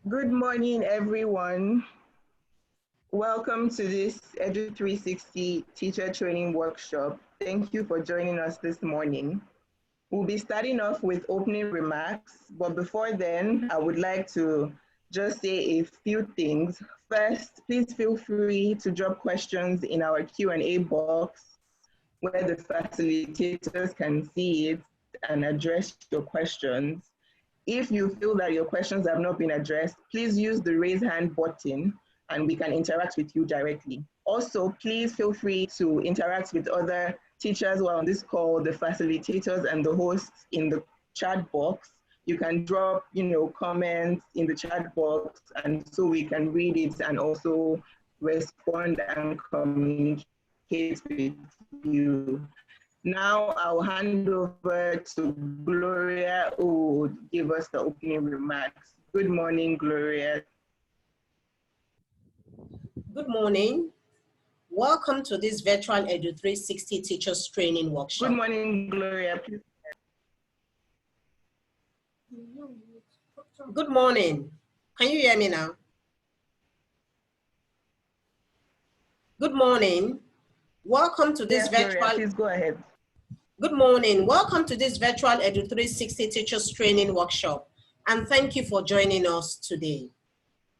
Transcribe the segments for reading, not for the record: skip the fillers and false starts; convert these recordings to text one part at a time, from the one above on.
Good morning, everyone. Welcome to this Edu360 Teacher Training Workshop. Thank you for joining us this morning. We'll be starting off with opening remarks, but before then, I would like to just say a few things. First, please feel free to drop questions in our Q&A box where the facilitators can see it and address your questions. If you feel that your questions have not been addressed, please use the raise hand button and we can interact with you directly. Also, please feel free to interact with other teachers who are on this call, the facilitators and the hosts in the chat box. You can drop, comments in the chat box and so we can read it and also respond and communicate with you. Now I'll hand over to Gloria, who will give us the opening remarks. Good morning, Gloria. Good morning. Welcome to this virtual Edu360 Teachers Training Workshop. Good morning, Gloria. Good morning. Can you hear me now? Good morning. Welcome to this virtual. Gloria, please go ahead. Good morning. Welcome to this virtual Edu360 Teachers Training Workshop, and thank you for joining us today.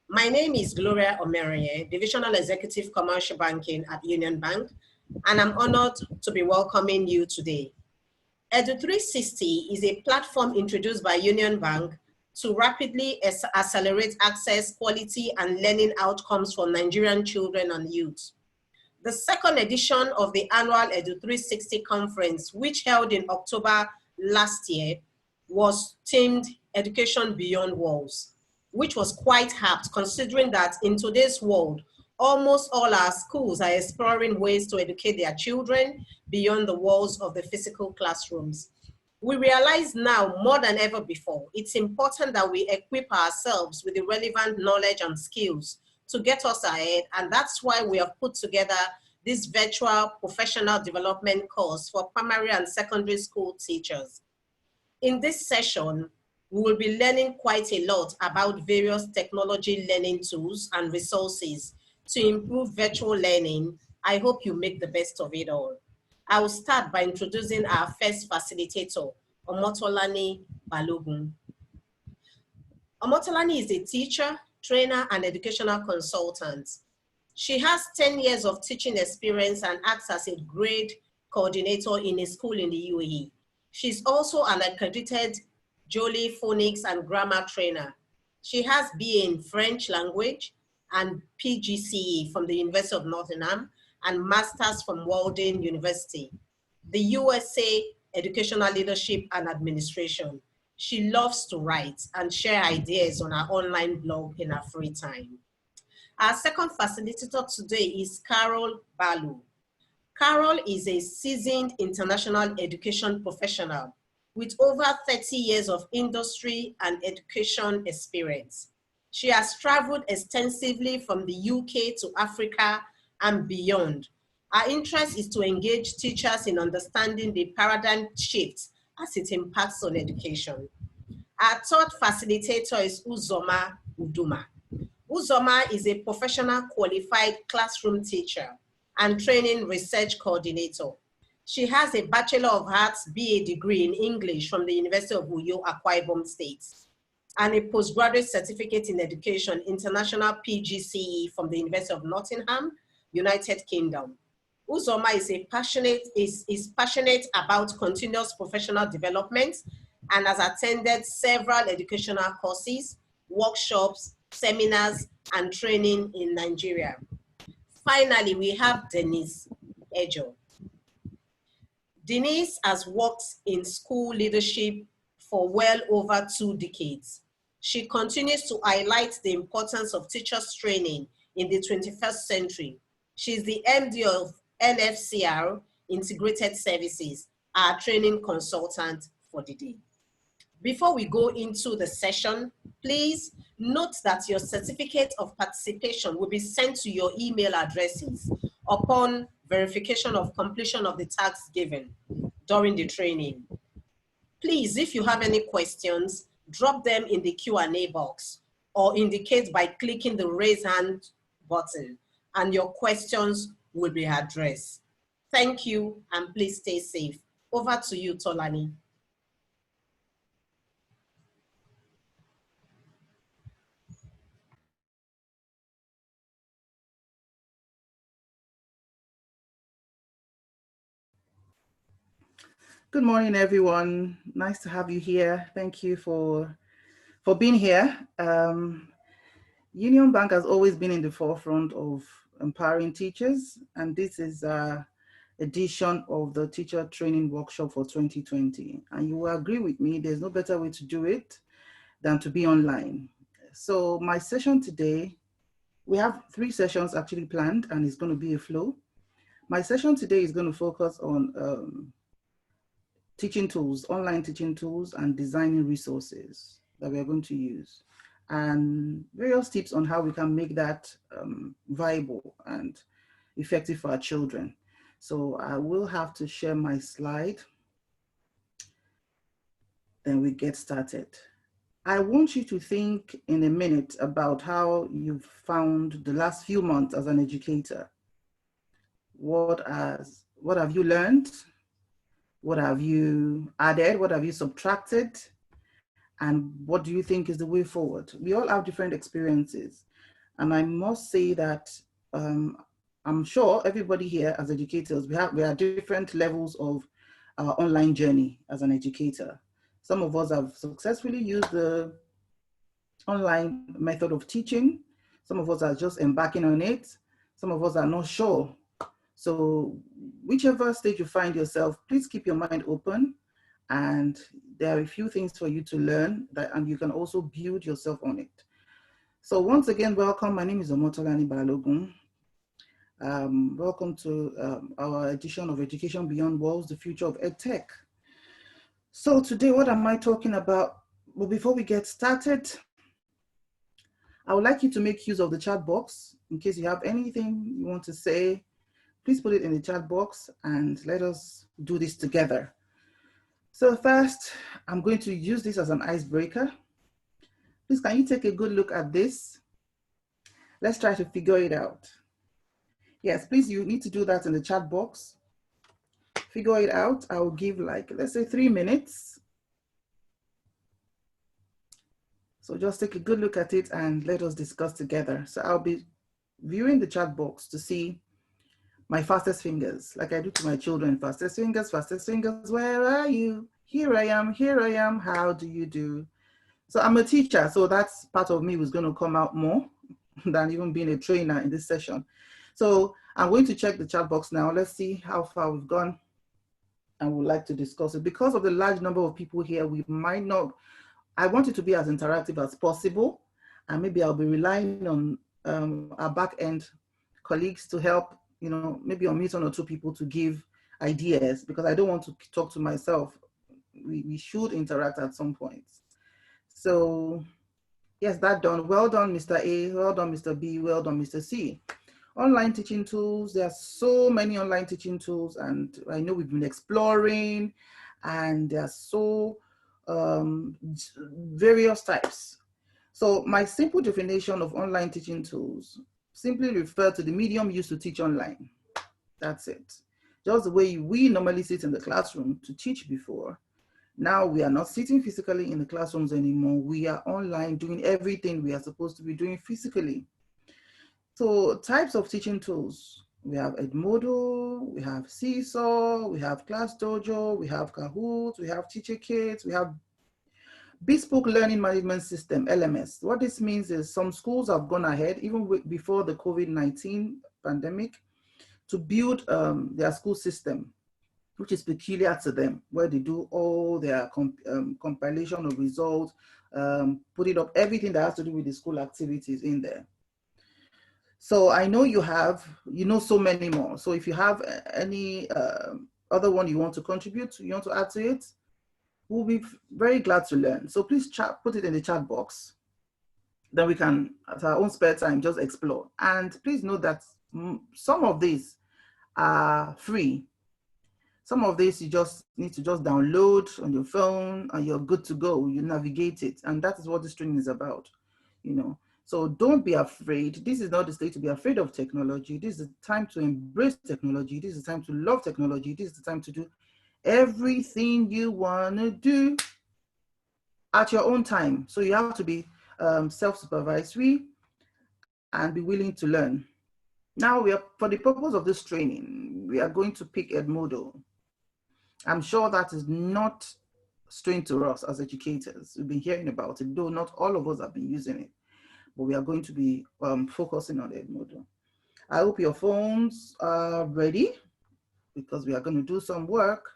My name is Gloria Omerie, Divisional Executive Commercial Banking at Union Bank, and I'm honored to be welcoming you today. Edu360 is a platform introduced by Union Bank to rapidly accelerate access, quality, and learning outcomes for Nigerian children and youth. The second edition of the annual Edu360 conference, which held in October last year, was themed Education Beyond Walls, which was quite apt considering that in today's world, almost all our schools are exploring ways to educate their children beyond the walls of the physical classrooms. We realize now more than ever before, it's important that we equip ourselves with the relevant knowledge and skills to get us ahead, and that's why we have put together this virtual professional development course for primary and secondary school teachers. In this session, we will be learning quite a lot about various technology learning tools and resources to improve virtual learning. I hope you make the best of it all. I will start by introducing our first facilitator, Omotolani Balogun. Omotolani is a teacher, trainer, and educational consultant. She has 10 years of teaching experience and acts as a grade coordinator in a school in the UAE. She's also an accredited Jolie phonics and grammar trainer. She has BA in French language and PGCE from the University of Nottingham and Masters from Walden University, the USA Educational Leadership and Administration. She loves to write and share ideas on her online blog in her free time. Our second facilitator today is Carol Balu. Carol is a seasoned international education professional with over 30 years of industry and education experience. She has traveled extensively from the UK to Africa and beyond. Her interest is to engage teachers in understanding the paradigm shifts as it impacts on education. Our third facilitator is Uzoma Uduma. Uzoma is a professional qualified classroom teacher and training research coordinator. She has a Bachelor of Arts BA degree in English from the University of Uyo, Akwa Ibom State, and a postgraduate certificate in education, international PGCE from the University of Nottingham, United Kingdom. Uzoma is passionate about continuous professional development and has attended several educational courses, workshops, seminars, and training in Nigeria. Finally, we have Denise Ejo. Denise has worked in school leadership for well over 2 decades. She continues to highlight the importance of teachers training in the 21st century. She's the MD of NFCR Integrated Services, our training consultant for the day. Before we go into the session, please note that your certificate of participation will be sent to your email addresses upon verification of completion of the tasks given during the training. Please, if you have any questions, drop them in the Q&A box or indicate by clicking the raise hand button, and your questions will be addressed. Thank you, and please stay safe. Over to you, Tolani. Good morning, everyone. Nice to have you here. Thank you for being here. Union Bank has always been in the forefront of empowering teachers, and this is an edition of the Teacher Training Workshop for 2020. And you will agree with me, there's no better way to do it than to be online. So my session today, we have 3 sessions actually planned, and it's going to be a flow. My session today is going to focus on teaching tools, online teaching tools, and designing resources that we are going to use, and various tips on how we can make that viable and effective for our children. So I will have to share my slide, then we get started. I want you to think in a minute about how you've found the last few months as an educator. What have you learned? What have you added? What have you subtracted? And what do you think is the way forward? We all have different experiences. And I must say that I'm sure everybody here as educators, we are different levels of our online journey as an educator. Some of us have successfully used the online method of teaching. Some of us are just embarking on it. Some of us are not sure. So whichever stage you find yourself, please keep your mind open, and there are a few things for you to learn and you can also build yourself on it. So once again, welcome. My name is Omotolani Balogun. Welcome to our edition of Education Beyond Walls, the Future of EdTech. So today, what am I talking about? Well, before we get started, I would like you to make use of the chat box in case you have anything you want to say. Please put it in the chat box and let us do this together. So first, I'm going to use this as an icebreaker. Please, can you take a good look at this? Let's try to figure it out. Yes, please, you need to do that in the chat box. Figure it out. I will give let's say 3 minutes. So just take a good look at it and let us discuss together. So I'll be viewing the chat box to see my fastest fingers, like I do to my children. Fastest fingers, where are you? Here I am, how do you do? So I'm a teacher, so that's part of me was going to come out more than even being a trainer in this session. So I'm going to check the chat box now. Let's see how far we've gone, and we'd like to discuss it. Because of the large number of people here, we might not, I want it to be as interactive as possible, and maybe I'll be relying on our back-end colleagues to help, maybe unmute 1 or 2 people to give ideas, because I don't want to talk to myself. We should interact at some point. So yes, that done. Well done, Mr. A. Well done, Mr. B. Well done, Mr. C. Online teaching tools. There are so many online teaching tools, and I know we've been exploring, and there are so various types. So my simple definition of online teaching tools simply refer to the medium used to teach online. That's it. Just the way we normally sit in the classroom to teach before. Now we are not sitting physically in the classrooms anymore. We are online doing everything we are supposed to be doing physically. So types of teaching tools. We have Edmodo, we have Seesaw, we have Class Dojo, we have Kahoot, we have Teacher Kits, we have Bespoke Learning Management System, LMS. What this means is some schools have gone ahead, even before the COVID-19 pandemic, to build their school system, which is peculiar to them, where they do all their compilation of results, put it up, everything that has to do with the school activities in there. So I know you know so many more. So if you have any other one you want to contribute, you want to add to it, we'll be very glad to learn. So please put it in the chat box. Then we can, at our own spare time, just explore. And please note that some of these are free. Some of this you just need to just download on your phone and you're good to go. You navigate it. And that is what this training is about, you know. So don't be afraid. This is not the stage to be afraid of technology. This is the time to embrace technology. This is the time to love technology. This is the time to do everything you want to do at your own time. So you have to be self-supervisory and be willing to learn. Now, for the purpose of this training, we are going to pick Edmodo. I'm sure that is not strange to us as educators. We've been hearing about it, though not all of us have been using it, but we are going to be focusing on Edmodo. I hope your phones are ready because we are going to do some work.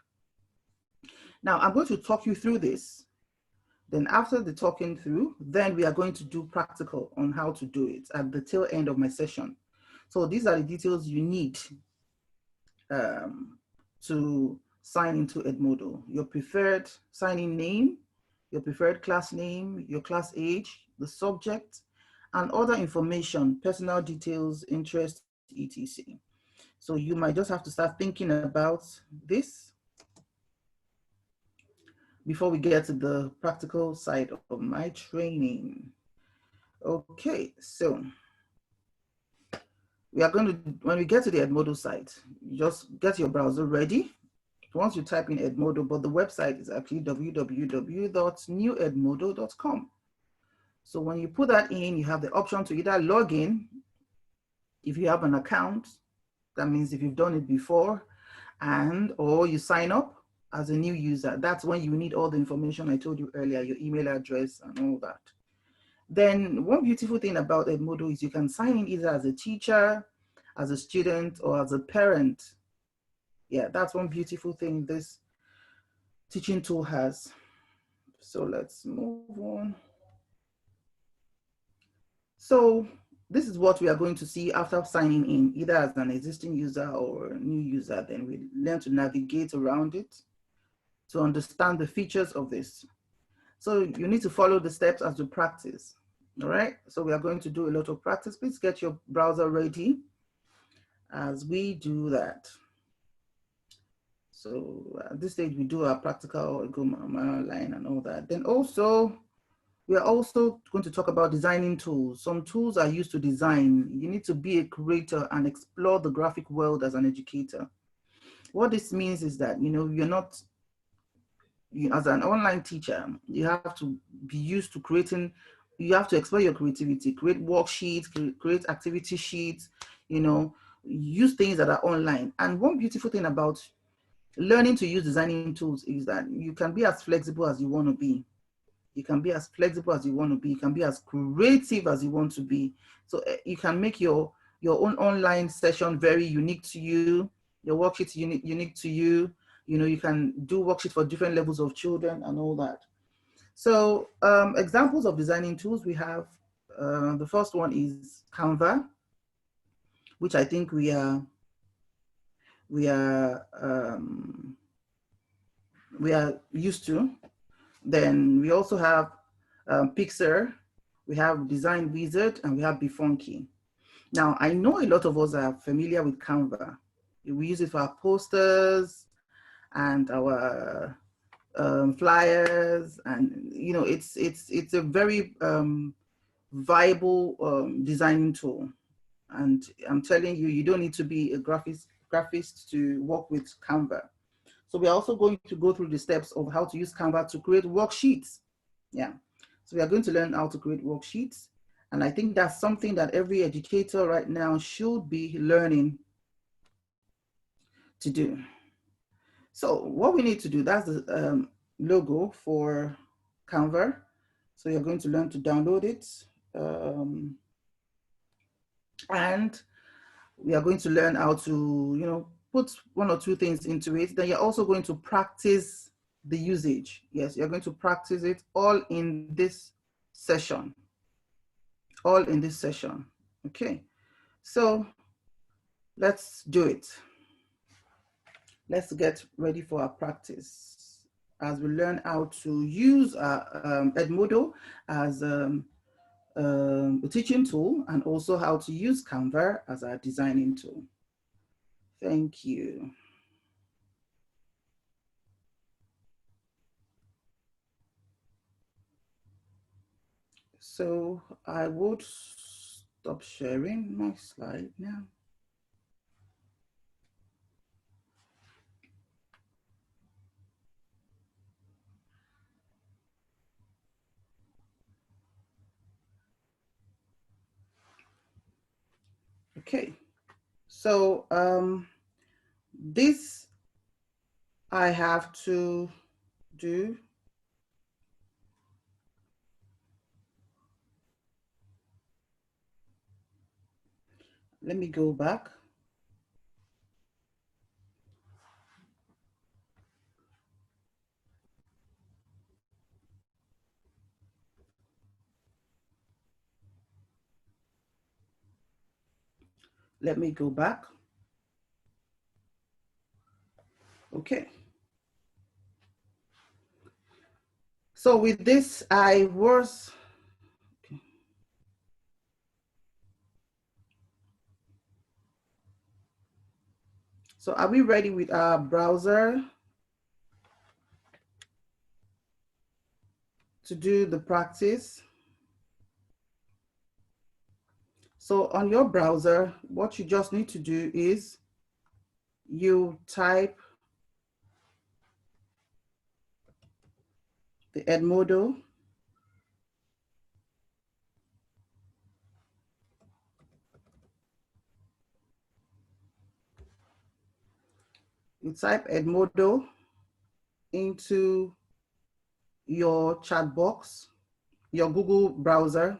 Now, I'm going to talk you through this. Then after the talking through, then we are going to do practical on how to do it at the tail end of my session. So these are the details you need to sign into Edmodo. Your preferred sign-in name, your preferred class name, your class age, the subject, and other information, personal details, interests, etc. So you might just have to start thinking about this before we get to the practical side of my training. Okay, so we are going to, when we get to the Edmodo site, you just get your browser ready. Once you type in Edmodo, but the website is actually www.newedmodo.com. So when you put that in, you have the option to either log in if you have an account. That means if you've done it before, or you sign up as a new user. That's when you need all the information I told you earlier, your email address and all that. Then one beautiful thing about Edmodo is you can sign in either as a teacher, as a student, or as a parent. Yeah, that's one beautiful thing this teaching tool has. So let's move on. So this is what we are going to see after signing in, either as an existing user or a new user. Then we learn to navigate around it to understand the features of this. So you need to follow the steps as you practice. All right, so we are going to do a lot of practice. Please get your browser ready as we do that. So at this stage, we do our practical go line and all that. Then also, we are also going to talk about designing tools. Some tools are used to design. You need to be a creator and explore the graphic world as an educator. What this means is that, you're not, as an online teacher, you have to be used to creating, you have to explore your creativity, create worksheets, create activity sheets, use things that are online. And one beautiful thing about learning to use designing tools is that you can be as flexible as you want to be. You can be as flexible as you want to be. You can be as creative as you want to be. So you can make your own online session very unique to you. Your worksheets unique to you. You can do worksheets for different levels of children and all that. So examples of designing tools we have. The first one is Canva, which I think we are used to. Then we also have Pixar, we have Design Wizard, and we have Befunky. Now, I know a lot of us are familiar with Canva. We use it for our posters and our flyers, and it's a very viable designing tool. And I'm telling you, you don't need to be a graphist to work with Canva. So we're also going to go through the steps of how to use Canva to create worksheets. Yeah, so we are going to learn how to create worksheets. And I think that's something that every educator right now should be learning to do. So what we need to do, that's the logo for Canva. So you're going to learn to download it. And we are going to learn how to, put one or two things into it. Then you're also going to practice the usage. Yes, you're going to practice it all in this session. All in this session. Okay, so let's do it. Let's get ready for our practice as we learn how to use Edmodo as a teaching tool, and also how to use Canva as our designing tool. Thank you. So I would stop sharing my slide now. Okay, so this I have to do. Let me go back. Let me go back. Okay. So with this, I was, okay. So are we ready with our browser to do the practice? So on your browser, what you just need to do is you type the Edmodo. You type Edmodo into your chat box, your Google browser.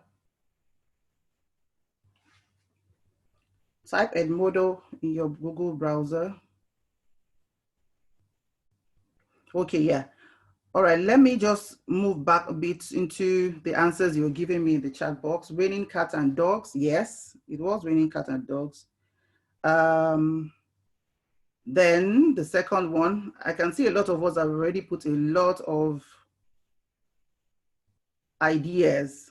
Type Edmodo in your Google browser. Okay, yeah. All right, let me just move back a bit into the answers you're giving me in the chat box. Raining cats and dogs. Yes, it was raining cats and dogs. Then the second one, I can see a lot of us have already put a lot of ideas.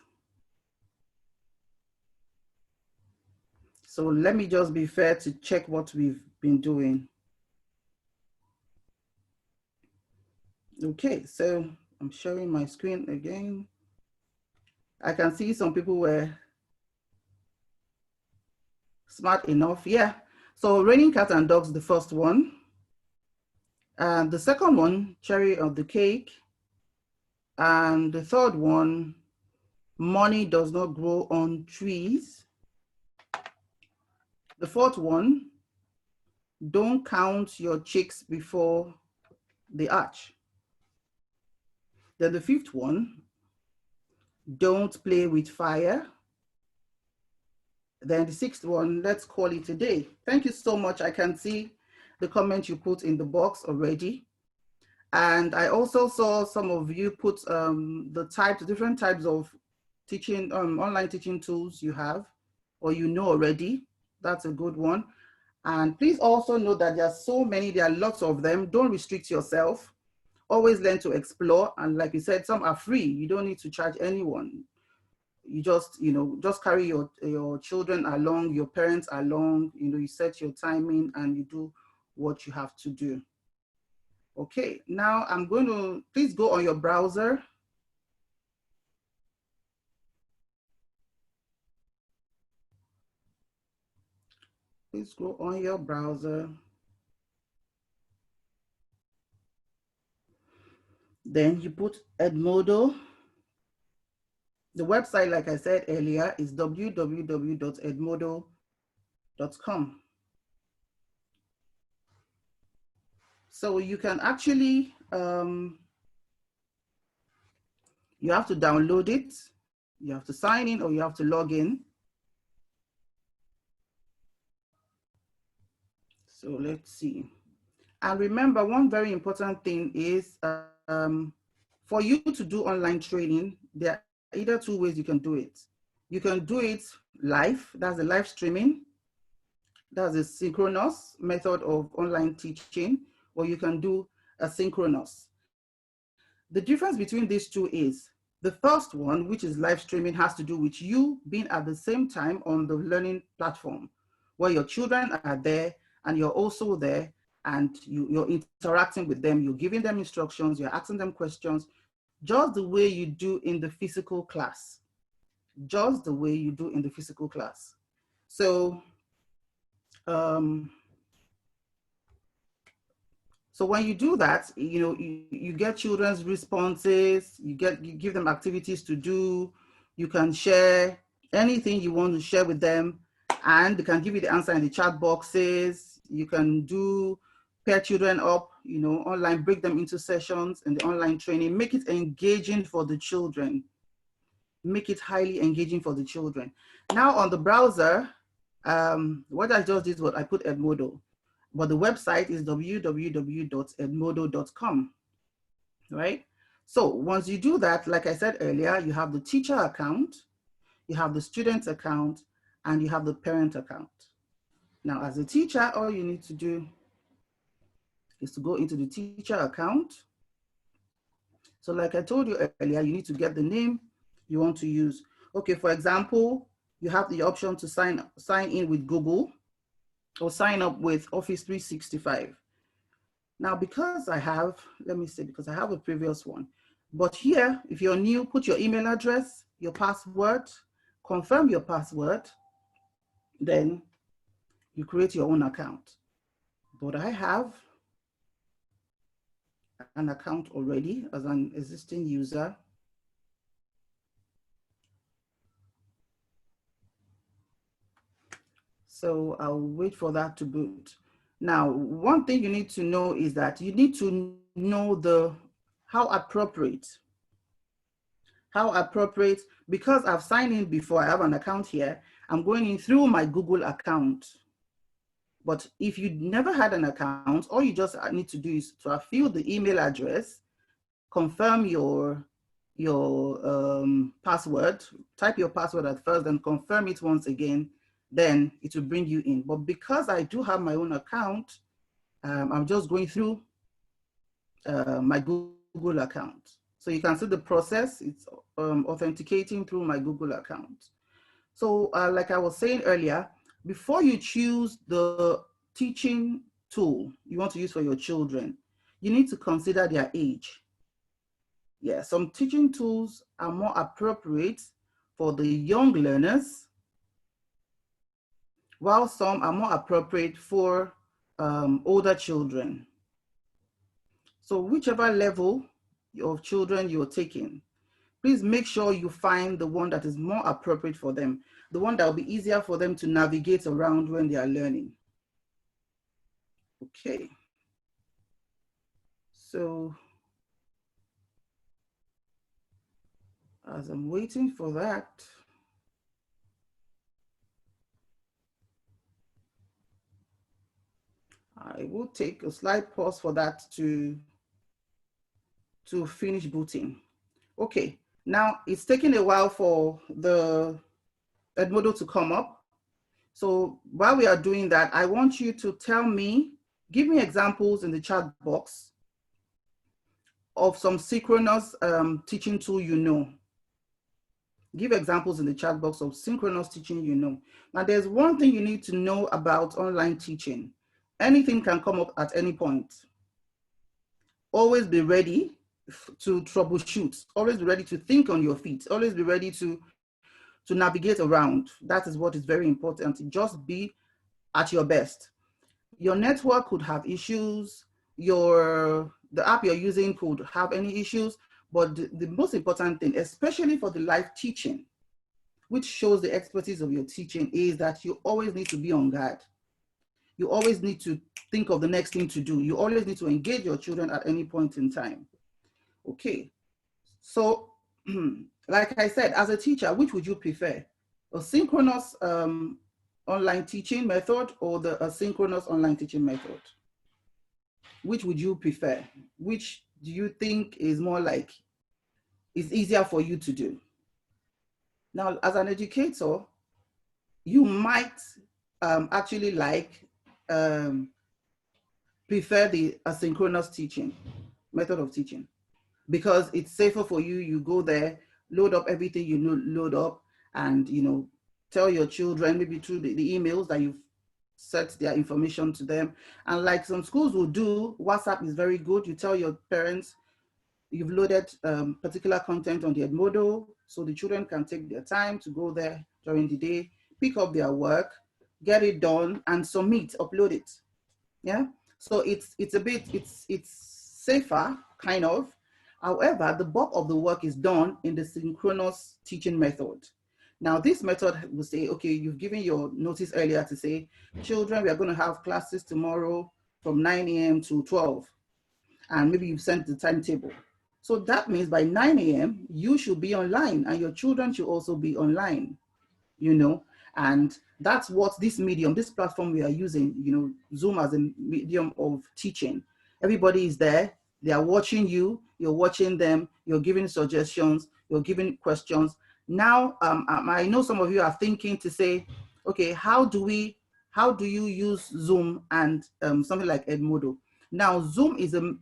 So let me just be fair to check what we've been doing. Okay, so I'm sharing my screen again. I can see some people were smart enough. Yeah. So raining cats and dogs, the first one. And the second one, cherry on the cake. And the third one, money does not grow on trees. The fourth one, don't count your chicks before they hatch. Then the fifth one, don't play with fire. Then the sixth one, let's call it a day. Thank you so much. I can see the comment you put in the box already. And I also saw some of you put the different types of teaching, online teaching tools you have, or you know already. That's a good one. And please also know that there are so many, there are lots of them. Don't restrict yourself. Always learn to explore. And like you said, some are free. You don't need to charge anyone. You just, just carry your children along, your parents along, you set your timing and you do what you have to do. Okay, now I'm going to, please go on your browser. Please go on your browser. Then you put Edmodo. The website, like I said earlier, is www.edmodo.com. So you can actually, you have to download it, you have to sign in, or you have to log in. So let's see. And remember, one very important thing is for you to do online training, there are either two ways you can do it. You can do it live, that's the live streaming. That's a synchronous method of online teaching, or you can do asynchronous. The difference between these two is the first one, which is live streaming, has to do with you being at the same time on the learning platform where your children are there and you're also there, and you're interacting with them, you're giving them instructions, you're asking them questions, just the way you do in the physical class. Just the way you do in the physical class. So, so when you do that, you get children's responses, you give them activities to do, you can share anything you want to share with them, and they can give you the answer in the chat boxes. You can do pair children up, online, break them into sessions in the online training, make it engaging for the children. Make it highly engaging for the children. Now on the browser, what I just did was I put Edmodo, but the website is www.edmodo.com, right? So once you do that, like I said earlier, you have the teacher account, you have the student account, and you have the parent account. Now as a teacher, all you need to do is to go into the teacher account. So like I told you earlier, you need to get the name you want to use. Okay, for example, you have the option to sign in with Google or sign up with Office 365. Now, because I have, because I have a previous one, but here, if you're new, put your email address, your password, confirm your password, then you create your own account. But I have an account already as an existing user. So I'll wait for that to boot. Now, one thing you need to know is that you need to know how appropriate, because I've signed in before, I have an account here, I'm going in through my Google account. But if you never had an account, all you just need to do is to fill the email address, confirm your password, type your password at first, and confirm it once again, then it will bring you in. But because I do have my own account, I'm just going through my Google account. So you can see the process, it's authenticating through my Google account. So like I was saying earlier, before you choose the teaching tool you want to use for your children, you need to consider their age. Yeah, some teaching tools are more appropriate for the young learners, while some are more appropriate for older children. So whichever level of children you're taking, please make sure you find the one that is more appropriate for them, the one that will be easier for them to navigate around when they are learning. Okay. So as I'm waiting for that, I will take a slight pause for that to finish booting. Okay, now it's taking a while for the Edmodo to come up. So while we are doing that, I want you to give me examples in the chat box of some synchronous teaching tool you know. Give examples in the chat box of synchronous teaching you know. Now there's one thing you need to know about online teaching. Anything can come up at any point. Always be ready to troubleshoot. Always be ready to think on your feet. Always be ready to navigate around. That is what is very important. Just be at your best. Your network could have issues. The app you're using could have any issues. But the most important thing, especially for the live teaching, which shows the expertise of your teaching, is that you always need to be on guard. You always need to think of the next thing to do. You always need to engage your children at any point in time. Okay, so like I said, as a teacher, which would you prefer? A synchronous online teaching method or the asynchronous online teaching method? Which would you prefer? Which do you think is easier for you to do? Now, as an educator, you might actually prefer the asynchronous teaching method of teaching, because it's safer for you. You go there, load up everything you know, load up, and tell your children, maybe through the emails that you've set their information to them. And like some schools will do, WhatsApp is very good. You tell your parents you've loaded particular content on the Edmodo, so the children can take their time to go there during the day, pick up their work, get it done, and submit, upload it. Yeah, so it's safer, kind of. However, the bulk of the work is done in the synchronous teaching method. Now, this method will say, okay, you've given your notice earlier to say, children, we are going to have classes tomorrow from 9 a.m. to 12, and maybe you've sent the timetable. So that means by 9 a.m., you should be online, and your children should also be online, you know. And that's what this medium, this platform we are using, you know, Zoom as a medium of teaching. Everybody is there. They are watching you. You're watching them. You're giving suggestions. You're giving questions. Now, I know some of you are thinking to say, okay, how do you use Zoom and something like Edmodo? Now, Zoom is an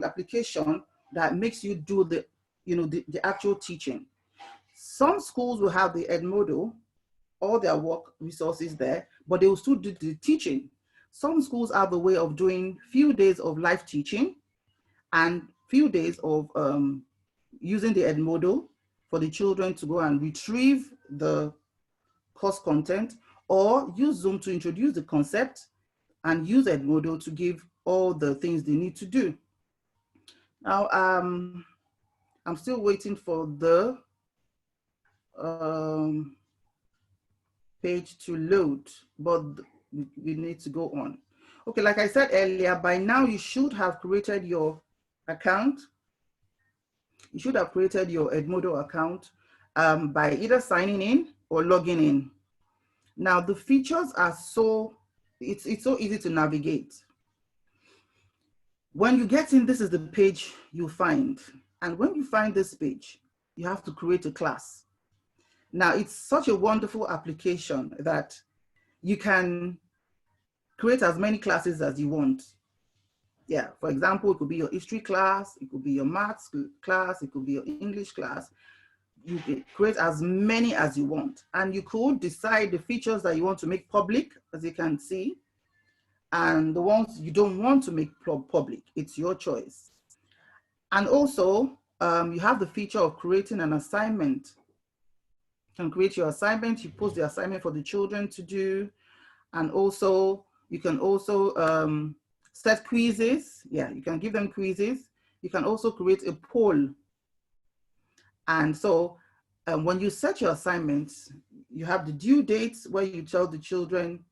application that makes you do the, you know, the actual teaching. Some schools will have the Edmodo, all their work resources there, but they will still do the teaching. Some schools have a way of doing few days of live teaching and few days of using the Edmodo for the children to go and retrieve the course content, or use Zoom to introduce the concept and use Edmodo to give all the things they need to do. Now, I'm still waiting for the page to load, but we need to go on. Okay, like I said earlier, by now you should have created your account. You should have created your Edmodo account by either signing in or logging in. Now the features are it's so easy to navigate. When you get in, this is the page you find. And when you find this page, you have to create a class. Now, it's such a wonderful application that you can create as many classes as you want. Yeah, for example, it could be your history class, it could be your maths class, it could be your English class. You can create as many as you want. And you could decide the features that you want to make public, as you can see, and the ones you don't want to make public. It's your choice. And also, you have the feature of creating an assignment. You can create your assignment, you post the assignment for the children to do. And also, you can also set quizzes. Yeah, you can give them quizzes. You can also create a poll. And so when you set your assignments, you have the due dates where you tell the children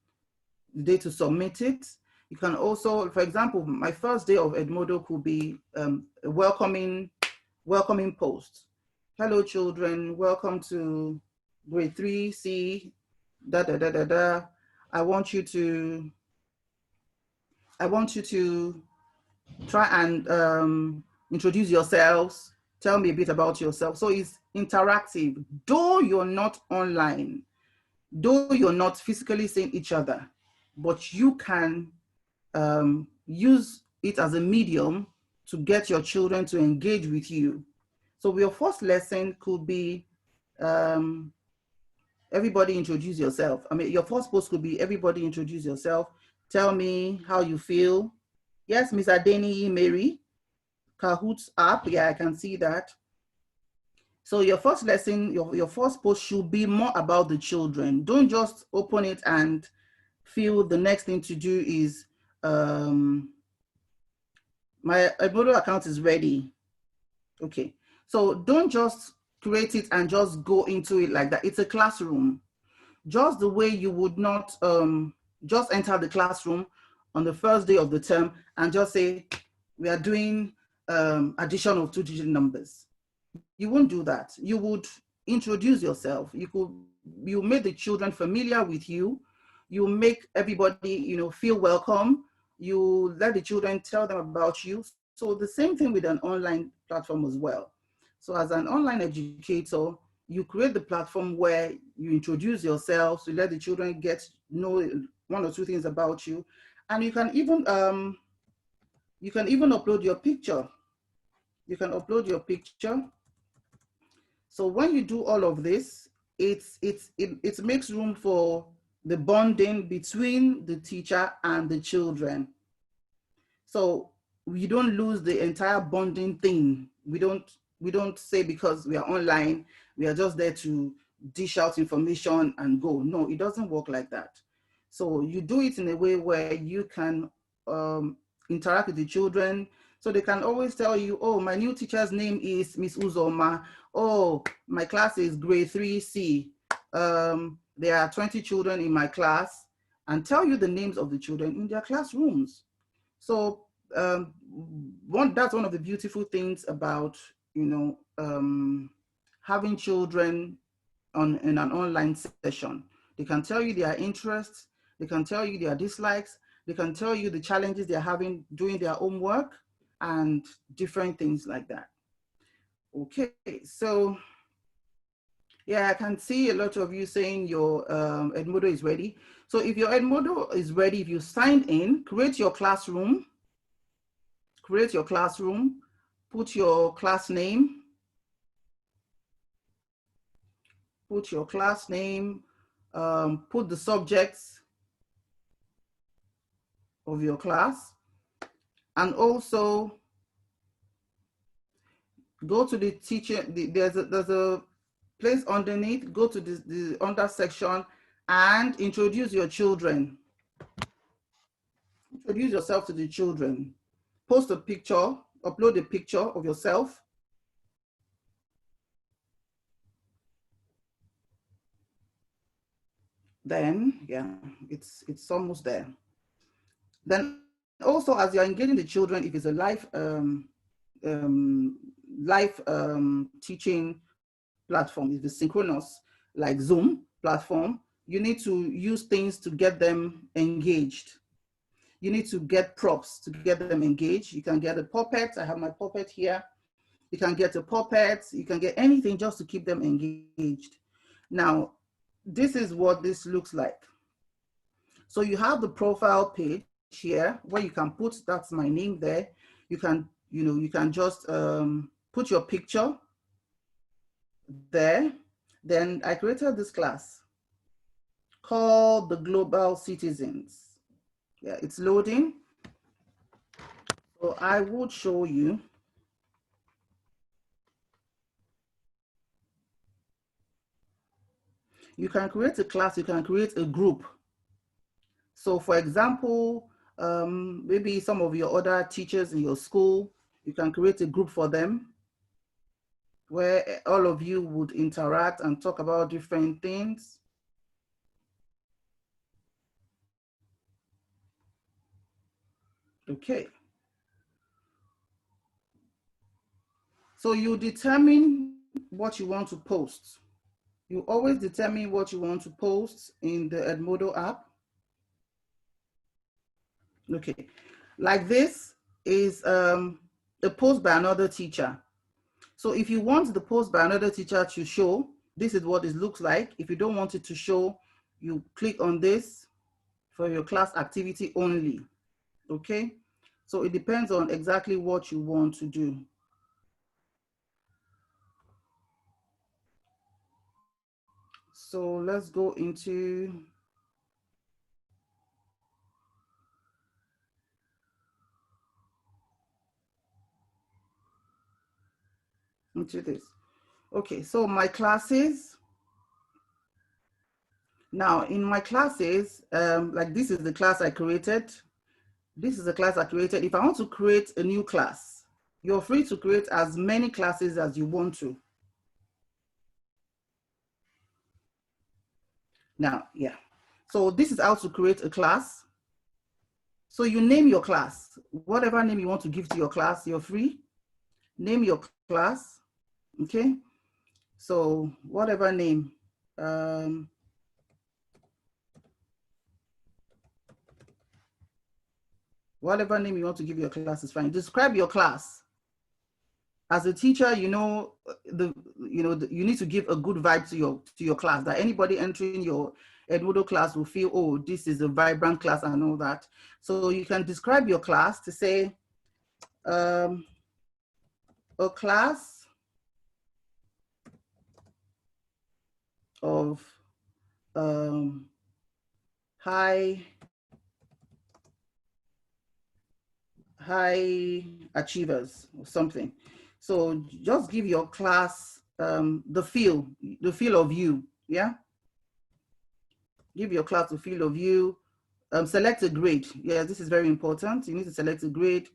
the day to submit it. You can also, for example, my first day of Edmodo could be a welcoming post. Hello, children, welcome to grade 3C, da da da da da. I want you to try and introduce yourselves. Tell me a bit about yourself. So it's interactive. Though you're not online, though you're not physically seeing each other, but you can use it as a medium to get your children to engage with you. So your first lesson could be everybody introduce yourself. I mean, your first post could be everybody introduce yourself. Tell me how you feel. Yes, Miss Adeni Mary, Kahoot's app. Yeah, I can see that. So your first lesson, your first post should be more about the children. Don't just open it and feel the next thing to do is, my Edmodo account is ready. Okay, so don't just create it and just go into it like that. It's a classroom. Just the way you would not just enter the classroom on the first day of the term and just say, we are doing addition of 2-digit numbers. You won't do that. You would introduce yourself. You make the children familiar with you. You make everybody, feel welcome. You let the children tell them about you. So the same thing with an online platform as well. So as an online educator, you create the platform where you introduce yourself, to let the children know 1 or 2 things about you. And you can even upload your picture. You can upload your picture. So when you do all of this, it makes room for the bonding between the teacher and the children. So we don't lose the entire bonding thing. We don't say because we are online, we are just there to dish out information and go. No, it doesn't work like that. So you do it in a way where you can interact with the children. So they can always tell you, oh, my new teacher's name is Miss Uzoma. Oh, my class is grade 3C. There are 20 children in my class, and tell you the names of the children in their classrooms. So that's one of the beautiful things about, having children in an online session. They can tell you their interests, they can tell you their dislikes, they can tell you the challenges they're having doing their homework and different things like that. Okay, so yeah, I can see a lot of you saying your Edmodo is ready. So if your Edmodo is ready, if you signed in, create your classroom, put your class name, put the subjects of your class, and also go to the teacher, there's a place underneath, go to the under section and introduce your children. Introduce yourself to the children. Post a picture, upload a picture of yourself. Then, yeah, it's almost there. Then also, as you're engaging the children, if it's a teaching platform, if it's synchronous, like Zoom platform, you need to use things to get them engaged. You need to get props to get them engaged. You can get a puppet. I have my puppet here. You can get a puppet. You can get anything just to keep them engaged. Now, this is what this looks like. So you have the profile page here where you can put, that's my name there. You can, you can just put your picture there. Then I created this class called the Global Citizens. Yeah, it's loading. So I would show you. You can create a class, you can create a group. So for example, maybe some of your other teachers in your school, you can create a group for them where all of you would interact and talk about different things. Okay. So you determine what you want to post. You always determine what you want to post in the Edmodo app. Okay, like this is a post by another teacher. So if you want the post by another teacher to show, this is what it looks like. If you don't want it to show, you click on this for your class activity only, okay? So it depends on exactly what you want to do. So let's go into this. Okay, so my classes. Now in my classes, like this is the class I created. This is the class I created. If I want to create a new class, you're free to create as many classes as you want to. Now, yeah. So this is how to create a class. So you name your class. Whatever name you want to give to your class, you're free. Name your class, okay? So whatever name. Whatever name you want to give your class is fine. Describe your class. As a teacher, you need to give a good vibe to your class, that anybody entering your Edmodo class will feel, oh, this is a vibrant class and all that. So you can describe your class to say, a class of high achievers or something. So just give your class the feel of you, yeah? Give your class the feel of you. Select a grade. Yeah, this is very important. You need to select a grade.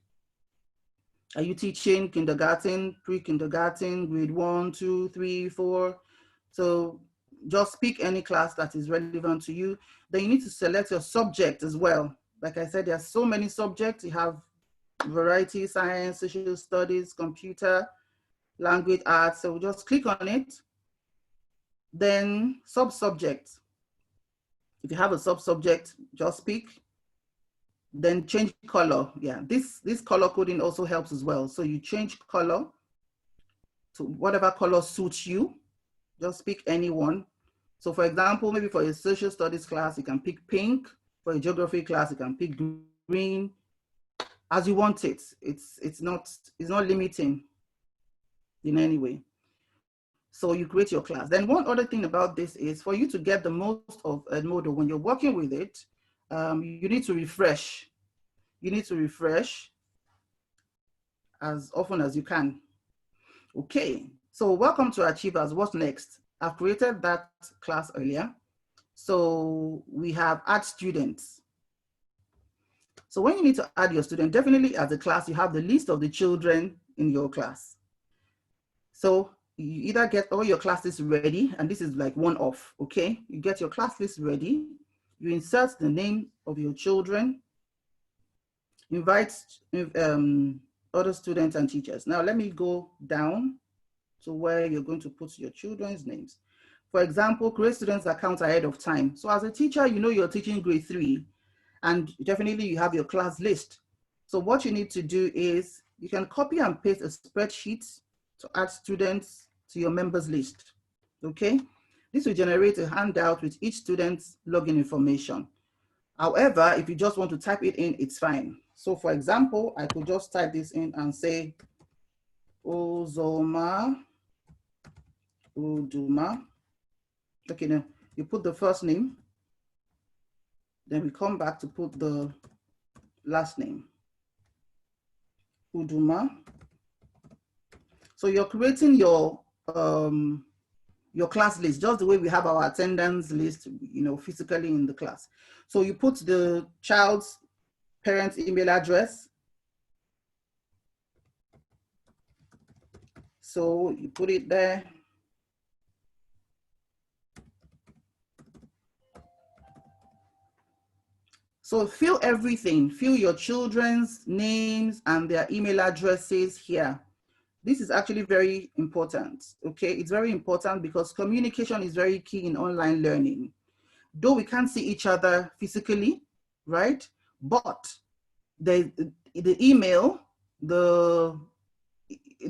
Are you teaching kindergarten, pre-kindergarten, grade 1, 2, 3, 4? So just pick any class that is relevant to you. Then you need to select your subject as well. Like I said, there are so many subjects. You have variety, science, social studies, computer, language arts. So just click on it. Then sub-subject. If you have a sub-subject, just pick. Then change color. Yeah, this color coding also helps as well. So you change color to whatever color suits you. Just pick any one. So for example, maybe for a social studies class, you can pick pink. For a geography class, you can pick green. As you want it. It's not limiting in any way. So you create your class. Then one other thing about this is for you to get the most of Edmodo when you're working with it, you need to refresh. You need to refresh as often as you can. Okay, so welcome to Achievers. What's next? I've created that class earlier. So we have add students. So when you need to add your student, definitely as a class, you have the list of the children in your class. So you either get all your class lists ready, and this is like one off, okay? You get your class list ready, you insert the name of your children, invite other students and teachers. Now let me go down to where you're going to put your children's names. For example, create students account ahead of time. So as a teacher, you know you're teaching grade 3, and definitely you have your class list. So what you need to do is you can copy and paste a spreadsheet to add students to your members list, okay? This will generate a handout with each student's login information. However, if you just want to type it in, it's fine. So for example, I could just type this in and say, Ozoma Uduma. Okay, now you put the first name, then we come back to put the last name, Uduma. So you're creating your class list, just the way we have our attendance list, you know, physically in the class. So you put the child's parent's email address. So you put it there. So fill everything, fill your children's names and their email addresses here. This is actually very important, okay? It's very important because communication is very key in online learning. Though we can't see each other physically, right? But the email, the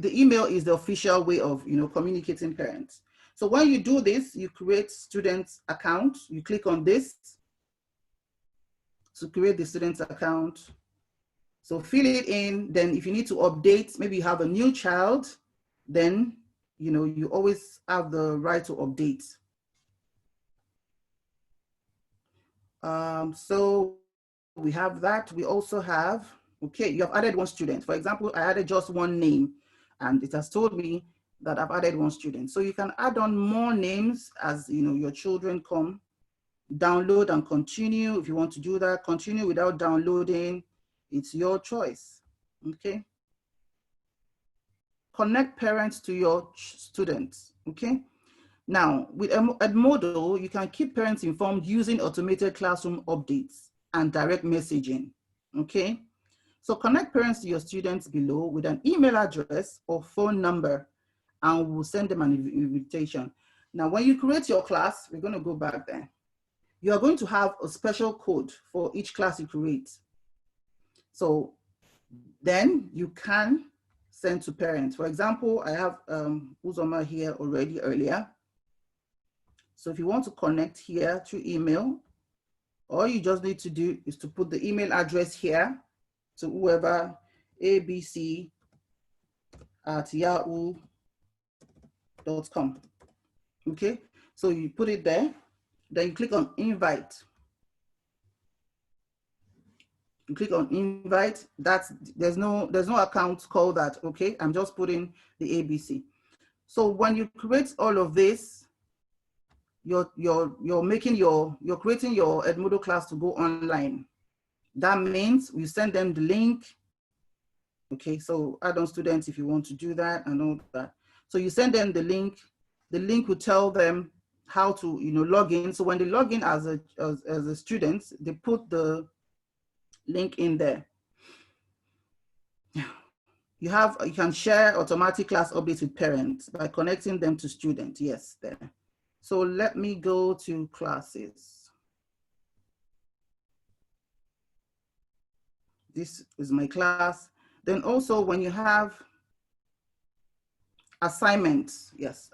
email is the official way of, you know, communicating parents. So when you do this, you create students account, you click on this to create the student's account. So fill it in. Then if you need to update, maybe you have a new child, then, you know, you always have the right to update. So we have that. We also have, okay, you have added one student. For example, I added just one name and it has told me that I've added one student. So you can add on more names as, you know, your children come. Download and continue. If you want to do that, continue without downloading. It's your choice, okay? Connect parents to your students, okay? Now, with Edmodo, you can keep parents informed using automated classroom updates and direct messaging, okay? So connect parents to your students below with an email address or phone number, and we'll send them an invitation. Now, when you create your class, we're gonna go back there. You are going to have a special code for each class you create. So then you can send to parents. For example, I have Uzoma here already earlier. So if you want to connect here through email, all you just need to do is to put the email address here to whoever, abc@yahoo.com. Okay, so you put it there, then you click on invite. You click on invite. There's no account called that. Okay, I'm just putting the ABC. So when you create all of this, you're creating your Edmodo class to go online. That means you send them the link. Okay, so add-on students if you want to do that and all that. So you send them the link. The link will tell them how to log in. So when they log in as a student, they put the link in there. You can share automatic class updates with parents by connecting them to students. Yes, there. So let me go to classes. This is my class. Then also when you have assignments, yes.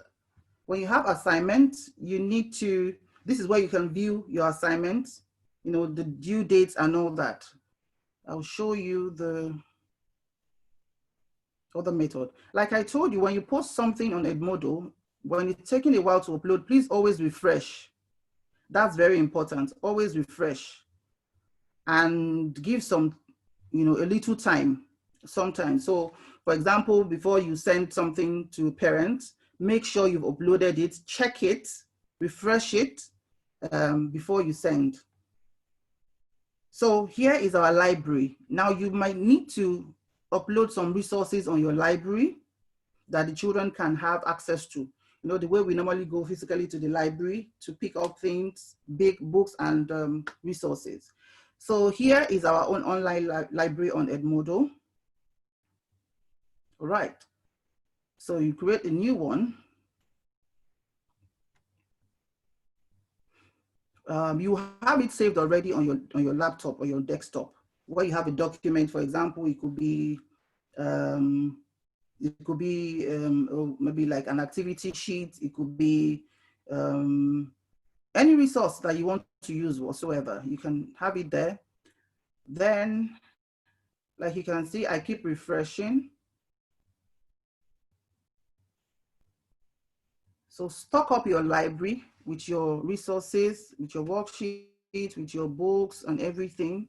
When you have assignments, you need to, this is where you can view your assignments, the due dates and all that. I'll show you the other method. Like I told you, when you post something on Edmodo, when it's taking a while to upload, please always refresh. That's very important. Always refresh and give some, a little time sometimes. So for example, before you send something to parents, make sure you've uploaded it, check it, refresh it before you send. So here is our library. Now you might need to upload some resources on your library that the children can have access to. The way we normally go physically to the library to pick up things, big books and resources. So here is our own online library on Edmodo. All right. So you create a new one. You have it saved already on your laptop or your desktop, where you have a document. For example, it could be maybe like an activity sheet. It could be any resource that you want to use whatsoever. You can have it there. Then, like you can see, I keep refreshing. So stock up your library with your resources, with your worksheets, with your books and everything.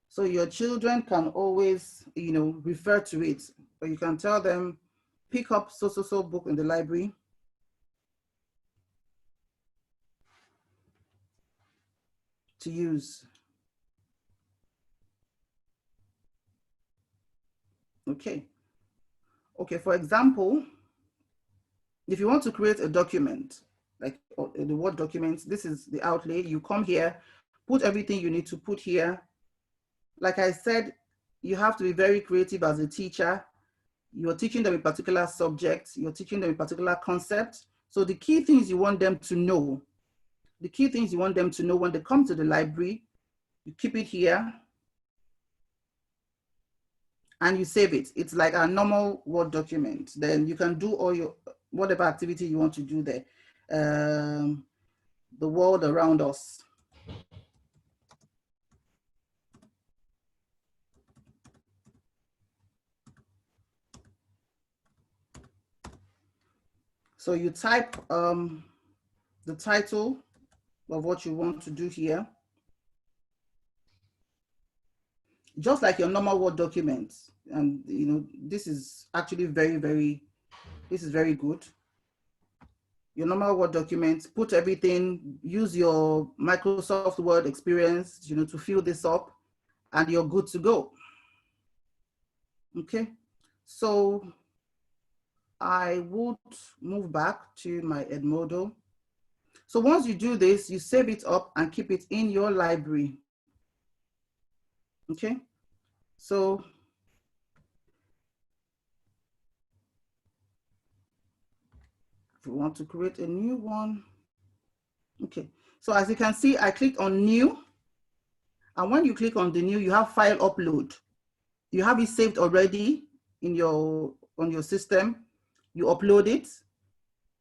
So your children can always, refer to it. But you can tell them, pick up so book in the library. To use. Okay. Okay, for example, if you want to create a document, like the Word document, this is the outlay. You come here, put everything you need to put here. Like I said, you have to be very creative as a teacher. You're teaching them a particular subject, you're teaching them a particular concept. So the key things you want them to know, when they come to the library, you keep it here and you save it. It's like a normal Word document. Then you can do all your, whatever activity you want to do there. The world around us. So you type the title of what you want to do here. Just like your normal Word document. And this is actually very good. Your normal Word document, put everything, use your Microsoft Word experience, to fill this up, and you're good to go. Okay, so I would move back to my Edmodo. So once you do this, you save it up and keep it in your library. Okay, so if you want to create a new one, okay. So as you can see, I clicked on new, and when you click on the new, you have file upload. You have it saved already on your system. You upload it,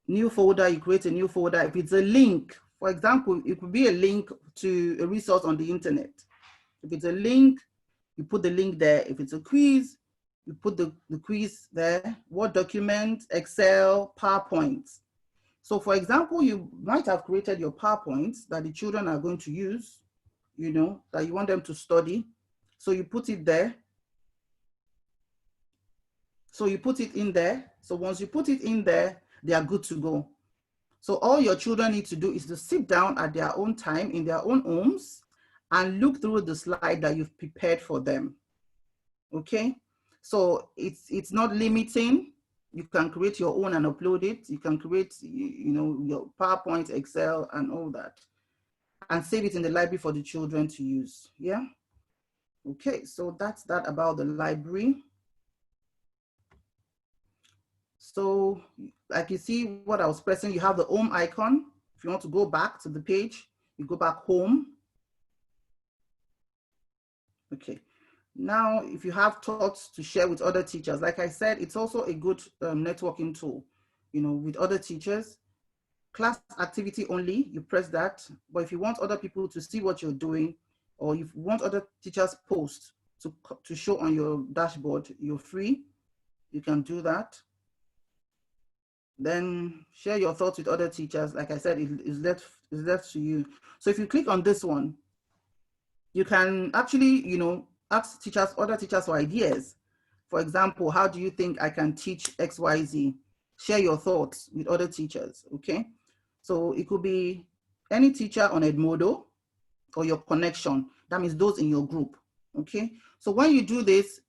new folder, you create a new folder. If it's a link, for example, it could be a link to a resource on the internet. If it's a link, you put the link there. If it's a quiz, you put the quiz there. Word document, Excel, PowerPoint. So for example, you might have created your PowerPoints that the children are going to use, that you want them to study. So you put it there. So you put it in there. So once you put it in there, they are good to go. So all your children need to do is to sit down at their own time in their own homes and look through the slide that you've prepared for them. Okay, so it's not limiting. You can create your own and upload it. You can create, you know, your PowerPoint, Excel, and all that, and save it in the library for the children to use. Yeah. Okay, so that's that about the library. So like you see what I was pressing, you have the home icon. If you want to go back to the page, you go back home. Okay. Now, if you have thoughts to share with other teachers, like I said, it's also a good networking tool, you know, with other teachers. Class activity only, you press that. But if you want other people to see what you're doing, or if you want other teachers' posts to show on your dashboard, you're free. You can do that. Then share your thoughts with other teachers. Like I said, it's left to you. So if you click on this one, you can actually, you know, ask teachers, other teachers for ideas. For example, how do you think I can teach XYZ? Share your thoughts with other teachers, okay? So it could be any teacher on Edmodo or your connection. That means those in your group, okay? So when you do this,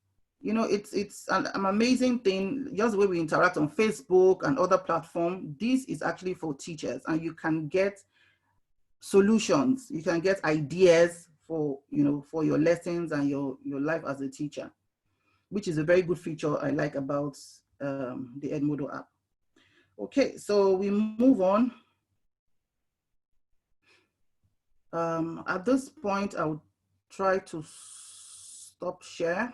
you know, it's an amazing thing. Just the way we interact on Facebook and other platforms, this is actually for teachers, and you can get solutions. You can get ideas for, you know, for your lessons and your life as a teacher, which is a very good feature I like about the Edmodo app. Okay, so we move on. At this point, I would try to stop share.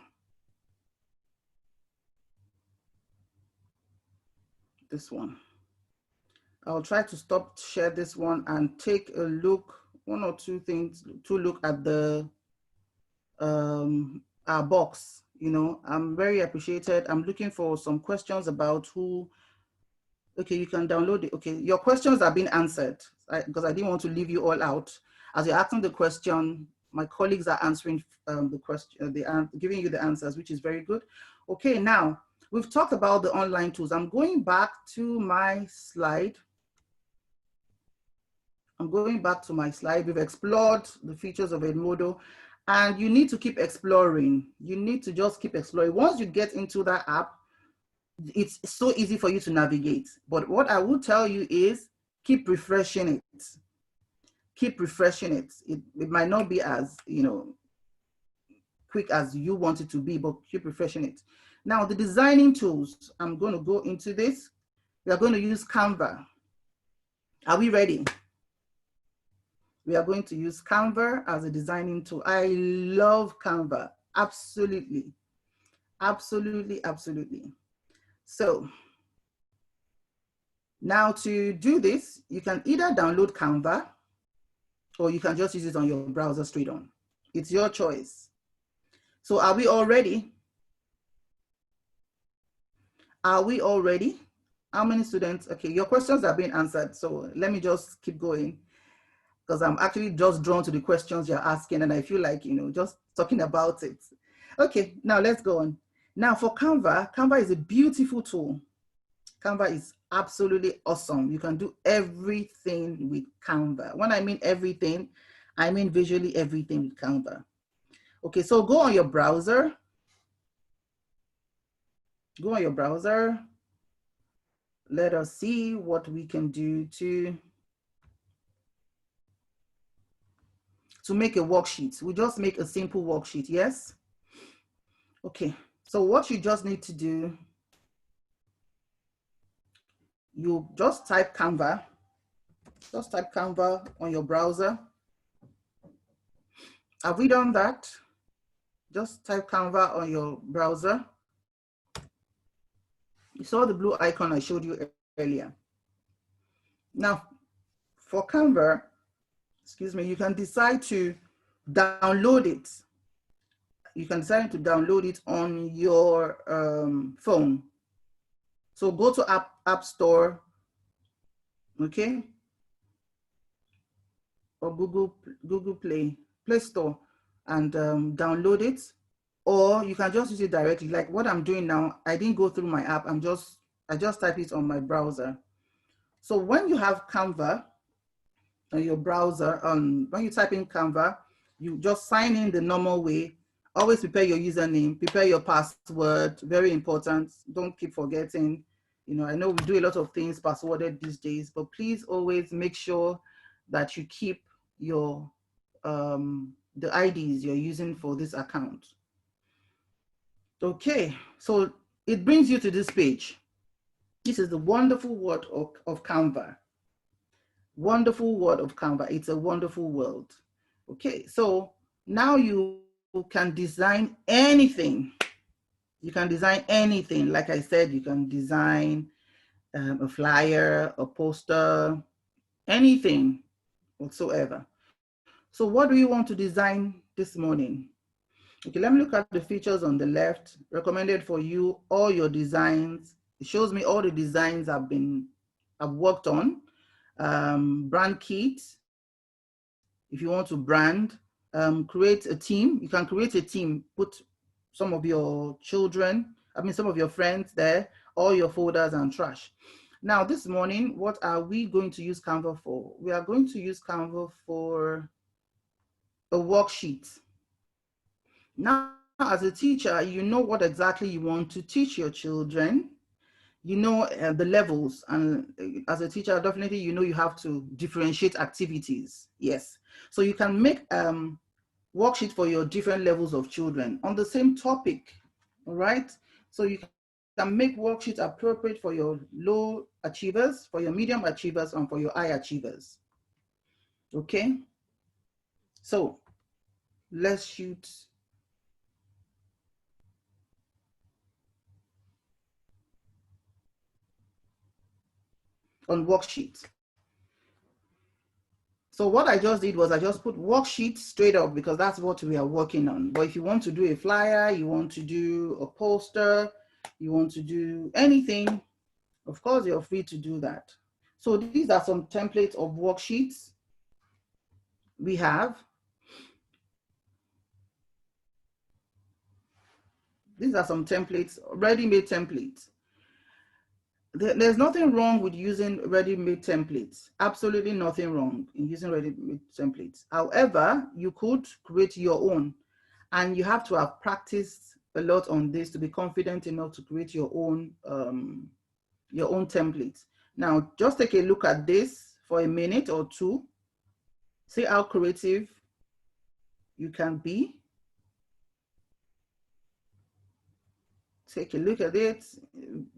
This one. I'll try to stop share this one and take a look, one or two things to look at the our box. You know, I'm very appreciated. I'm looking for some questions about who. Okay, you can download it. Okay, your questions are being answered because I didn't want to leave you all out. As you're asking the question, my colleagues are answering the question. They are giving you the answers, which is very good. Okay, now we've talked about the online tools. I'm going back to my slide. I'm going back to my slide. We've explored the features of Edmodo, and you need to keep exploring. You need to just keep exploring. Once you get into that app, it's so easy for you to navigate. But what I will tell you is keep refreshing it. Keep refreshing it. It might not be as, you know, quick as you want it to be, but keep refreshing it. Now, the designing tools, I'm going to go into this. We are going to use Canva. Are we ready? We are going to use Canva as a designing tool. I love Canva. Absolutely. Absolutely, absolutely. So now to do this, you can either download Canva or you can just use it on your browser straight on. It's your choice. So are we all ready? Are we all ready? How many students? Okay, your questions are being answered. So let me just keep going because I'm actually just drawn to the questions you're asking and I feel like, you know, just talking about it. Okay, now let's go on. Now for Canva, Canva is a beautiful tool. Canva is absolutely awesome. You can do everything with Canva. When I mean everything, I mean visually everything with Canva. Okay, so go on your browser. Go on your browser. Let us see what we can do to make a worksheet. We just make a simple worksheet, yes? Okay, so what you just need to do, you just type Canva. Just type Canva on your browser. Have we done that? Just type Canva on your browser. You saw the blue icon I showed you earlier. Now, for Canva, excuse me, you can decide to download it. You can decide to download it on your phone. So go to App Store, okay? Or Google Play Store. and download it, or you can just use it directly. Like what I'm doing now, I didn't go through my app. I just type it on my browser. So when you have Canva on your browser, when you type in Canva, you just sign in the normal way. Always prepare your username, prepare your password, very important. Don't keep forgetting. You know, I know we do a lot of things passworded these days, but please always make sure that you keep your the IDs you're using for this account. Okay, so it brings you to this page. This is the wonderful world of Canva. Wonderful world of Canva. It's a wonderful world. Okay, so now you can design anything. You can design anything. Like I said, you can design a flyer, a poster, anything whatsoever. So what do you want to design this morning? Okay, let me look at the features on the left. Recommended for you, all your designs. It shows me all the designs I've worked on. Brand kit, if you want to brand, create a team. You can create a team, put some of your children, some of your friends there, all your folders and trash. Now this morning, what are we going to use Canva for? We are going to use Canva for a worksheet. Now, as a teacher, you know what exactly you want to teach your children. You know the levels, and as a teacher, definitely you know you have to differentiate activities. Yes, so you can make worksheet for your different levels of children on the same topic. All right, so you can make worksheets appropriate for your low achievers, for your medium achievers, and for your high achievers. Okay, so let's shoot. On worksheet. So what I just did was I just put worksheet straight up because that's what we are working on. But if you want to do a flyer, you want to do a poster, you want to do anything, of course, you're free to do that. So these are some templates of worksheets we have. These are some templates, ready-made templates. There's nothing wrong with using ready-made templates. Absolutely nothing wrong in using ready-made templates. However, you could create your own, and you have to have practiced a lot on this to be confident enough to create your own templates. Now, just take a look at this for a minute or two. See how creative you can be. Take a look at it.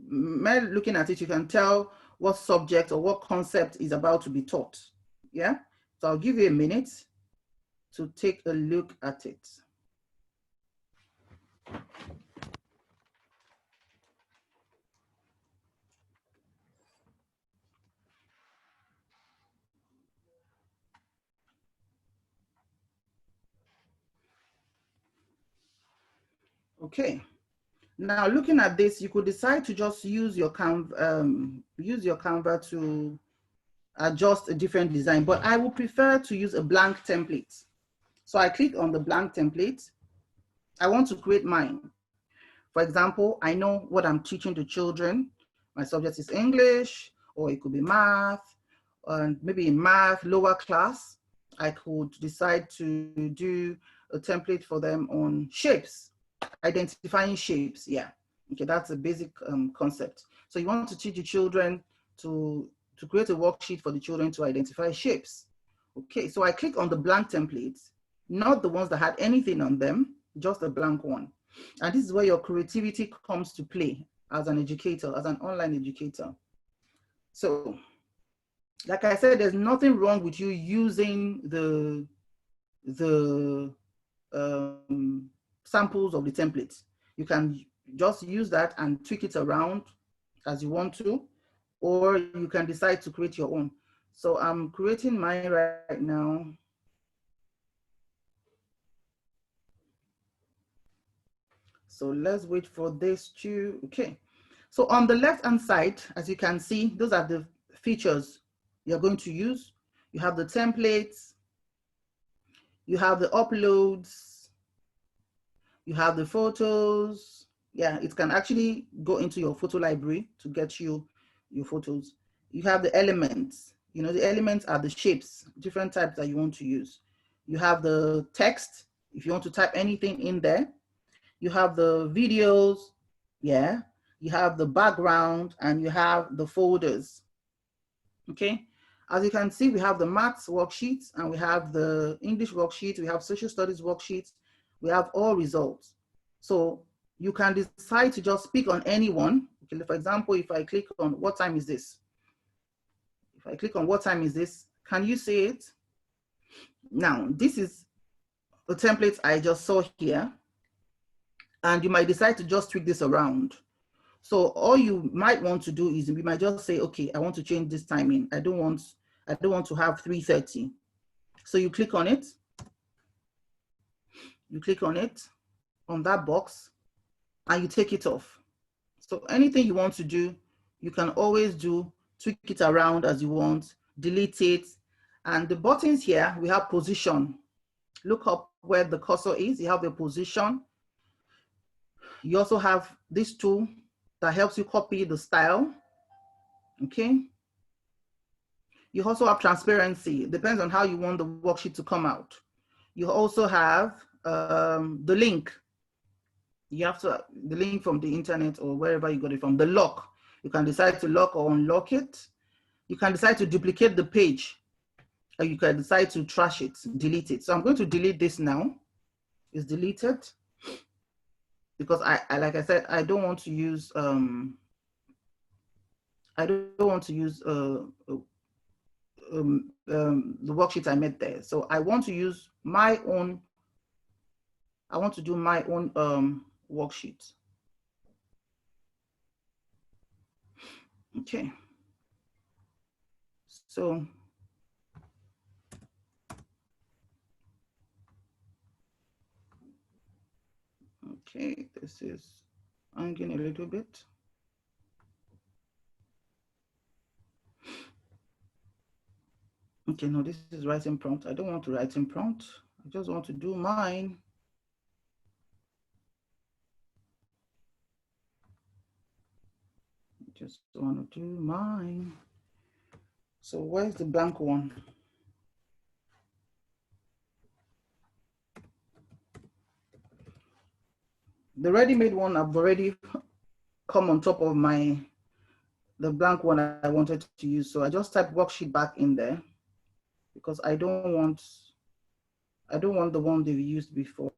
Looking at it, you can tell what subject or what concept is about to be taught. Yeah, so I'll give you a minute to take a look at it. Okay. Now, looking at this, you could decide to just use your Canva to adjust a different design, but I would prefer to use a blank template. So I click on the blank template. I want to create mine. For example, I know what I'm teaching the children. My subject is English, or it could be math, and maybe in math, lower class, I could decide to do a template for them on shapes. Identifying shapes, yeah. Okay, that's a basic concept. So you want to teach the children to create a worksheet for the children to identify shapes. Okay, so I click on the blank templates, not the ones that had anything on them, just a blank one. And this is where your creativity comes to play as an educator, as an online educator. So, like I said, there's nothing wrong with you using the samples of the templates. You can just use that and tweak it around as you want to, or you can decide to create your own. So I'm creating mine right now. So let's wait for this to, okay. So on the left-hand side, as you can see, those are the features you're going to use. You have the templates, you have the uploads, You have the photos. Yeah, it can actually go into your photo library to get you your photos. You have the elements. You know, the elements are the shapes, different types that you want to use. You have the text, if you want to type anything in there. You have the videos, yeah. You have the background, and you have the folders, okay? As you can see, we have the maths worksheets, and we have the English worksheet, we have social studies worksheets, we have all results. So you can decide to just pick on any one. Okay, for example, if I click on what time is this? If I click on what time is this, can you see it? Now, this is the template I just saw here, and you might decide to just tweak this around. So all you might want to do is we might just say, okay, I want to change this timing. I don't want to have 3:30. So you click on it. You click on it, on that box, and you take it off. So anything you want to do, you can always do, tweak it around as you want, delete it. And the buttons here, we have position. Look up where the cursor is, you have the position. You also have this tool that helps you copy the style, okay? You also have transparency. It depends on how you want the worksheet to come out. You also have the link. You have the link from the internet or wherever you got it from. The lock. You can decide to lock or unlock it. You can decide to duplicate the page, or you can decide to trash it, delete it. So I'm going to delete this now. It's deleted because I like I said, I don't want to use the worksheet I made there. So I want to use my own, I want to do my own worksheet. Okay. So okay, this is hanging a little bit. Okay, no, this is writing prompt. I don't want to write in prompt. I just want to do mine. Just want to do mine. So where's the blank one? The ready-made one, I've already come on top of the blank one I wanted to use. So I just type worksheet back in there because I don't want the one they've used before.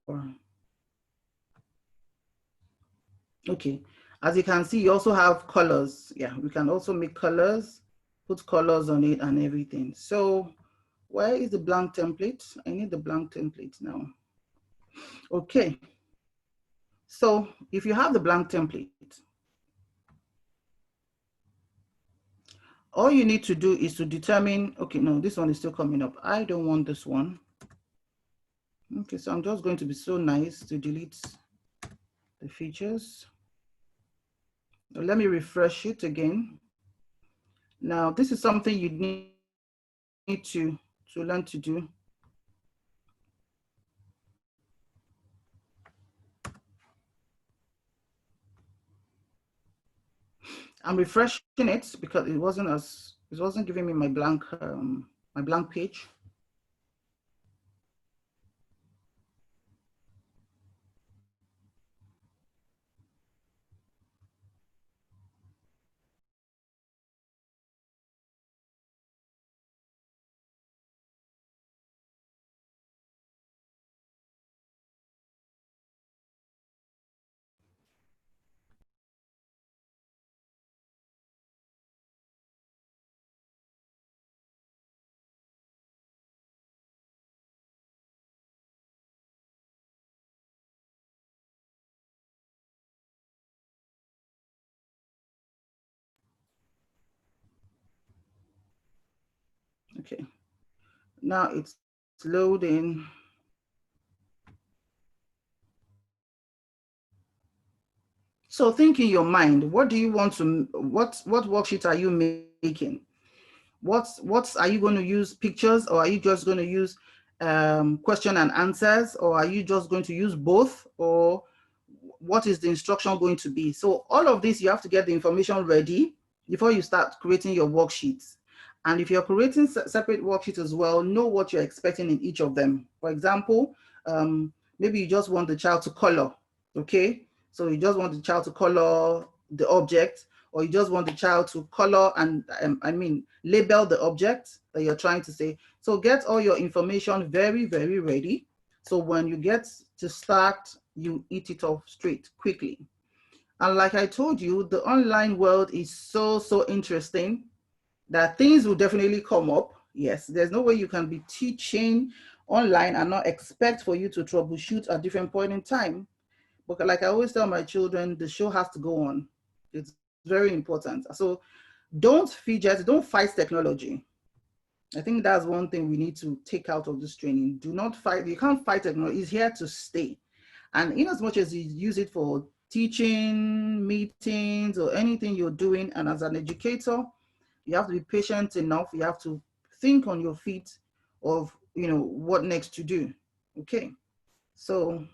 Okay, as you can see, you also have colors. Yeah, we can also make colors, put colors on it and everything. So where is the blank template? I need the blank template now. Okay, so if you have the blank template, all you need to do is to determine, okay, no, this one is still coming up. I don't want this one. Okay, so I'm just going to be so nice to delete the features. Now, let me refresh it again. Now, this is something you need to learn to do. I'm refreshing it because it wasn't giving me my blank page. Okay, now it's loading. So think in your mind, what do you want to, what worksheet are you making? What are you going to use pictures, or are you just going to use question and answers, or are you just going to use both, or what is the instruction going to be? So all of this, you have to get the information ready before you start creating your worksheets. And if you're creating separate worksheets as well, know what you're expecting in each of them. For example, maybe you just want the child to color, okay? So you just want the child to color the object, or you just want the child to color and label the object that you're trying to say. So get all your information very, very ready. So when you get to start, you eat it off straight quickly. And like I told you, the online world is so, so interesting that things will definitely come up. Yes, there's no way you can be teaching online and not expect for you to troubleshoot at different point in time. But like I always tell my children, the show has to go on. It's very important. So don't fidget, don't fight technology. I think that's one thing we need to take out of this training. Do not fight. You can't fight technology. It's here to stay. And in as much as you use it for teaching, meetings, or anything you're doing, and as an educator, you have to be patient enough. You have to think on your feet of, what next to do. Okay. So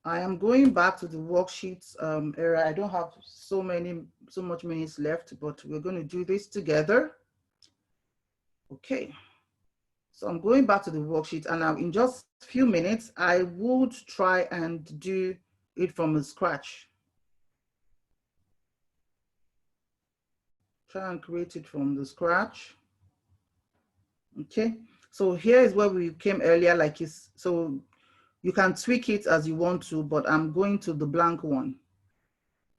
I am going back to the worksheets area. I don't have so much minutes left, but we're going to do this together. Okay. So I'm going back to the worksheet, and now in just a few minutes, I would try and do it from scratch. Try and create it from the scratch. Okay. So here is where we came earlier, so you can tweak it as you want to, but I'm going to the blank one.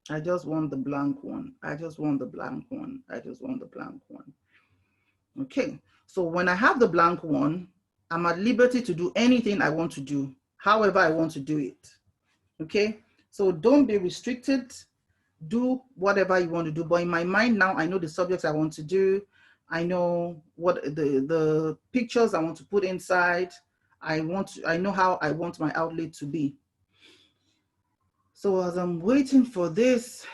I just want the blank one. I just want the blank one. I just want the blank one. Okay. So when I have the blank one, I'm at liberty to do anything I want to do, however I want to do it. Okay. So don't be restricted. Do whatever you want to do. But in my mind now, I know the subjects I want to do. I know what the pictures I want to put inside. I know how I want my outlet to be. So as I'm waiting for this,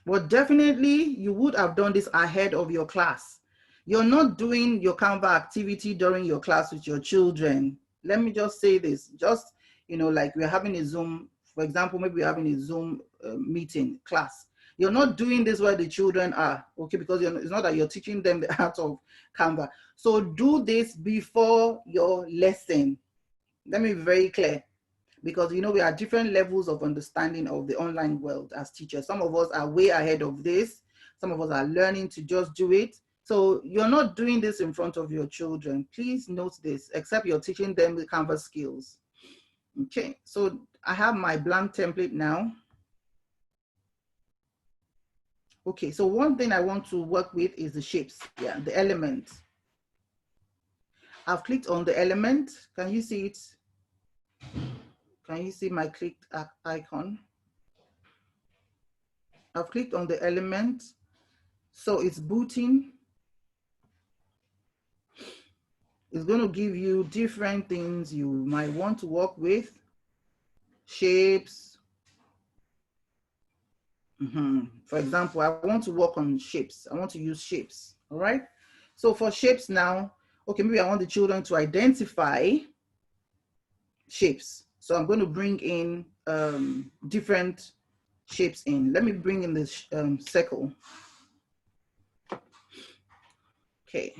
well, definitely you would have done this ahead of your class. You're not doing your Canva activity during your class with your children. Let me just say this, just, like we're having a Zoom, for example, maybe we're having a Zoom meeting class. You're not doing this where the children are, okay? Because it's not that you're teaching them the art of Canva. So do this before your lesson. Let me be very clear. Because, we are different levels of understanding of the online world as teachers. Some of us are way ahead of this. Some of us are learning to just do it. So you're not doing this in front of your children. Please note this, except you're teaching them the Canvas skills. Okay, so I have my blank template now. Okay, so one thing I want to work with is the shapes, the elements. I've clicked on the element. Can you see it? Can you see my clicked icon? I've clicked on the element. So it's booting. It's going to give you different things you might want to work with. Shapes. For example, I want to work on shapes. I want to use shapes. All right. So for shapes now, okay, maybe I want the children to identify shapes. So I'm going to bring in different shapes in. Let me bring in this circle. Okay.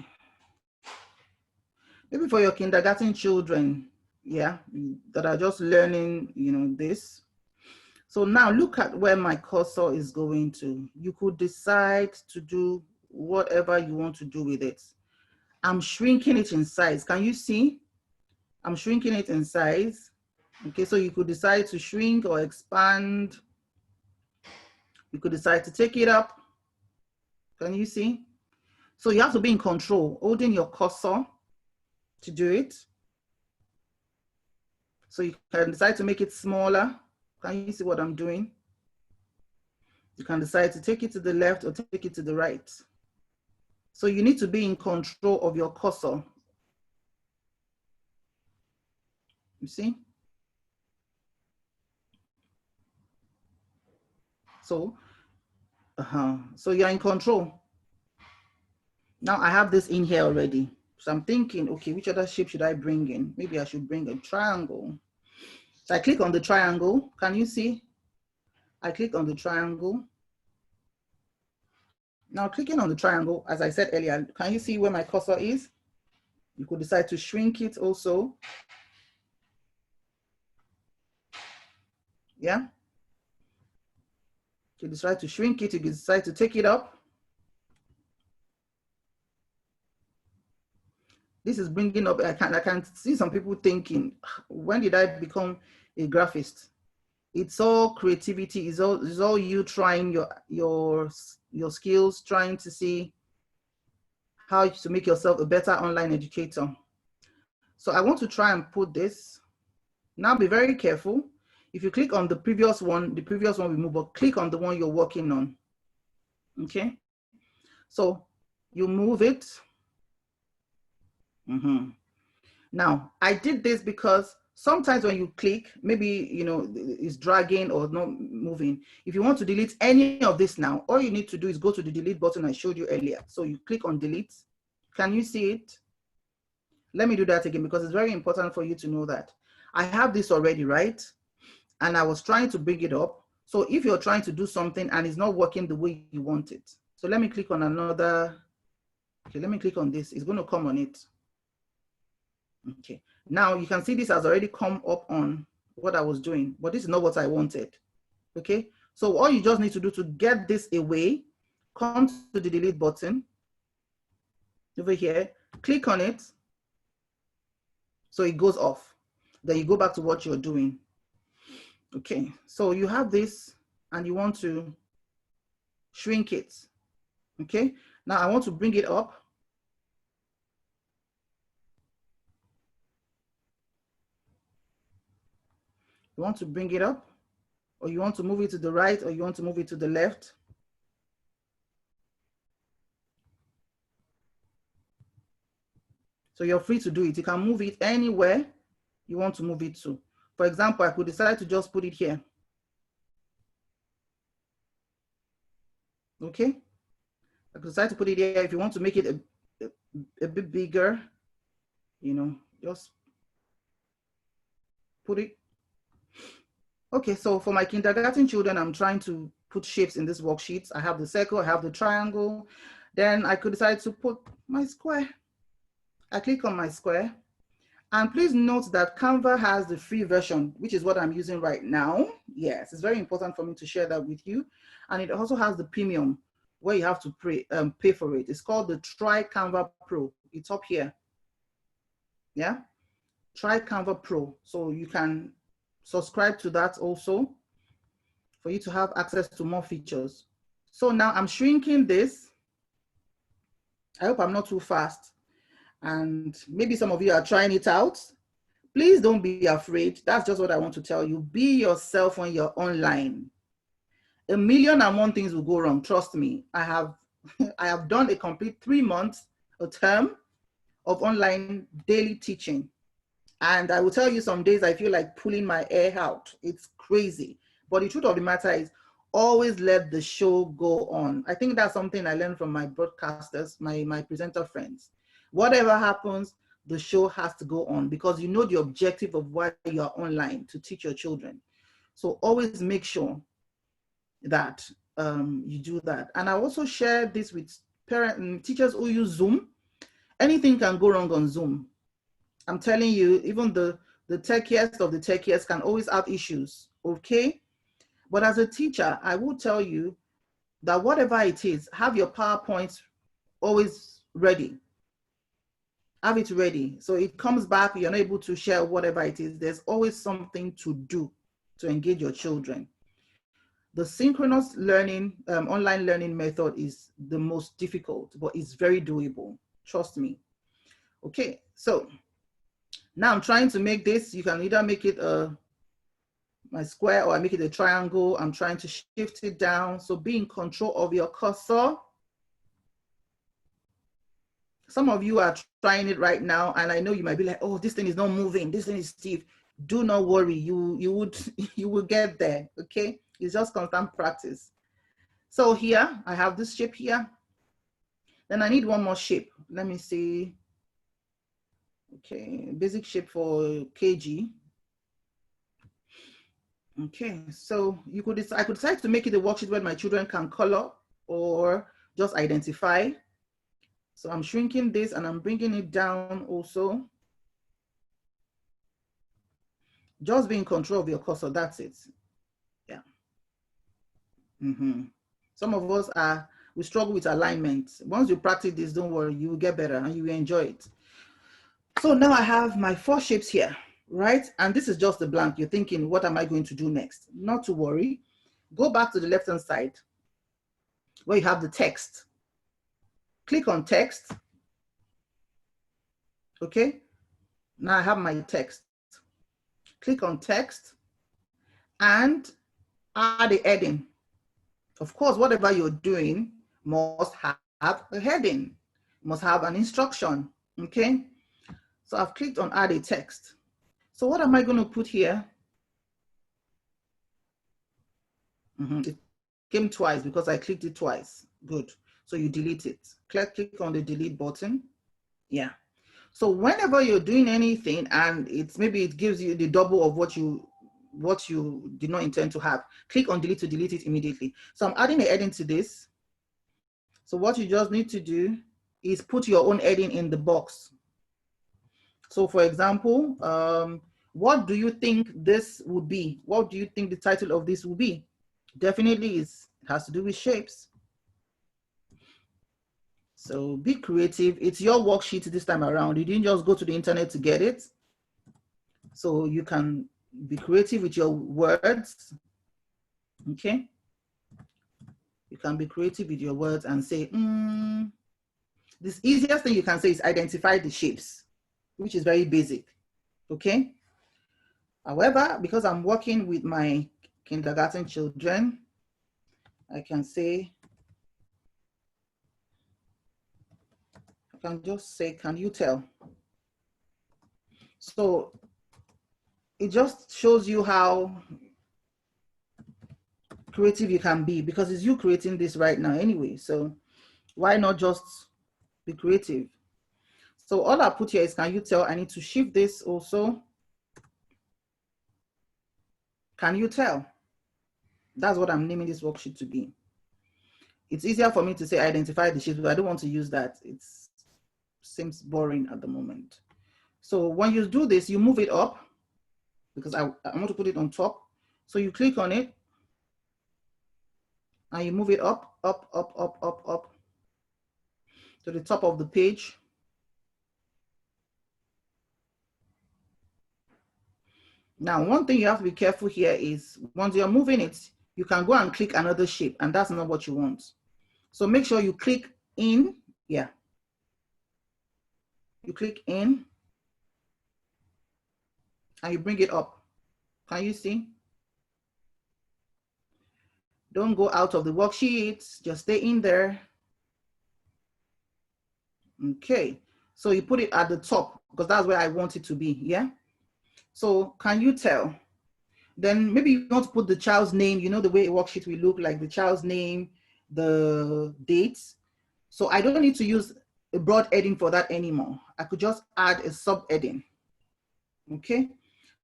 Maybe for your kindergarten children, that are just learning, this. So now look at where my cursor is going to. You could decide to do whatever you want to do with it. I'm shrinking it in size. Can you see? I'm shrinking it in size. Okay, so you could decide to shrink or expand. You could decide to take it up. Can you see? So you have to be in control, holding your cursor to do it. So you can decide to make it smaller. Can you see what I'm doing? You can decide to take it to the left or take it to the right. So you need to be in control of your cursor. You see? So you're in control. Now I have this in here already. So I'm thinking, okay, which other shape should I bring in? Maybe I should bring a triangle. So I click on the triangle. Can you see? I click on the triangle. Now clicking on the triangle, as I said earlier, can you see where my cursor is? You could decide to shrink it also. Yeah. You decide to shrink it, you decide to take it up. This is bringing up, I can see some people thinking, when did I become a graphist? It's all creativity, it's all you trying your skills, trying to see how to make yourself a better online educator. So I want to try and put this. Now be very careful. If you click on the previous one will move, but click on the one you're working on. Okay. So you move it. Now I did this because sometimes when you click, maybe it's dragging or not moving. If you want to delete any of this now, all you need to do is go to the delete button I showed you earlier. So you click on delete. Can you see it? Let me do that again because it's very important for you to know that. I have this already, right? And I was trying to bring it up. So if you're trying to do something and it's not working the way you want it. So let me click on another. Okay, let me click on this. It's going to come on it. Okay, now you can see this has already come up on what I was doing, but this is not what I wanted. Okay, so all you just need to do to get this away, come to the delete button over here, click on it, so it goes off. Then you go back to what you're doing. Okay, so you have this and you want to shrink it. Okay, now I want to bring it up. You want to bring it up, or you want to move it to the right, or you want to move it to the left. So you're free to do it. You can move it anywhere you want to move it to. For example, I could decide to just put it here. Okay, I could decide to put it here. If you want to make it a bit bigger, just put it. Okay, so for my kindergarten children, I'm trying to put shapes in this worksheet. I have the circle, I have the triangle. Then I could decide to put my square. I click on my square. And please note that Canva has the free version, which is what I'm using right now. Yes, it's very important for me to share that with you. And it also has the premium where you have to pay for it. It's called the Try Canva Pro. It's up here. Yeah, Try Canva Pro. So you can subscribe to that also for you to have access to more features. So now I'm shrinking this. I hope I'm not too fast. And maybe some of you are trying it out. Please don't be afraid. That's just what I want to tell you. Be yourself when you're online. 1,000,001 things will go wrong. Trust me. I have done a complete 3 months, a term of online daily teaching. And I will tell you some days I feel like pulling my hair out. It's crazy. But the truth of the matter is always let the show go on. I think that's something I learned from my broadcasters, my presenter friends. Whatever happens, the show has to go on because you know the objective of why you're online, to teach your children. So always make sure that you do that. And I also share this with teachers who use Zoom. Anything can go wrong on Zoom. I'm telling you, even the techiest of the techiest can always have issues, okay? But as a teacher, I will tell you that whatever it is, have your PowerPoint always ready. Have it ready. So it comes back, you're not able to share whatever it is. There's always something to do to engage your children. The synchronous learning, online learning method is the most difficult, but it's very doable. Trust me. Okay, so now I'm trying to make this. You can either make it my square or I make it a triangle. I'm trying to shift it down. So be in control of your cursor. Some of you are trying it right now, and I know you might be like, oh, this thing is not moving. This thing is stiff. Do not worry. You will get there, okay? It's just constant practice. So here, I have this shape here. Then I need one more shape. Let me see. Okay, basic shape for KG. Okay, so you could decide, I could decide to make it a worksheet where my children can color or just identify. So I'm shrinking this and I'm bringing it down also. Just be in control of your cursor, that's it. Yeah. Some of us we struggle with alignment. Once you practice this, don't worry, you will get better and you will enjoy it. So now I have my 4 shapes here, right? And this is just a blank. You're thinking, what am I going to do next? Not to worry. Go back to the left-hand side where you have the text. Click on text. Okay. Now I have my text. Click on text and add a heading. Of course, whatever you're doing must have a heading, must have an instruction. Okay. So I've clicked on add a text. So what am I going to put here? It came twice because I clicked it twice. Good. So you delete it. Click on the delete button. Yeah. So whenever you're doing anything and maybe it gives you the double of what you did not intend to have, click on delete to delete it immediately. So I'm adding a heading to this. So what you just need to do is put your own heading in the box. So for example, what do you think this would be? What do you think the title of this will be? Definitely it has to do with shapes. So be creative. It's your worksheet this time around. You didn't just go to the internet to get it. So you can be creative with your words. Okay. You can be creative with your words and say, this easiest thing you can say is identify the shapes, which is very basic. Okay. However, because I'm working with my kindergarten children, I can say, I can just say, can you tell? So it just shows you how creative you can be, because it's you creating this right now anyway. So why not just be creative? So all I put here is, can you tell? I need to shift this also. Can you tell? That's what I'm naming this worksheet to be. It's easier for me to say identify the shapes, but I don't want to use that. It seems boring at the moment. So when you do this, you move it up, because I want to put it on top. So you click on it and you move it up, up, up, up, up, up to the top of the page. Now, one thing you have to be careful here is once you're moving it, you can go and click another shape, and that's not what you want. So make sure you click in, yeah. You click in and you bring it up. Can you see? Don't go out of the worksheet, just stay in there. Okay, so you put it at the top because that's where I want it to be, yeah? So can you tell? Then maybe you want to put the child's name, you know the way a worksheet will look like, the child's name, the dates. So I don't need to use a broad heading for that anymore. I could just add a sub-heading, okay?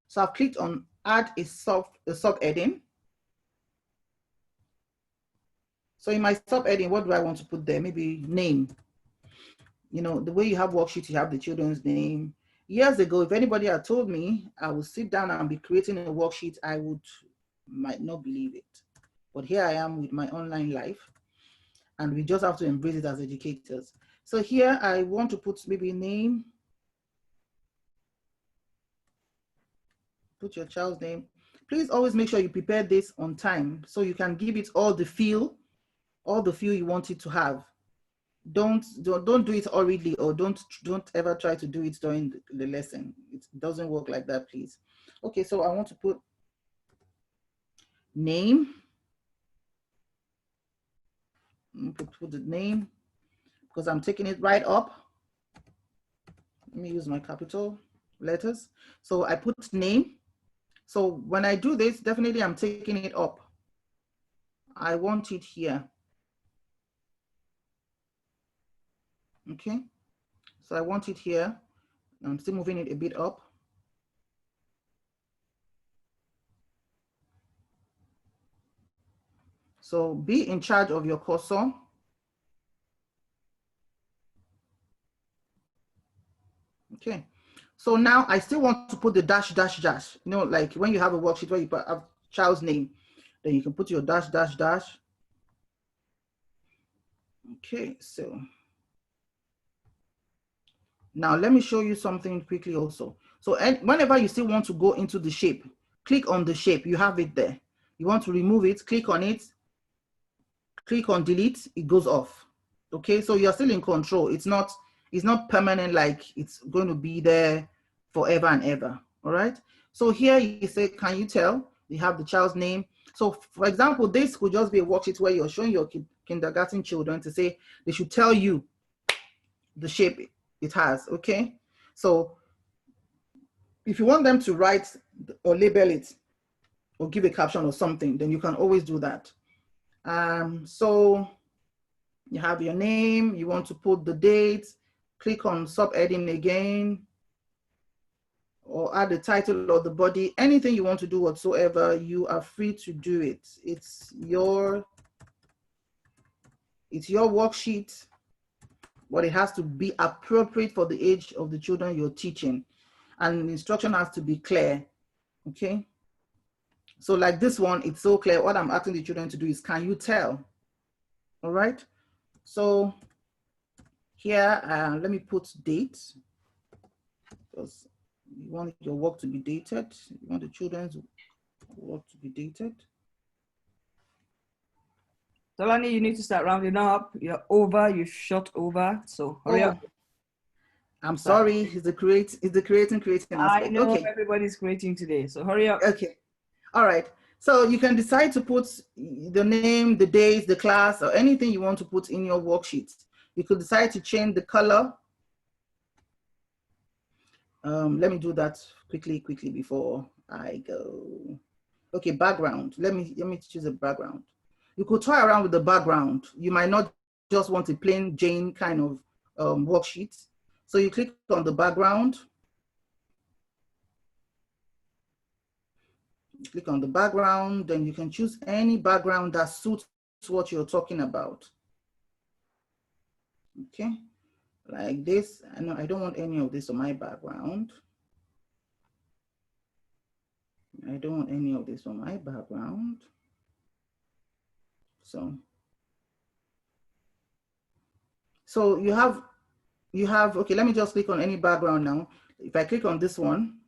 So I've clicked on add a sub-heading. So in my sub-heading, what do I want to put there? Maybe name. You know, the way you have worksheets, you have the children's name. Years ago, if anybody had told me I would sit down and be creating a worksheet, I might not believe it. But here I am with my online life, and we just have to embrace it as educators. So here I want to put maybe name. Put your child's name. Please always make sure you prepare this on time so you can give it all the feel you want it to have. Don't do it hurriedly, or don't ever try to do it during the lesson. It doesn't work like that, please. Okay, so I want to put name. Put the name because I'm taking it right up. Let me use my capital letters. So I put name. So when I do this, definitely I'm taking it up. I want it here. Okay, so I want it here. I'm still moving it a bit up. So be in charge of your cursor. Okay, so now I still want to put the dash, dash, dash. You know, like when you have a worksheet where you put a child's name, then you can put your dash, dash, dash. Okay, so now let me show you something quickly also. So whenever you still want to go into the shape, click on the shape, you have it there. You want to remove it, click on it, click on delete, it goes off. Okay, so you're still in control. It's not permanent, like it's going to be there forever and ever. All right, so here you say, can you tell? You have the child's name. So for example, this could just be a worksheet where you're showing your kindergarten children to say they should tell you the shape it has. Okay, so if you want them to write or label it or give a caption or something, then you can always do that. So you have your name, you want to put the date, click on subheading again, or add the title or the body, anything you want to do whatsoever, you are free to do it. It's your worksheet, but it has to be appropriate for the age of the children you're teaching. And the instruction has to be clear, okay? So like this one, it's so clear. What I'm asking the children to do is, can you tell? All right, so here, let me put date, because you want your work to be dated. You want the children's work to be dated. Tolani, you need to start rounding up. You're over, you shot over, so hurry up. I'm sorry, it's the creating aspect. I know, okay. Everybody's creating today, so hurry up. Okay, all right. So you can decide to put the name, the days, the class, or anything you want to put in your worksheet. You could decide to change the color. Let me do that quickly before I go. Okay, background. Let me choose a background. You could toy around with the background. You might not just want a plain Jane kind of worksheet. So you click on the background. Click on the background, then you can choose any background that suits what you're talking about. Okay, like this. I know I don't want any of this on my background. I don't want any of this on my background. So you have, okay, let me just click on any background now. If I click on this one,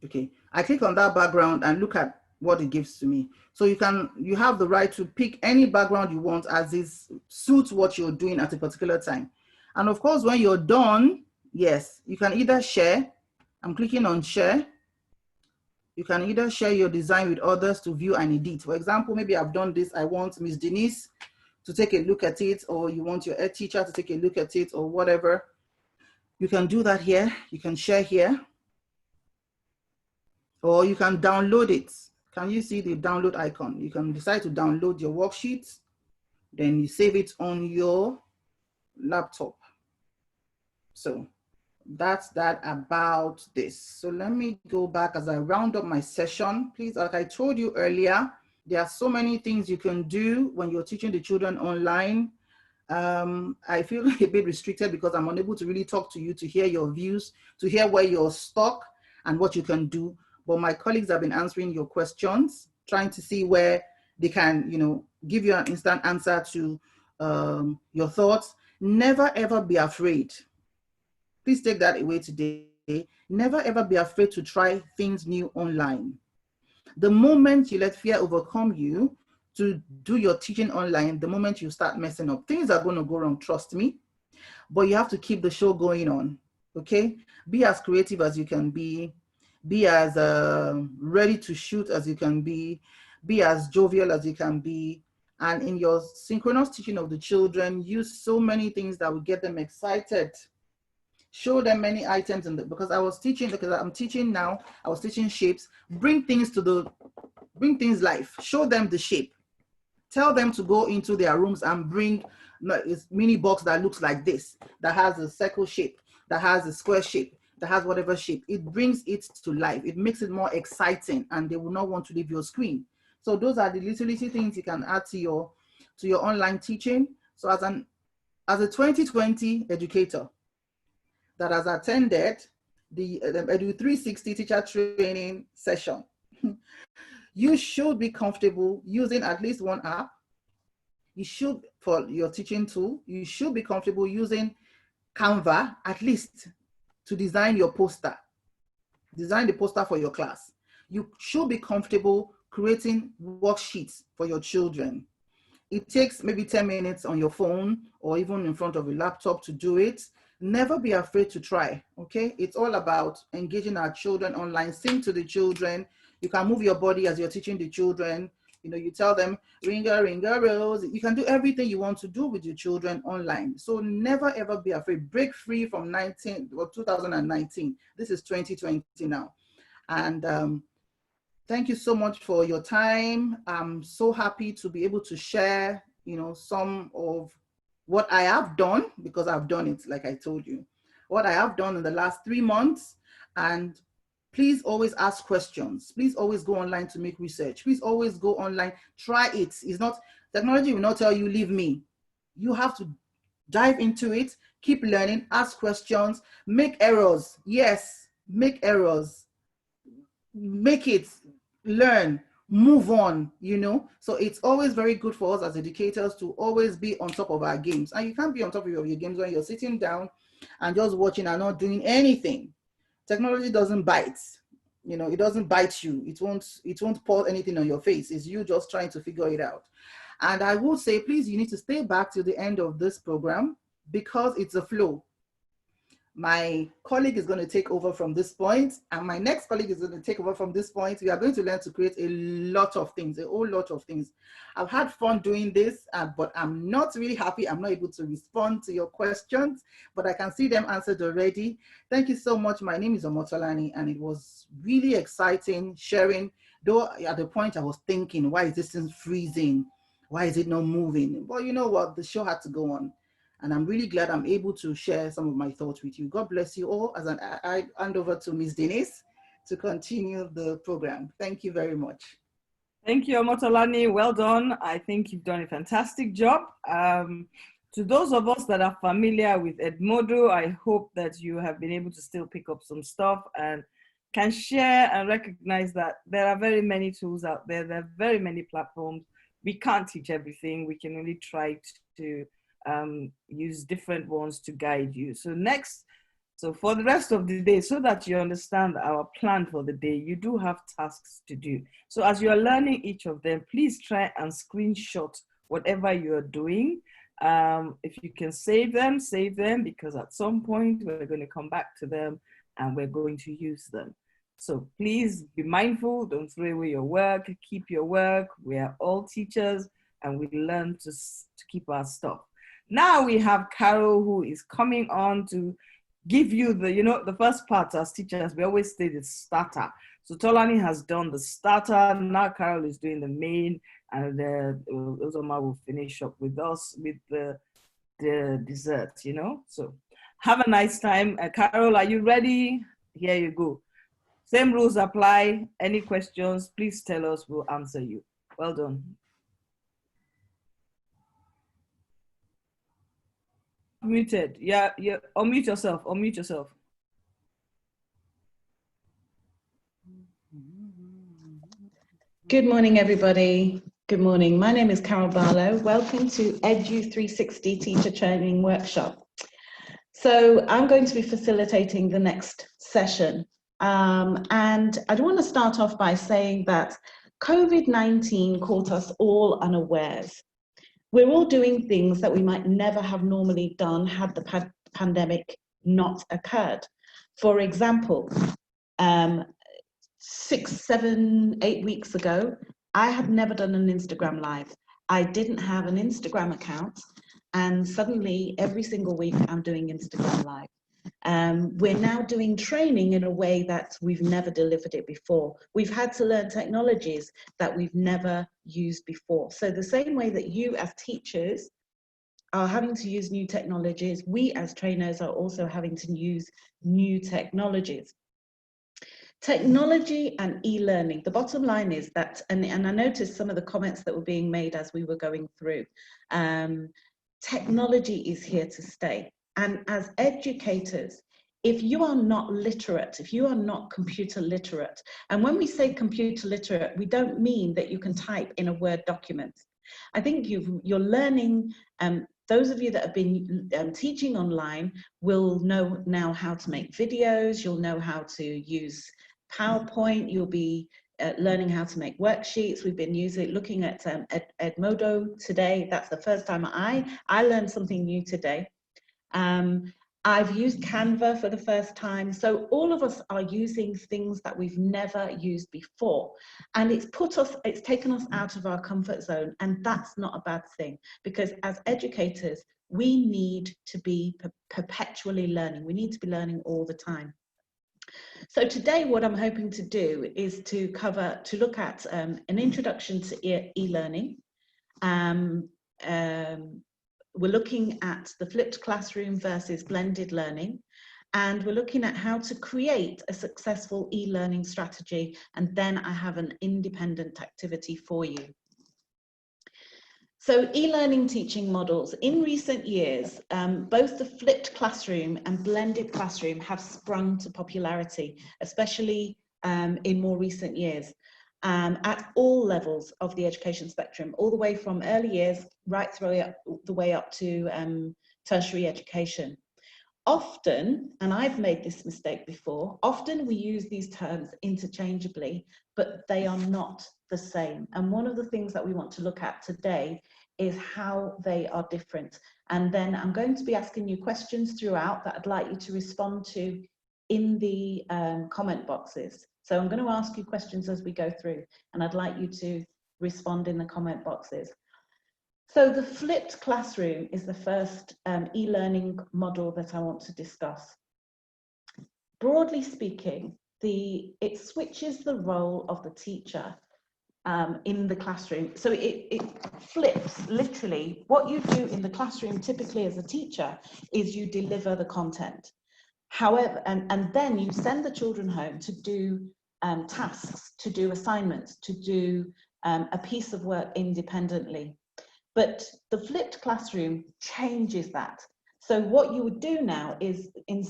okay, I click on that background and look at what it gives to me. So you have the right to pick any background you want as this suits what you're doing at a particular time. And of course, when you're done, yes, you can either share. I'm clicking on share. You can either share your design with others to view and edit. For example, maybe I've done this. I want Miss Denise to take a look at it, or you want your ed teacher to take a look at it, or whatever. You can do that here. You can share here. Or you can download it. Can you see the download icon? You can decide to download your worksheets, then you save it on your laptop. So that's that about this. So let me go back as I round up my session. Please, like I told you earlier, there are so many things you can do when you're teaching the children online. I feel a bit restricted because I'm unable to really talk to you, to hear your views, to hear where you're stuck and what you can do. But my colleagues have been answering your questions, trying to see where they can, give you an instant answer to your thoughts. Never, ever be afraid. Please take that away today. Never, ever be afraid to try things new online. The moment you let fear overcome you to do your teaching online, the moment you start messing up, things are going to go wrong, trust me. But you have to keep the show going on, okay? Be as creative as you can be as ready to shoot as you can be as jovial as you can be. And in your synchronous teaching of the children, use so many things that will get them excited. Show them many items in the, because I was teaching, because I'm teaching now, I was teaching shapes. Bring things life. Show them the shape. Tell them to go into their rooms and bring a mini box that looks like this, that has a circle shape, that has a square shape, that has whatever shape. It brings it to life. It makes it more exciting, and they will not want to leave your screen. So those are the little things you can add to your online teaching. So as a 2020 educator that has attended the Edu360 Teacher Training session, you should be comfortable using at least one app. You should, for your teaching tool, you should be comfortable using Canva at least to design your poster. Design the poster for your class. You should be comfortable creating worksheets for your children. It takes maybe 10 minutes on your phone or even in front of a laptop to do it. Never be afraid to try, okay? It's all about engaging our children online. Sing to the children. You can move your body as you're teaching the children. You know, you tell them, ringa, ringa, rose. You can do everything you want to do with your children online. So never, ever be afraid. Break free from 2019. This is 2020 now. And thank you so much for your time. I'm so happy to be able to share, you know, some of what I have done, because I've done it, like I told you, what I have done in the last 3 months. And please always ask questions. Please always go online to make research. Please always go online, try it. It's not, technology will not tell you, leave me. You have to dive into it, keep learning, ask questions, make errors. Yes, make errors. Make it, learn, move on, you know. So it's always very good for us as educators to always be on top of our games. And you can't be on top of your games when you're sitting down and just watching and not doing anything. Technology doesn't bite, you know, it doesn't bite you. It won't pour anything on your face. It's you just trying to figure it out. And I would say, please, you need to stay back till the end of this program because it's a flow. My colleague is going to take over from this point, and my next colleague is going to take over from this point. We are going to learn to create a lot of things, a whole lot of things. I've had fun doing this, but I'm not really happy. I'm not able to respond to your questions, but I can see them answered already. Thank you so much. My name is Omotolani, and it was really exciting sharing, though at the point I was thinking, why is this thing freezing? Why is it not moving? Well, you know what? The show had to go on. And I'm really glad I'm able to share some of my thoughts with you. God bless you all. As I hand over to Ms. Denise to continue the program. Thank you very much. Thank you, Omotolani. Well done. I think you've done a fantastic job. To those of us that are familiar with Edmodo, I hope that you have been able to still pick up some stuff and can share and recognize that there are very many tools out there. There are very many platforms. We can't teach everything. We can only try to use different ones to guide you. So for the rest of the day, so that you understand our plan for the day, you do have tasks to do. So as you are learning each of them, please try and screenshot whatever you're doing. If you can save them, because at some point we're going to come back to them and we're going to use them. So please be mindful, don't throw away your work, keep your work. We are all teachers and we learn to keep our stuff. Now we have Carol, who is coming on to give you the first part. As teachers, we always say the starter. So Tolani has done the starter. Now Carol is doing the main, and Uzoma will finish up with us with the dessert, you know. So have a nice time. Carol, are you ready? Here you go. Same rules apply. Any questions, please tell us, we'll answer you. Well done. Muted. Yeah, unmute yourself. Good morning, everybody. Good morning. My name is Carol Barlow. Welcome to Edu360 Teacher Training Workshop. So I'm going to be facilitating the next session. And I want to start off by saying that COVID-19 caught us all unawares. We're all doing things that we might never have normally done had the pandemic not occurred. For example, 6, 7, 8 weeks ago, I had never done an Instagram Live. I didn't have an Instagram account, and suddenly every single week I'm doing Instagram Live. We're now doing training in a way that we've never delivered it before. We've had to learn technologies that we've never used before. So the same way that you as teachers are having to use new technologies, we as trainers are also having to use new technologies. Technology and e-learning, the bottom line is that, and I noticed some of the comments that were being made as we were going through, technology is here to stay. And as educators, if you are not literate, if you are not computer literate, and when we say computer literate, we don't mean that you can type in a Word document. I think you're learning, those of you that have been teaching online will know now how to make videos, you'll know how to use PowerPoint, you'll be learning how to make worksheets. We've been looking at Edmodo today. That's the first time I learned something new today. I've used Canva for the first time. So all of us are using things that we've never used before. And it's taken us out of our comfort zone. And that's not a bad thing, because as educators, we need to be perpetually learning. We need to be learning all the time. So today, what I'm hoping to do is to look at an introduction to e-learning. We're looking at the flipped classroom versus blended learning, and we're looking at how to create a successful e-learning strategy. And then I have an independent activity for you. So e-learning teaching models. In recent years, both the flipped classroom and blended classroom have sprung to popularity, especially in more recent years, at all levels of the education spectrum, all the way from early years right through the way up to tertiary education. Often, and I've made this mistake before, often we use these terms interchangeably, but they are not the same. And one of the things that we want to look at today is how they are different. And then I'm going to be asking you questions throughout that I'd like you to respond to in the comment boxes. So I'm going to ask you questions as we go through, and I'd like you to respond in the comment boxes. So the flipped classroom is the first e-learning model that I want to discuss. Broadly speaking, it switches the role of the teacher in the classroom. So it flips, literally. What you do in the classroom typically as a teacher is you deliver the content. However, and then you send the children home to do tasks, to do assignments, to do a piece of work independently. But the flipped classroom changes that. So what you would do now is, in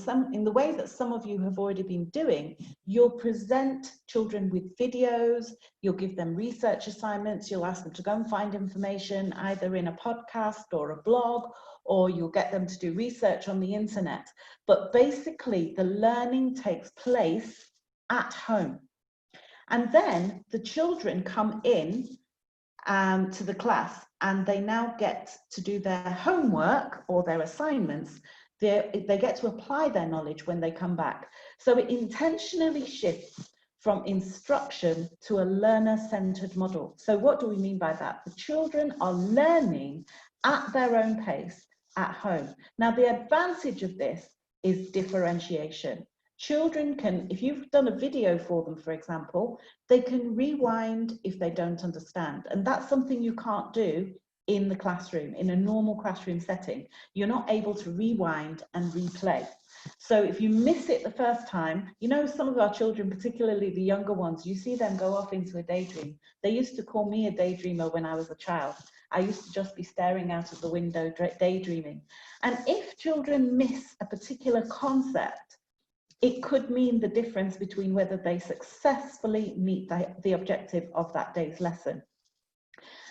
the way that some of you have already been doing, you'll present children with videos, you'll give them research assignments, you'll ask them to go and find information either in a podcast or a blog, or you'll get them to do research on the internet. But basically, the learning takes place at home. And then the children come in to the class, and they now get to do their homework or their assignments. They get to apply their knowledge when they come back. So it intentionally shifts from instruction to a learner-centered model. So what do we mean by that? The children are learning at their own pace at home. Now, the advantage of this is differentiation. Children can, if you've done a video for them, for example, they can rewind if they don't understand. And that's something you can't do in the classroom, in a normal classroom setting. You're not able to rewind and replay. So if you miss it the first time, you know, some of our children, particularly the younger ones, you see them go off into a daydream. They used to call me a daydreamer when I was a child. I used to just be staring out of the window, daydreaming. And if children miss a particular concept, it could mean the difference between whether they successfully meet the objective of that day's lesson.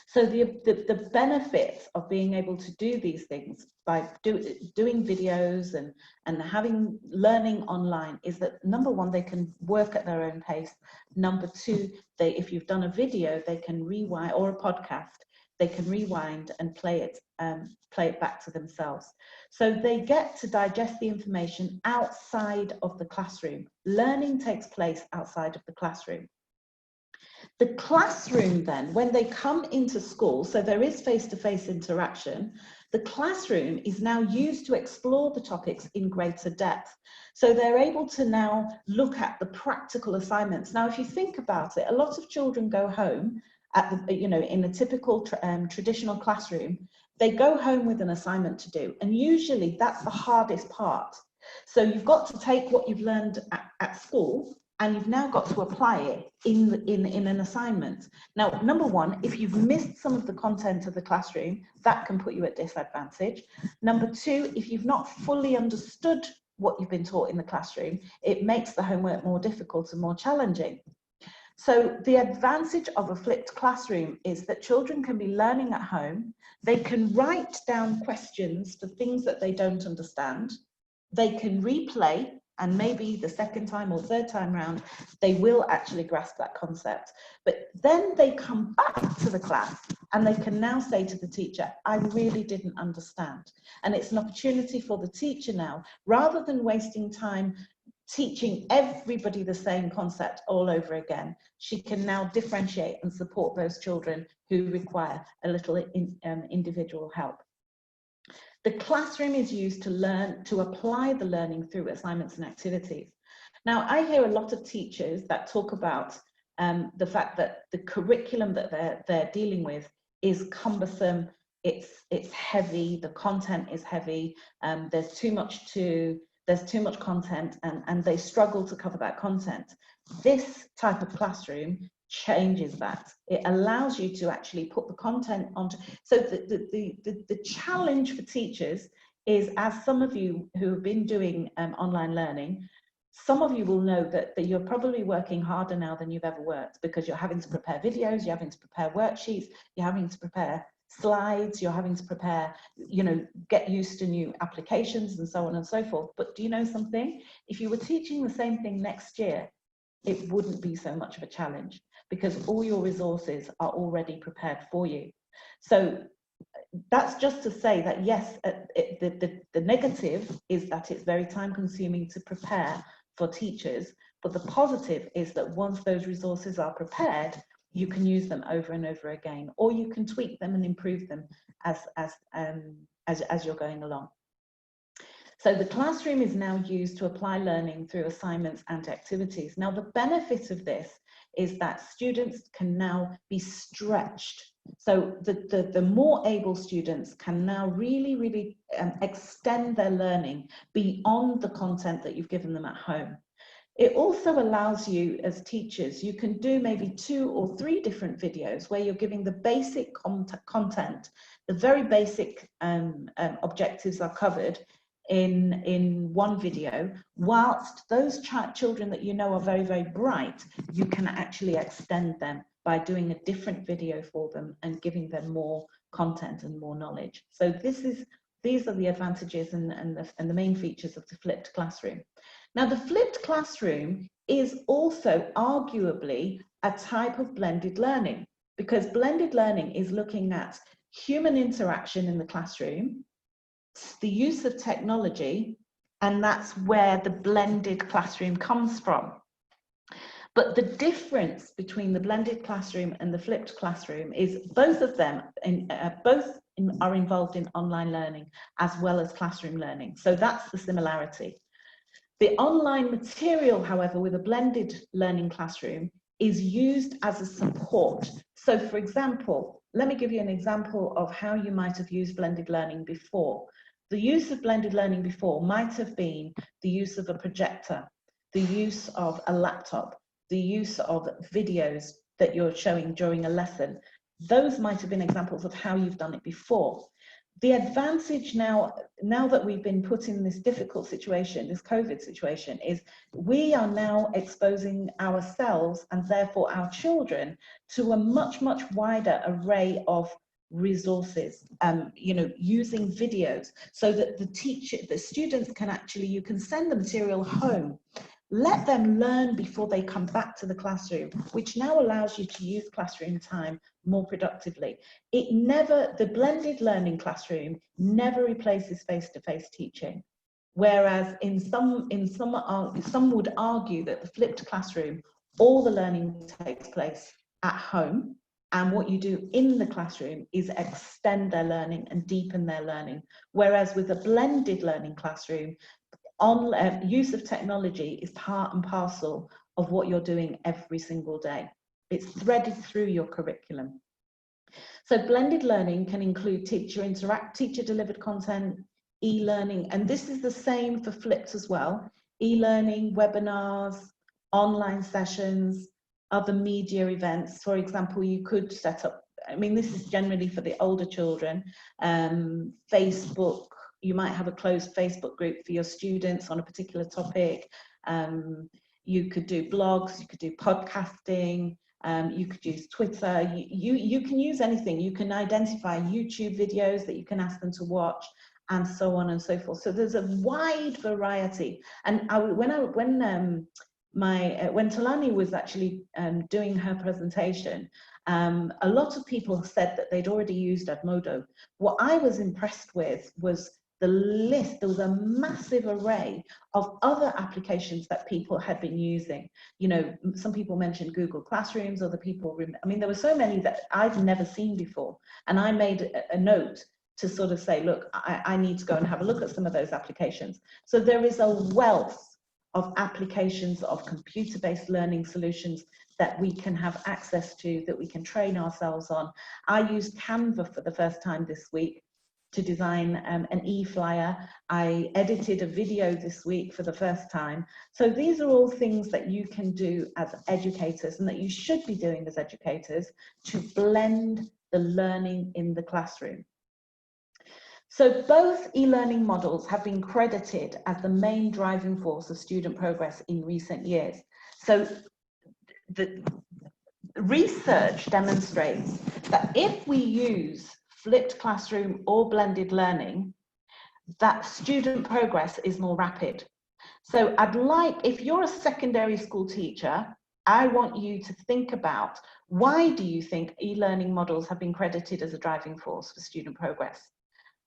So the benefits of being able to do these things by doing videos and having learning online is that, number one, they can work at their own pace. Number two, if you've done a video, they can rewind, or a podcast, they can rewind and play it back to themselves. So they get to digest the information outside of the classroom. Learning takes place outside of the classroom. The classroom then, when they come into school, so there is face-to-face interaction, The classroom is now used to explore the topics in greater depth. So they're able to now look at the practical assignments. Now, if you think about it, a lot of children go home at the, in a typical traditional classroom, they go home with an assignment to do. And usually that's the hardest part. So you've got to take what you've learned at school, and you've now got to apply it in an assignment. Now, number one, if you've missed some of the content of the classroom, that can put you at disadvantage. Number two, if you've not fully understood what you've been taught in the classroom, it makes the homework more difficult and more challenging. So the advantage of a flipped classroom is that children can be learning at home. They can write down questions for things that they don't understand. They can replay, and maybe the second time or third time round, they will actually grasp that concept. But then they come back to the class and they can now say to the teacher, I really didn't understand. And it's an opportunity for the teacher now, rather than wasting time teaching everybody the same concept all over again, she can now differentiate and support those children who require a little individual help. The classroom is used to apply the learning through assignments and activities. Now, I hear a lot of teachers that talk about the fact that the curriculum that they're dealing with is cumbersome, it's heavy, the content is heavy, there's too much content, and they struggle to cover that content. This type of classroom changes that. It allows you to actually put the content onto. So the challenge for teachers is, as some of you who have been doing online learning, some of you will know that you're probably working harder now than you've ever worked, because you're having to prepare videos, you're having to prepare worksheets, you're having to prepare slides, you're having to prepare, get used to new applications and so on and so forth. But do you know something? If you were teaching the same thing next year, it wouldn't be so much of a challenge, because all your resources are already prepared for you. So that's just to say that, yes, the negative is that it's very time consuming to prepare for teachers, but the positive is that once those resources are prepared, you can use them over and over again, or you can tweak them and improve them as you're going along. So the classroom is now used to apply learning through assignments and activities. Now, the benefit of this is that students can now be stretched. So the more able students can now really extend their learning beyond the content that you've given them at home. It also allows you as teachers, you can do maybe 2 or 3 different videos where you're giving the basic content, the very basic objectives are covered in one video, whilst those children that you know are very bright, you can actually extend them by doing a different video for them and giving them more content and more knowledge. So these are the advantages and the main features of the flipped classroom. Now, the flipped classroom is also arguably a type of blended learning, because blended learning is looking at human interaction in the classroom, the use of technology, and that's where the blended classroom comes from. But the difference between the blended classroom and the flipped classroom is both of them are involved in online learning as well as classroom learning. So that's the similarity. The online material, however, with a blended learning classroom is used as a support. So for example, let me give you an example of how you might have used blended learning before. The use of blended learning before might have been the use of a projector, the use of a laptop, the use of videos that you're showing during a lesson. Those might have been examples of how you've done it before. The advantage now that we've been put in this difficult situation, this COVID situation, is we are now exposing ourselves and therefore our children to a much wider array of resources, using videos, so that the students can actually, you can send the material home, let them learn before they come back to the classroom, which now allows you to use classroom time more productively. The blended learning classroom never replaces face-to-face teaching, whereas some would argue that the flipped classroom, all the learning takes place at home, and what you do in the classroom is extend their learning and deepen their learning. Whereas with a blended learning classroom, use of technology is part and parcel of what you're doing every single day. It's threaded through your curriculum. So blended learning can include teacher-delivered content, e-learning, and this is the same for flipped as well. E-learning, webinars, online sessions, other media events. For example, you could set up, I mean, this is generally for the older children, Facebook, you might have a closed Facebook group for your students on a particular topic. You could do blogs, you could do podcasting, you could use Twitter, you can use anything. You can identify YouTube videos that you can ask them to watch, and so on and so forth. So there's a wide variety. And when Talani was actually doing her presentation, a lot of people said that they'd already used Edmodo. What I was impressed with was the list. There was a massive array of other applications that people had been using. You know, some people mentioned Google Classrooms, other people, I mean, there were so many that I've never seen before. And I made a note to sort of say, look, I need to go and have a look at some of those applications. So there is a wealth of applications of computer-based learning solutions that we can have access to, that we can train ourselves on. I used Canva for the first time this week to design an e-flyer. I edited a video this week for the first time. So these are all things that you can do as educators, and that you should be doing as educators, to blend the learning in the classroom. So both e-learning models have been credited as the main driving force of student progress in recent years. So the research demonstrates that if we use flipped classroom or blended learning, that student progress is more rapid. So I'd like, if you're a secondary school teacher, I want you to think about, why do you think e-learning models have been credited as a driving force for student progress?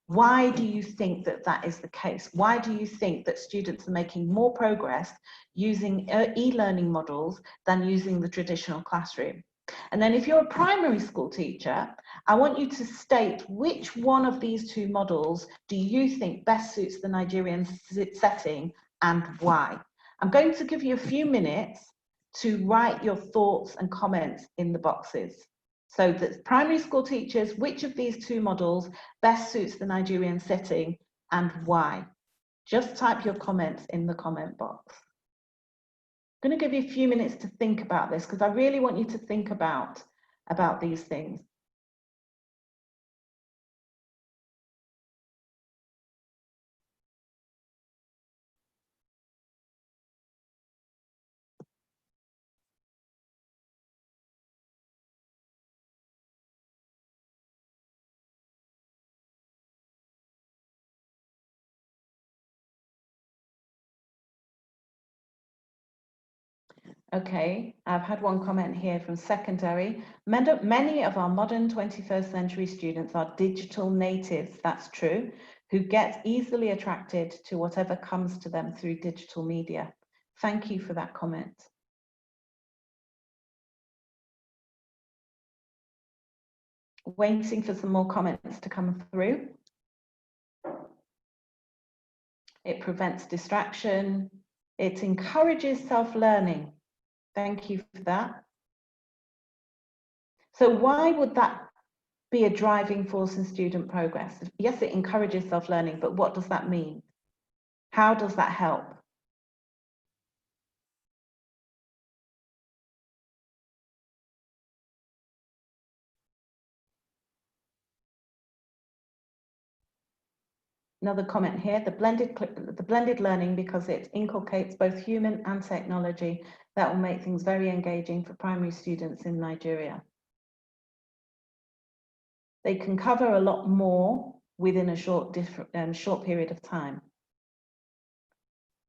Why do you think that that is the case? Why do you think that students are making more progress using e-learning models than using the traditional classroom? And then if you're a primary school teacher, I want you to state which one of these two models do you think best suits the Nigerian setting, and why. I'm going to give you a few minutes to write your thoughts and comments in the boxes. So that primary school teachers, which of these two models best suits the Nigerian setting and why? Just type your comments in the comment box. I'm going to give you a few minutes to think about this, because I really want you to think about these things. Okay, I've had one comment here from secondary. Many of our modern 21st century students are digital natives, that's true, who get easily attracted to whatever comes to them through digital media. Thank you for that comment. Waiting for some more comments to come through. It prevents distraction. It encourages self-learning. Thank you for that. So why would that be a driving force in student progress? Yes, it encourages self-learning, but what does that mean? How does that help? Another comment here, the blended learning, because it inculcates both human and technology, that will make things very engaging for primary students in Nigeria. They can cover a lot more within a short period of time.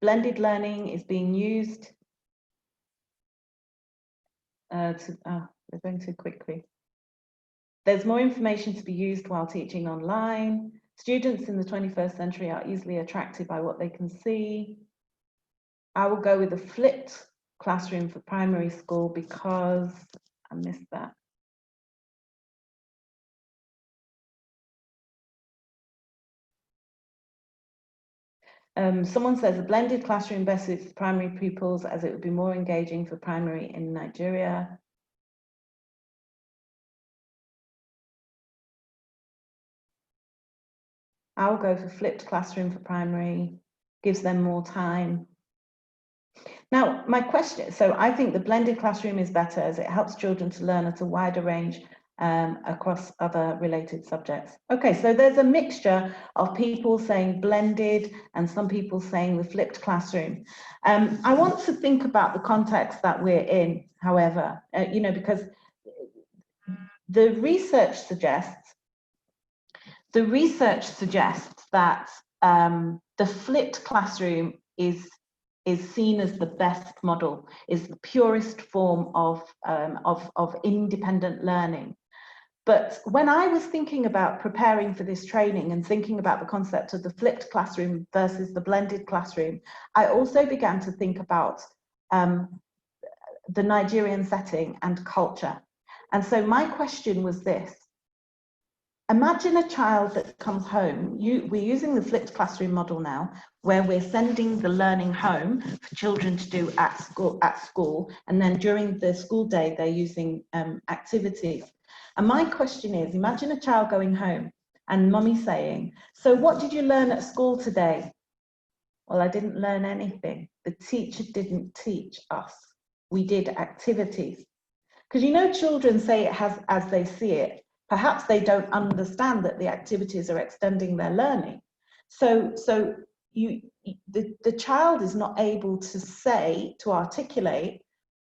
Blended learning is being used we're going too quickly. There's more information to be used while teaching online. Students in the 21st century are easily attracted by what they can see. I will go with a flipped classroom for primary school because I missed that. Someone says a blended classroom best suits primary pupils as it would be more engaging for primary in Nigeria. I'll go for flipped classroom for primary, gives them more time. Now, my question, so I think the blended classroom is better as it helps children to learn at a wider range across other related subjects. Okay, so there's a mixture of people saying blended and some people saying the flipped classroom. I want to think about the context that we're in, however, you know, because the research suggests that the flipped classroom is seen as the best model, is the purest form of independent learning. But when I was thinking about preparing for this training and thinking about the concept of the flipped classroom versus the blended classroom, I also began to think about the Nigerian setting and culture. And so my question was this. Imagine a child that comes home. We're using the flipped classroom model now, where we're sending the learning home for children to do at school, and then during the school day, they're using activities. And my question is, imagine a child going home and mummy saying, so what did you learn at school today? Well, I didn't learn anything. The teacher didn't teach us. We did activities. Because you know, children say it as they see it. Perhaps they don't understand that the activities are extending their learning. So the child is not able to articulate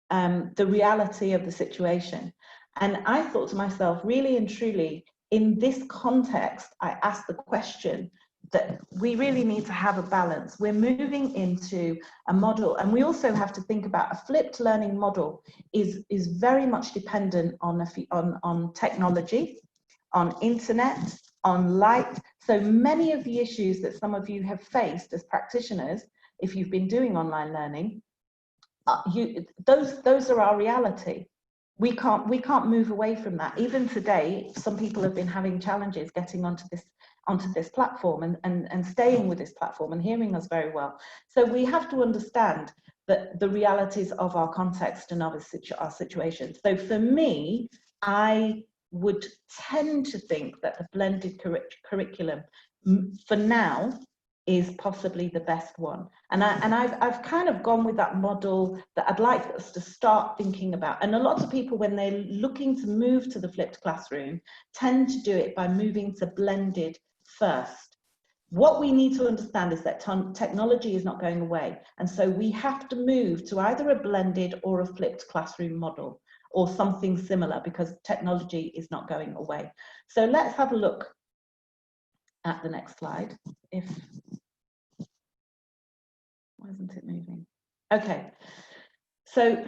the reality of the situation. And I thought to myself, really and truly, in this context, I asked the question that we really need to have a balance. We're moving into a model, and we also have to think about a flipped learning model is very much dependent on technology, on internet, on light. So many of the issues that some of you have faced as practitioners, if you've been doing online learning, those are our reality. We can't move away from that. Even today, some people have been having challenges getting onto this platform and staying with this platform and hearing us very well. So we have to understand that the realities of our context and of our situation. So for me, I would tend to think that a blended curriculum for now is possibly the best one. And I've kind of gone with that model that I'd like us to start thinking about. And a lot of people, when they're looking to move to the flipped classroom, tend to do it by moving to blended first. What we need to understand is that technology is not going away. And so we have to move to either a blended or a flipped classroom model or something similar, because technology is not going away. So let's have a look at the next slide. Why isn't it moving? Okay, so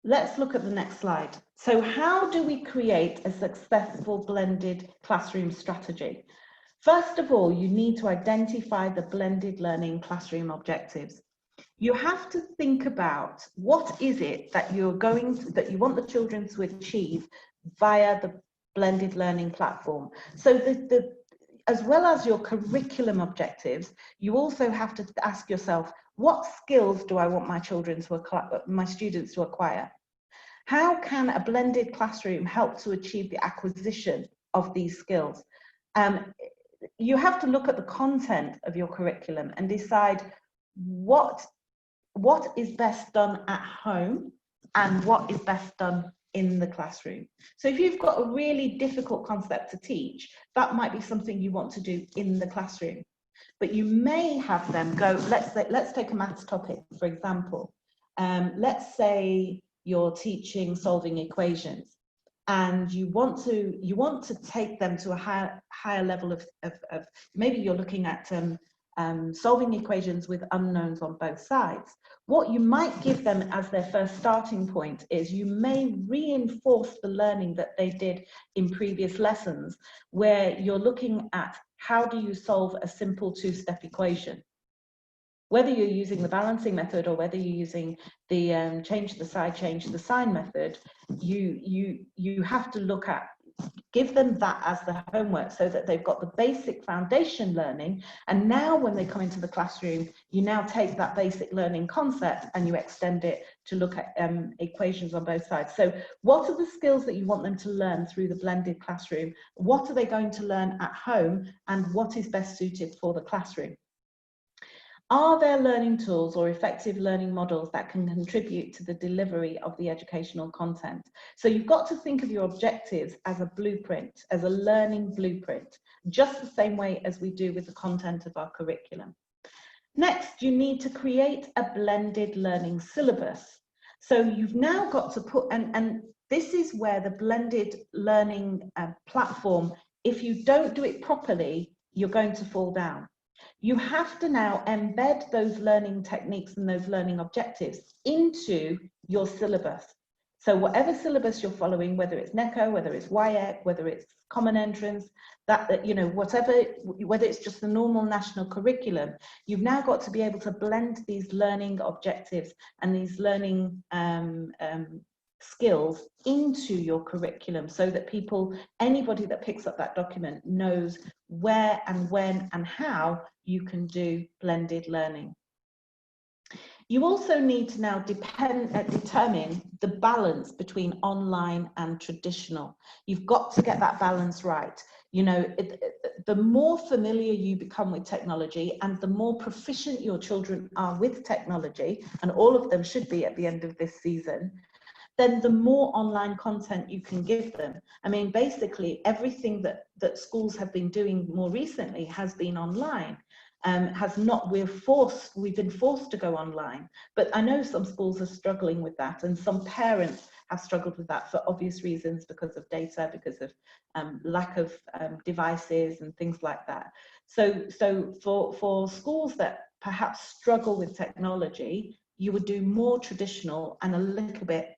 let's look at the next slide. So how do we create a successful blended classroom strategy? First of all, you need to identify the blended learning classroom objectives. You have to think about what is it that you want the children to achieve via the blended learning platform. So as well as your curriculum objectives, you also have to ask yourself, what skills do I want my students to acquire? How can a blended classroom help to achieve the acquisition of these skills? You have to look at the content of your curriculum and decide what is best done at home and what is best done in the classroom. So if you've got a really difficult concept to teach, that might be something you want to do in the classroom. But you may have them go, let's take a maths topic, for example. Let's say you're teaching solving equations, and you want to take them to a higher level of maybe you're looking at solving equations with unknowns on both sides. What you might give them as their first starting point is you may reinforce the learning that they did in previous lessons, where you're looking at how do you solve a simple two-step equation. Whether you're using the balancing method or whether you're using the change the side, change the sign method, you have to look at give them that as the homework so that they've got the basic foundation learning. And now when they come into the classroom, you now take that basic learning concept and you extend it to look at equations on both sides. So what are the skills that you want them to learn through the blended classroom? What are they going to learn at home? And what is best suited for the classroom? Are there learning tools or effective learning models that can contribute to the delivery of the educational content? So you've got to think of your objectives as a blueprint, as a learning blueprint, just the same way as we do with the content of our curriculum. Next, you need to create a blended learning syllabus. So you've now got to put, and this is where the blended learning platform, if you don't do it properly, you're going to fall down. You have to now embed those learning techniques and those learning objectives into your syllabus. So whatever syllabus you're following, whether it's NECO, whether it's WIEC, whether it's Common Entrance, whether it's just the normal national curriculum, you've now got to be able to blend these learning objectives and these learning skills into your curriculum so that anybody that picks up that document knows where and when and how you can do blended learning. You also need to now determine the balance between online and traditional. You've got to get that balance right. You know, the more familiar you become with technology and the more proficient your children are with technology, and all of them should be at the end of this season, then the more online content you can give them. I mean, basically everything that schools have been doing more recently has been online. We've been forced to go online, but I know some schools are struggling with that, and some parents have struggled with that for obvious reasons, because of data, because of lack of devices and things like that. So for schools that perhaps struggle with technology, you would do more traditional and a little bit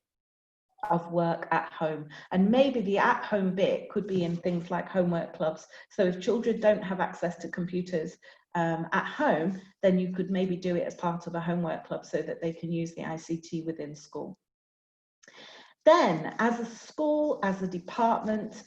of work at home. And maybe the at home bit could be in things like homework clubs. So if children don't have access to computers at home, then you could maybe do it as part of a homework club so that they can use the ICT within school. Then as a school, as a department,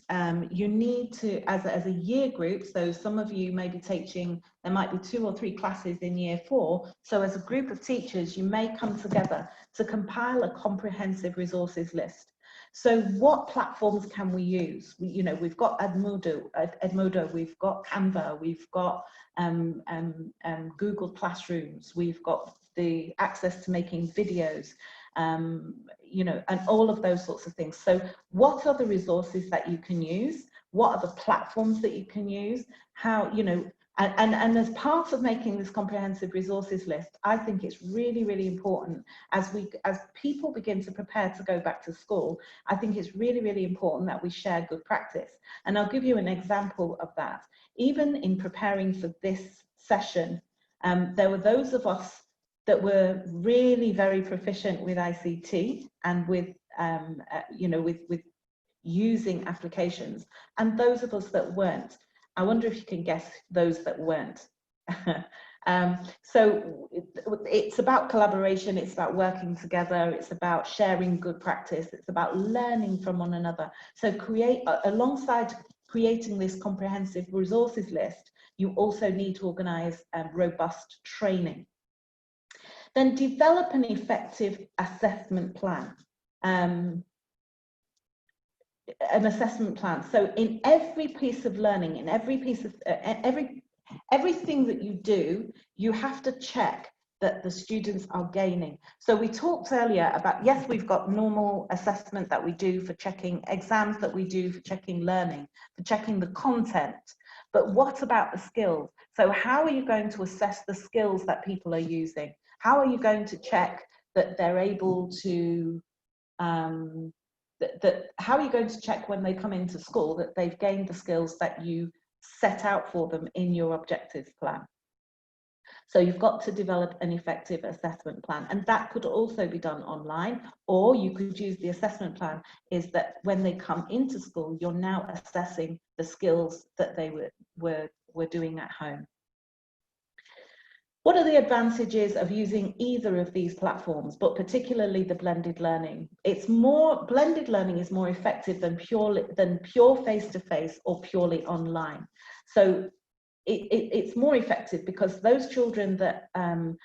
you need to, as a year group, so some of you may be teaching, there might be 2 or 3 classes in year 4. So as a group of teachers, you may come together to compile a comprehensive resources list. So what platforms can we use? We've got Edmodo, we've got Canva, we've got Google Classrooms, we've got the access to making videos, and all of those sorts of things. So what are the resources that you can use? What are the platforms that you can use? How, and as part of making this comprehensive resources list, I think it's really, really important as people begin to prepare to go back to school, I think it's really, really important that we share good practice. And I'll give you an example of that. Even in preparing for this session, there were those of us that were really very proficient with ICT and with, with using applications, and those of us that weren't. I wonder if you can guess those that weren't. So it's about collaboration, it's about working together, it's about sharing good practice, it's about learning from one another. So alongside creating this comprehensive resources list, you also need to organise robust training. Then develop an effective assessment plan. An assessment plan. So in every piece of learning, in every piece of everything that you do, you have to check that the students are gaining. So we talked earlier about, yes, we've got normal assessment that we do for checking exams, that we do for checking learning, for checking the content, but what about the skills? So how are you going to assess the skills that people are using? How are you going to check that they're able to how are you going to check when they come into school that they've gained the skills that you set out for them in your objectives plan? So you've got to develop an effective assessment plan, and that could also be done online, or you could use the assessment plan is that when they come into school, you're now assessing the skills that they were doing at home. What are the advantages of using either of these platforms, but particularly the blended learning? Blended learning is more effective than pure face-to-face or purely online. So it's more effective because those children that are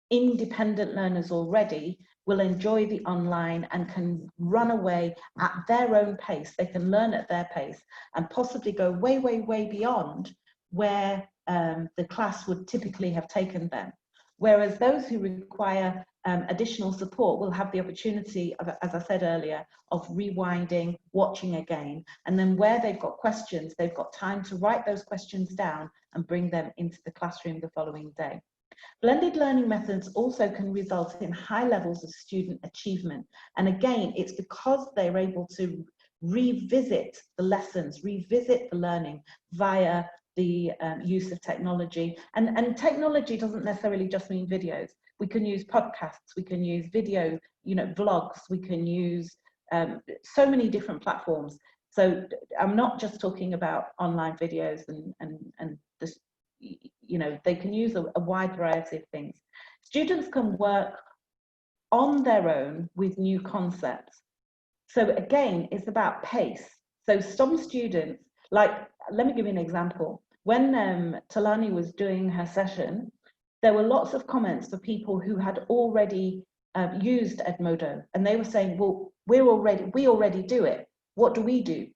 independent learners already will enjoy the online and can run away at their own pace. They can learn at their pace and possibly go way, way, way beyond where the class would typically have taken them. Whereas those who require additional support will have the opportunity, as I said earlier, of rewinding, watching again, and then where they've got questions, they've got time to write those questions down and bring them into the classroom the following day. Blended learning methods also can result in high levels of student achievement. And again, it's because they're able to revisit the lessons, revisit the learning via the use of technology. And technology doesn't necessarily just mean videos. We can use podcasts, we can use video, vlogs, we can use so many different platforms. So I'm not just talking about online videos and this, they can use a wide variety of things. Students can work on their own with new concepts. So again, it's about pace. So some students, let me give you an example. When Talani was doing her session, there were lots of comments for people who had already used Edmodo, and they were saying, well, we already do it. What do we do?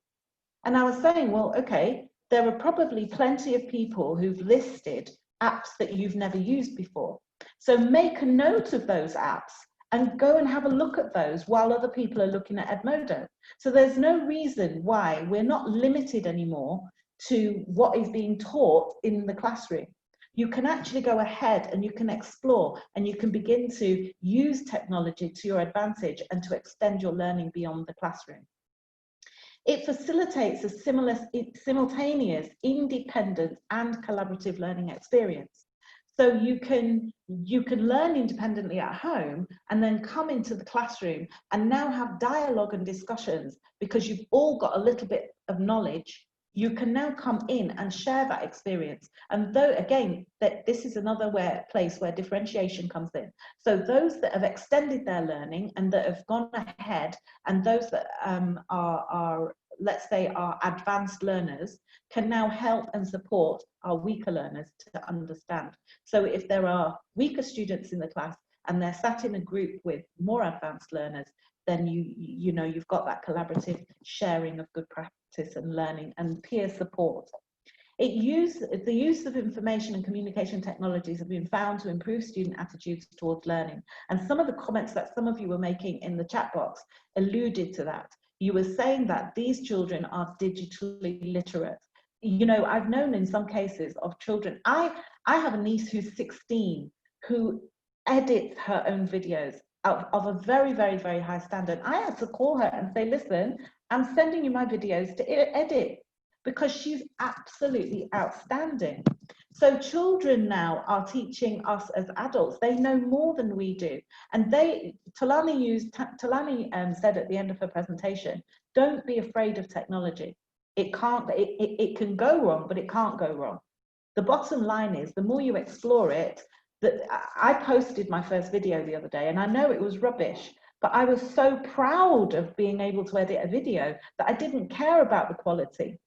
And I was saying, well, okay, there are probably plenty of people who've listed apps that you've never used before. So make a note of those apps and go and have a look at those while other people are looking at Edmodo. So there's no reason why we're not limited anymore to what is being taught in the classroom. You can actually go ahead and you can explore and you can begin to use technology to your advantage and to extend your learning beyond the classroom. It facilitates a simultaneous, independent and collaborative learning experience. So you can learn independently at home and then come into the classroom and now have dialogue and discussions because you've all got a little bit of knowledge. You can now come in and share that experience. And though, again, this is another place where differentiation comes in. So those that have extended their learning and that have gone ahead, and those that are, let's say, are advanced learners, can now help and support our weaker learners to understand. So if there are weaker students in the class and they're sat in a group with more advanced learners, then you've got that collaborative sharing of good practice and learning and peer support. The use of information and communication technologies have been found to improve student attitudes towards learning. And some of the comments that some of you were making in the chat box alluded to that. You were saying that these children are digitally literate. I've known in some cases of children, I have a niece who's 16 who edits her own videos of a very, very, very high standard. I had to call her and say, listen, I'm sending you my videos to edit because she's absolutely outstanding. So children now are teaching us as adults. They know more than we do. And Talani said at the end of her presentation, don't be afraid of technology. It can go wrong, but it can't go wrong. The bottom line is the more you explore it, I posted my first video the other day and I know it was rubbish, but I was so proud of being able to edit a video that I didn't care about the quality.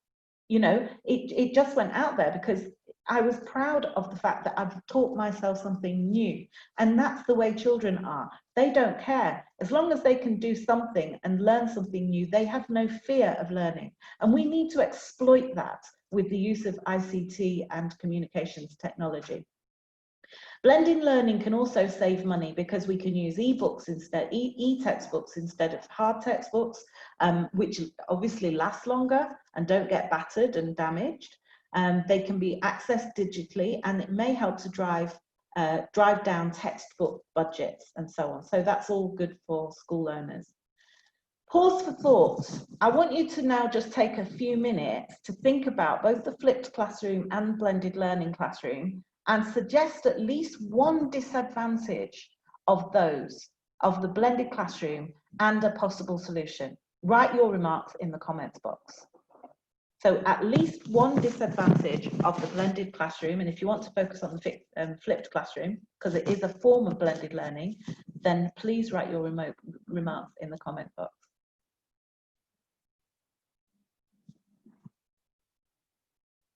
It just went out there because I was proud of the fact that I've taught myself something new. And that's the way children are. They don't care. As long as they can do something and learn something new, they have no fear of learning. And we need to exploit that with the use of ICT and communications technology. Blended learning can also save money because we can use e-books instead, e-textbooks instead of hard textbooks, which obviously last longer and don't get battered and damaged. They can be accessed digitally, and it may help to drive down textbook budgets and so on. So that's all good for school owners. Pause for thought. I want you to now just take a few minutes to think about both the flipped classroom and blended learning classroom and suggest at least one disadvantage of the blended classroom and a possible solution. Write your remarks in the comments box. So at least one disadvantage of the blended classroom, and if you want to focus on the flipped classroom, because it is a form of blended learning, then please write your remarks in the comment box.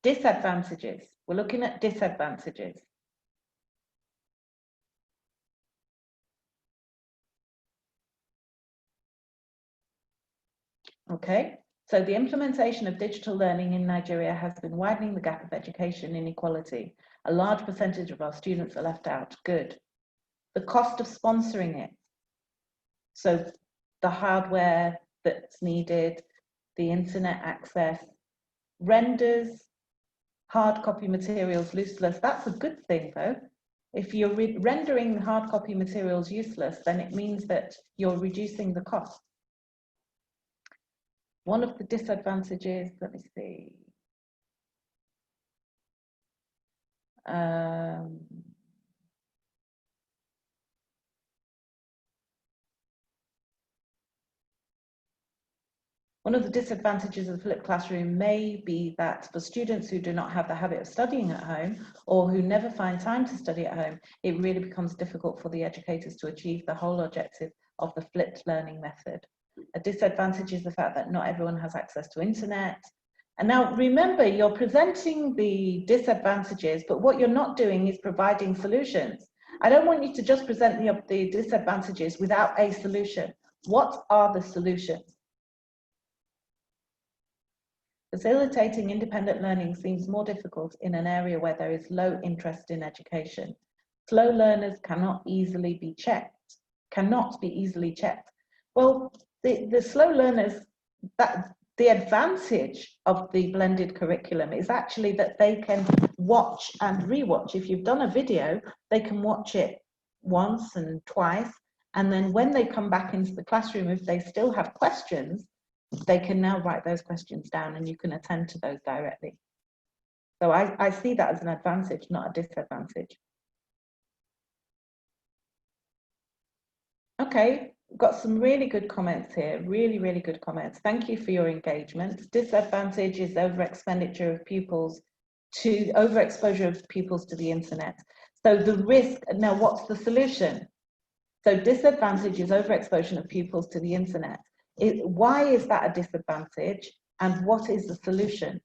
Disadvantages. We're looking at disadvantages. Okay, so the implementation of digital learning in Nigeria has been widening the gap of education inequality. A large percentage of our students are left out. Good. The cost of sponsoring it. So the hardware that's needed, the internet access, renders hard copy materials useless. That's a good thing though. If you're rendering hard copy materials useless, then it means that you're reducing the cost. One of the disadvantages, let me see. One of the disadvantages of the flipped classroom may be that for students who do not have the habit of studying at home or who never find time to study at home, it really becomes difficult for the educators to achieve the whole objective of the flipped learning method. A disadvantage is the fact that not everyone has access to internet. And now remember, you're presenting the disadvantages, but what you're not doing is providing solutions. I don't want you to just present the disadvantages without a solution. What are the solutions? Facilitating independent learning seems more difficult in an area where there is low interest in education. Slow learners cannot be easily checked. Well, the slow learners, the advantage of the blended curriculum is actually that they can watch and rewatch. If you've done a video, they can watch it once and twice, and then when they come back into the classroom, if they still have questions, they can now write those questions down and you can attend to those directly. So I see that as an advantage, not a disadvantage. Okay, got some really good comments here, really good comments. Thank you for your engagement. Disadvantage is overexposure of pupils to the internet. So the risk, now what's the solution? So disadvantage is overexposure of pupils to the internet. Why is that a disadvantage and what is the solution?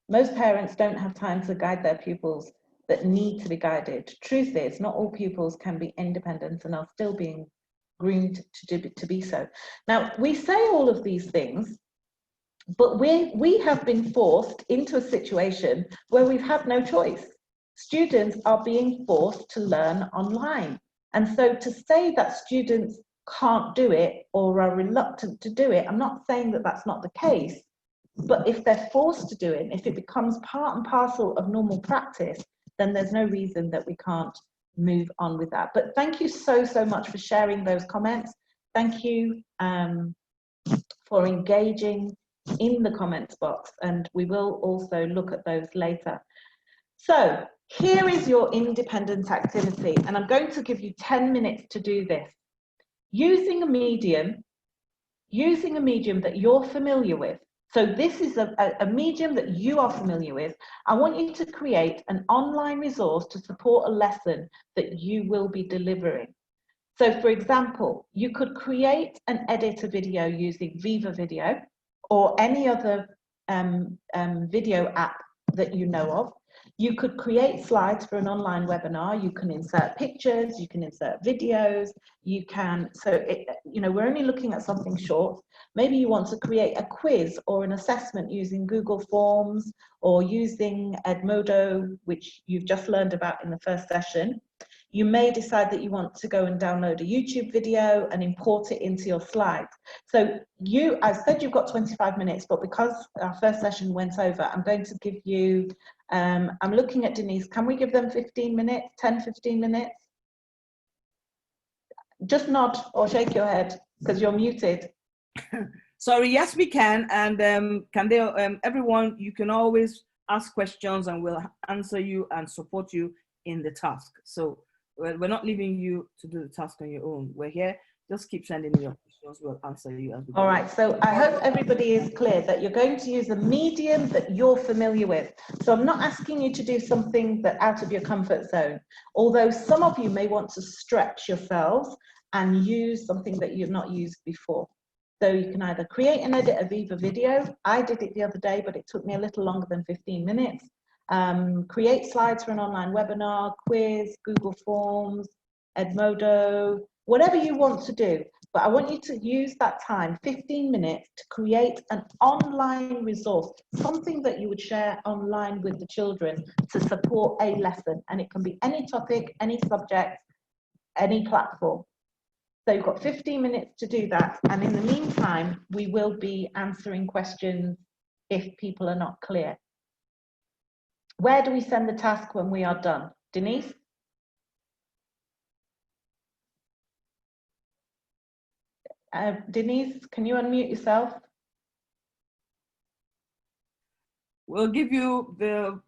Most parents don't have time to guide their pupils that need to be guided. Truth is, not all pupils can be independent and are still being groomed to be so. Now, we say all of these things, but we have been forced into a situation where we've had no choice. Students are being forced to learn online. And so to say that students can't do it or are reluctant to do it, I'm not saying that that's not the case, but if they're forced to do it, if it becomes part and parcel of normal practice, then there's no reason that we can't move on with that. But thank you so much for sharing those comments. Thank you for engaging in the comments box, and we will also look at those later. So here is your independent activity, and I'm going to give you 10 minutes to do this. Using a medium that you're familiar with. So this is a medium that you are familiar with. I want you to create an online resource to support a lesson that you will be delivering. So for example, you could create and edit a video using Viva Video or any other video app that you know of. You could create slides for an online webinar. You can insert pictures, you can insert videos, you can, we're only looking at something short. Maybe you want to create a quiz or an assessment using Google Forms or using Edmodo, which you've just learned about in the first session. You may decide that you want to go and download a YouTube video and import it into your slides. So I said you've got 25 minutes, but because our first session went over, I'm going to give you, I'm looking at Denise, can we give them 15 minutes, 10, 15 minutes? Just nod or shake your head because you're muted. Sorry, yes, we can. And everyone, you can always ask questions and we'll answer you and support you in the task. So we're not leaving you to do the task on your own. We're here Just keep sending in your questions. We'll answer you as we go. All right, so I hope everybody is clear that you're going to use a medium that you're familiar with. So I'm not asking you to do something that out of your comfort zone, although some of you may want to stretch yourselves and use something that you've not used before. So you can either create and edit a Viva video. I did it the other day, but it took me a little longer than 15 minutes. Create slides for an online webinar, quiz, Google Forms, Edmodo, whatever you want to do. But I want you to use that time, 15 minutes, to create an online resource, something that you would share online with the children to support a lesson. And it can be any topic, any subject, any platform. So you've got 15 minutes to do that. And in the meantime, we will be answering questions if people are not clear. Where do we send the task when we are done? Denise? Denise, can you unmute yourself? We'll give you the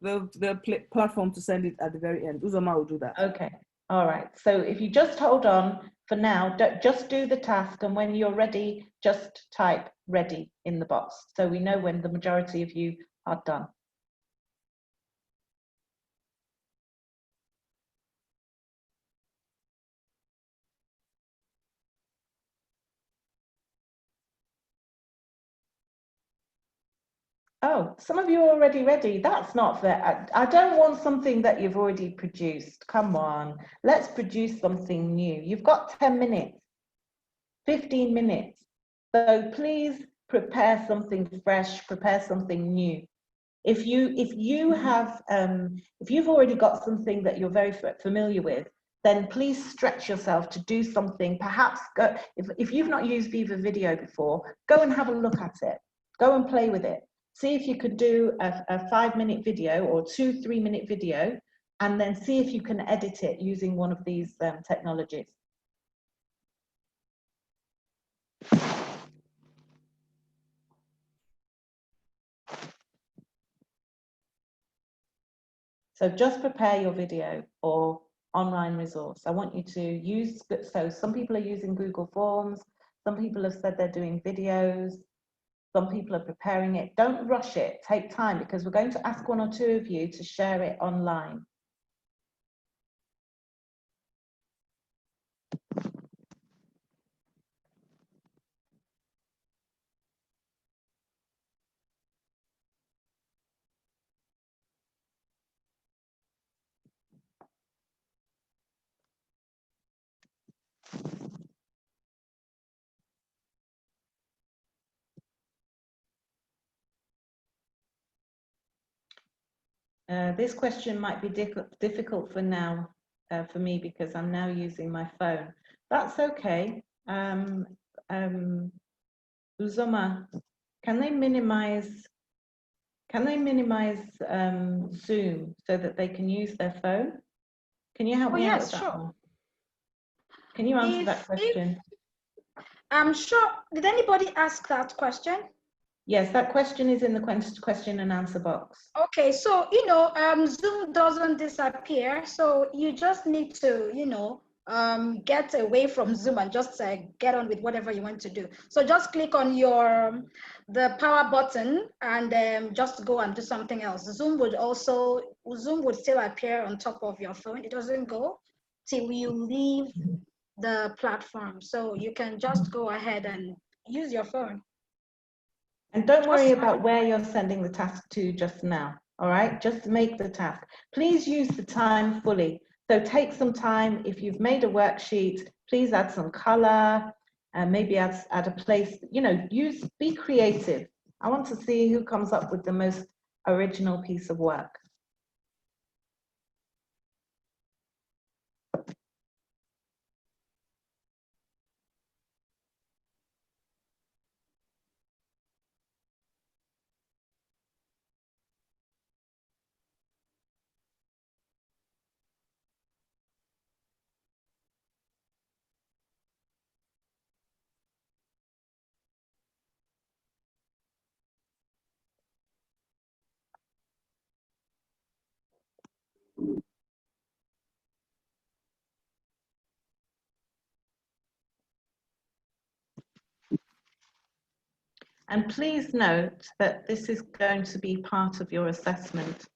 platform to send it at the very end. Uzoma will do that. Okay, all right. So if you just hold on for now, just do the task, and when you're ready, just type ready in the box so we know when the majority of you are done. Oh, some of you are already ready. That's not fair. I don't want something that you've already produced. Come on, let's produce something new. You've got 10 minutes, 15 minutes. So please prepare something fresh, prepare something new. If you've already got something that you're very familiar with, then please stretch yourself to do something. Perhaps go, if you've not used Viva Video before, go and have a look at it. Go and play with it. See if you could do a 5-minute video or 2-3-minute video, and then see if you can edit it using one of these technologies. So just prepare your video or online resource. I want you to use, so some people are using Google Forms, some people have said they're doing videos, some people are preparing it. Don't rush it, take time, because we're going to ask 1 or 2 of you to share it online. This question might be difficult for now, for me, because I'm now using my phone. That's okay. Uzoma, can they minimize Zoom so that they can use their phone? Can you help me out with that one? Can you answer that question? I'm sure. Did anybody ask that question? Yes, that question is in the question and answer box. Okay, so, Zoom doesn't disappear. So you just need to, get away from Zoom and just get on with whatever you want to do. So just click on the power button and just go and do something else. Zoom would still appear on top of your phone. It doesn't go till you leave the platform. So you can just go ahead and use your phone. And don't worry about where you're sending the task to just now, all right? Just make the task. Please use the time fully. So take some time. If you've made a worksheet, please add some color and maybe add a place, be creative. I want to see who comes up with the most original piece of work. And please note that this is going to be part of your assessment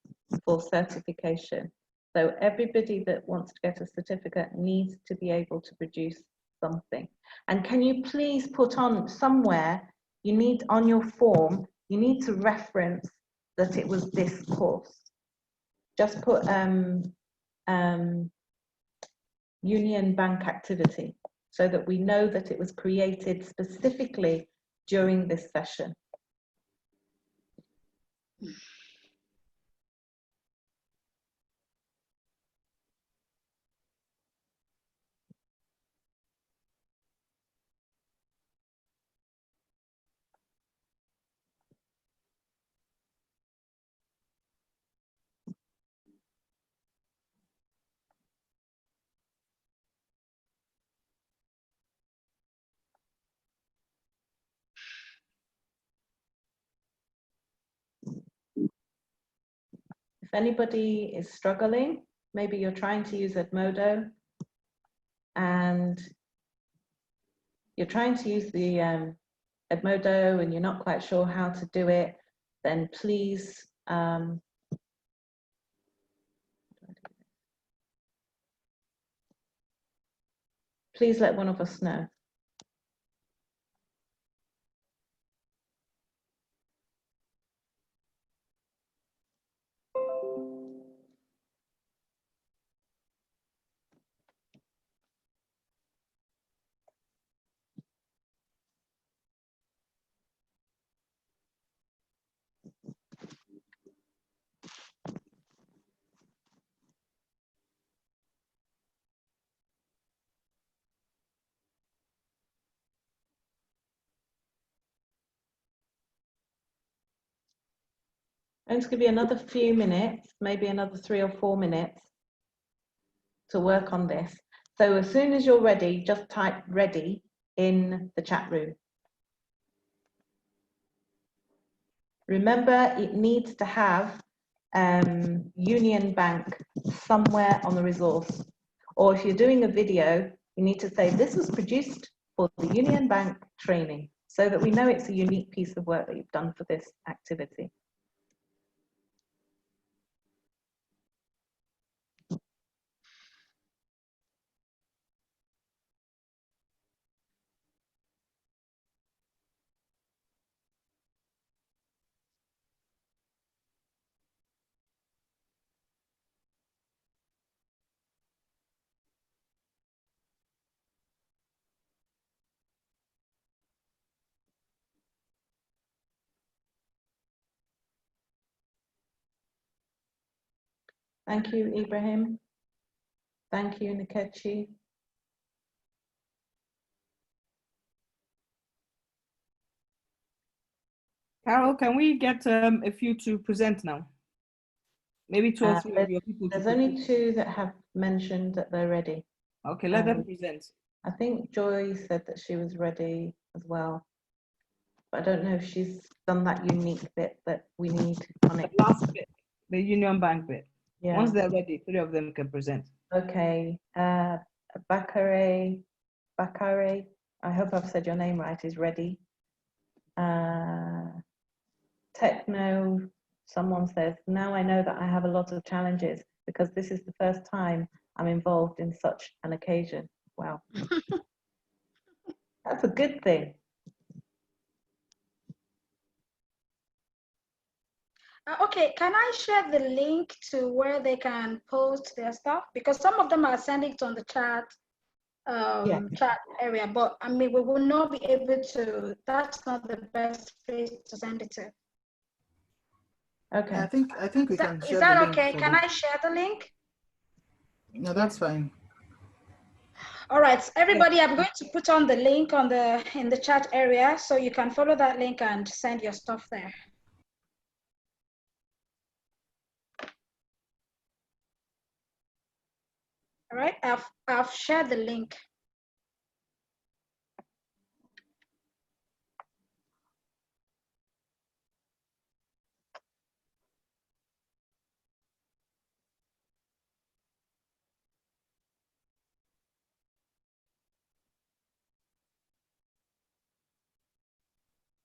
for certification. So everybody that wants to get a certificate needs to be able to produce something. And can you please put on somewhere, you need on your form, you need to reference that it was this course. Just put Union Bank activity so that we know that it was created specifically during this session. If anybody is struggling, maybe you're trying to use Edmodo and you're trying to use the Edmodo and you're not quite sure how to do it, then please please let one of us know. I'm going to give you another few minutes, maybe another 3 or 4 minutes to work on this. So as soon as you're ready, just type ready in the chat room. Remember, it needs to have Union Bank somewhere on the resource. Or if you're doing a video, you need to say this was produced for the Union Bank training so that we know it's a unique piece of work that you've done for this activity. Thank you, Ibrahim. Thank you, Nkechi. Carol, can we get a few to present now? Maybe 2 or 3 of your people. There's only 2 that have mentioned that they're ready. Okay, let them present. I think Joy said that she was ready as well. But I don't know if she's done that unique bit that we need on it. The last bit, the Union Bank bit. Yeah. Once they're ready, 3 of them can present. Okay. Bakare, I hope I've said your name right, is ready. Techno, someone says, now I know that I have a lot of challenges because this is the first time I'm involved in such an occasion. Wow. That's a good thing. Okay, can I share the link to where they can post their stuff? Because some of them are sending it on the chat, chat area, but I mean, we will not be able to, that's not the best place to send it to. Okay. I think we can share the link. Is that okay? Can I share the link? No, that's fine. All right, everybody, I'm going to put on the link on in the chat area so you can follow that link and send your stuff there. All right, I've shared the link.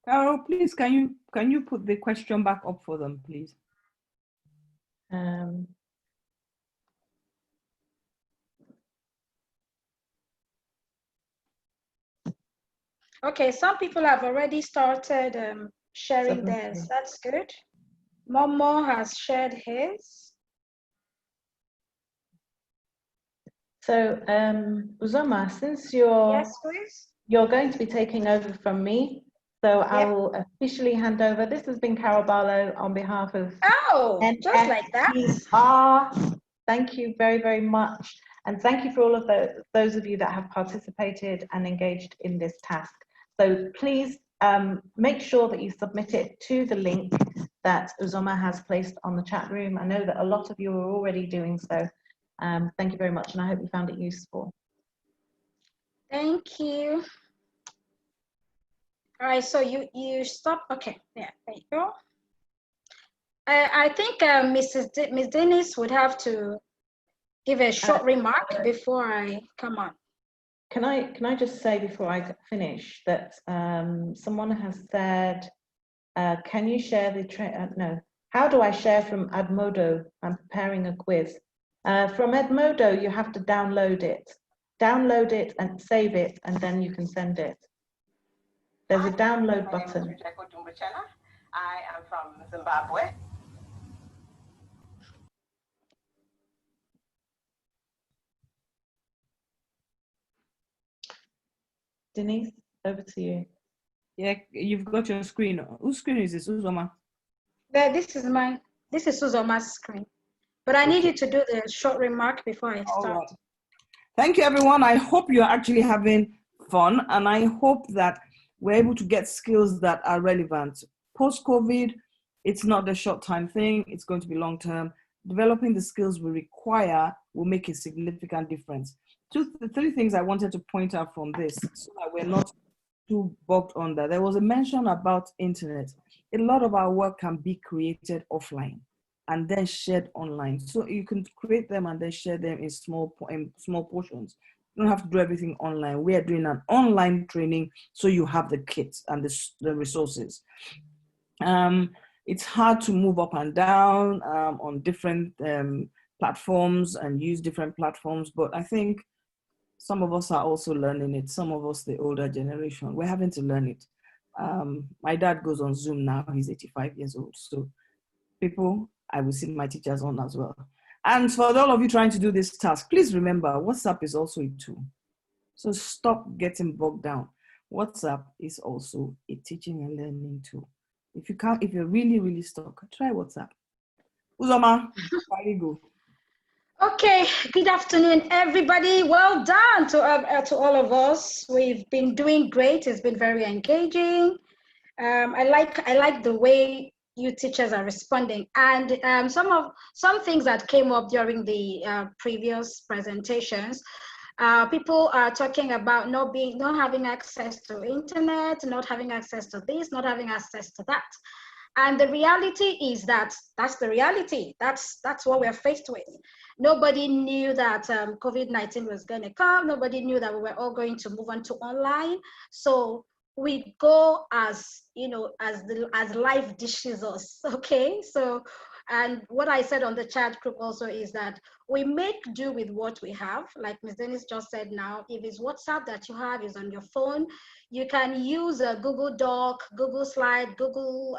Carol, please, can you put the question back up for them, please? Okay, some people have already started sharing theirs. That's good. Momo has shared his. So, Uzoma, since you're going to be taking over from me, so I will officially hand over. This has been Carol Barlow on behalf of just like that. Thank you very, very much. And thank you for all of those of you that have participated and engaged in this task. So please make sure that you submit it to the link that Uzoma has placed on the chat room. I know that a lot of you are already doing so. Thank you very much, and I hope you found it useful. Thank you. All right, so you stop. Okay, yeah, there you go. I think Miss Dennis would have to give a short remark before I come on. Can I just say before I finish that someone has said, can you share the how do I share from Edmodo? I'm preparing a quiz. From Edmodo, you have to download it. Download it and save it, and then you can send it. There's a download button. I am from Zimbabwe. Denise, over to you. Yeah, you've got your screen. Whose screen is this, Uzoma? This is mine. This is Uzoma's screen. But I need you to do the short remark before I start. Right. Thank you, everyone. I hope you're actually having fun, and I hope that we're able to get skills that are relevant. Post-COVID, it's not a short-time thing. It's going to be long-term. Developing the skills we require will make a significant difference. Three things I wanted to point out from this so that we're not too bogged on that. There was a mention about internet. A lot of our work can be created offline and then shared online. So you can create them and then share them in small portions. You don't have to do everything online. We are doing an online training so you have the kits and the resources. It's hard to move up and down on different platforms and use different platforms, but I think some of us are also learning it. Some of us, the older generation, we're having to learn it. My dad goes on Zoom now, he's 85 years old. So people, I will see my teachers on as well. And for all of you trying to do this task, please remember, WhatsApp is also a tool. So stop getting bogged down. WhatsApp is also a teaching and learning tool. If you're really, really stuck, try WhatsApp. Uzoma, there you go. Okay, good afternoon, everybody. Well done to all of us. We've been doing great. It's been very engaging. I like the way you teachers are responding, and some things that came up during the previous presentations. People are talking about not having access to internet, not having access to this, not having access to that. And the reality is that's the reality. That's what we're faced with. Nobody knew that COVID-19 was going to come. Nobody knew that we were all going to move on to online. So we go as life dishes us. Okay. So, and what I said on the chat group also is that we make do with what we have. Like Ms. Dennis just said now, if it's WhatsApp that you have is on your phone, you can use a Google Doc, Google Slide, Google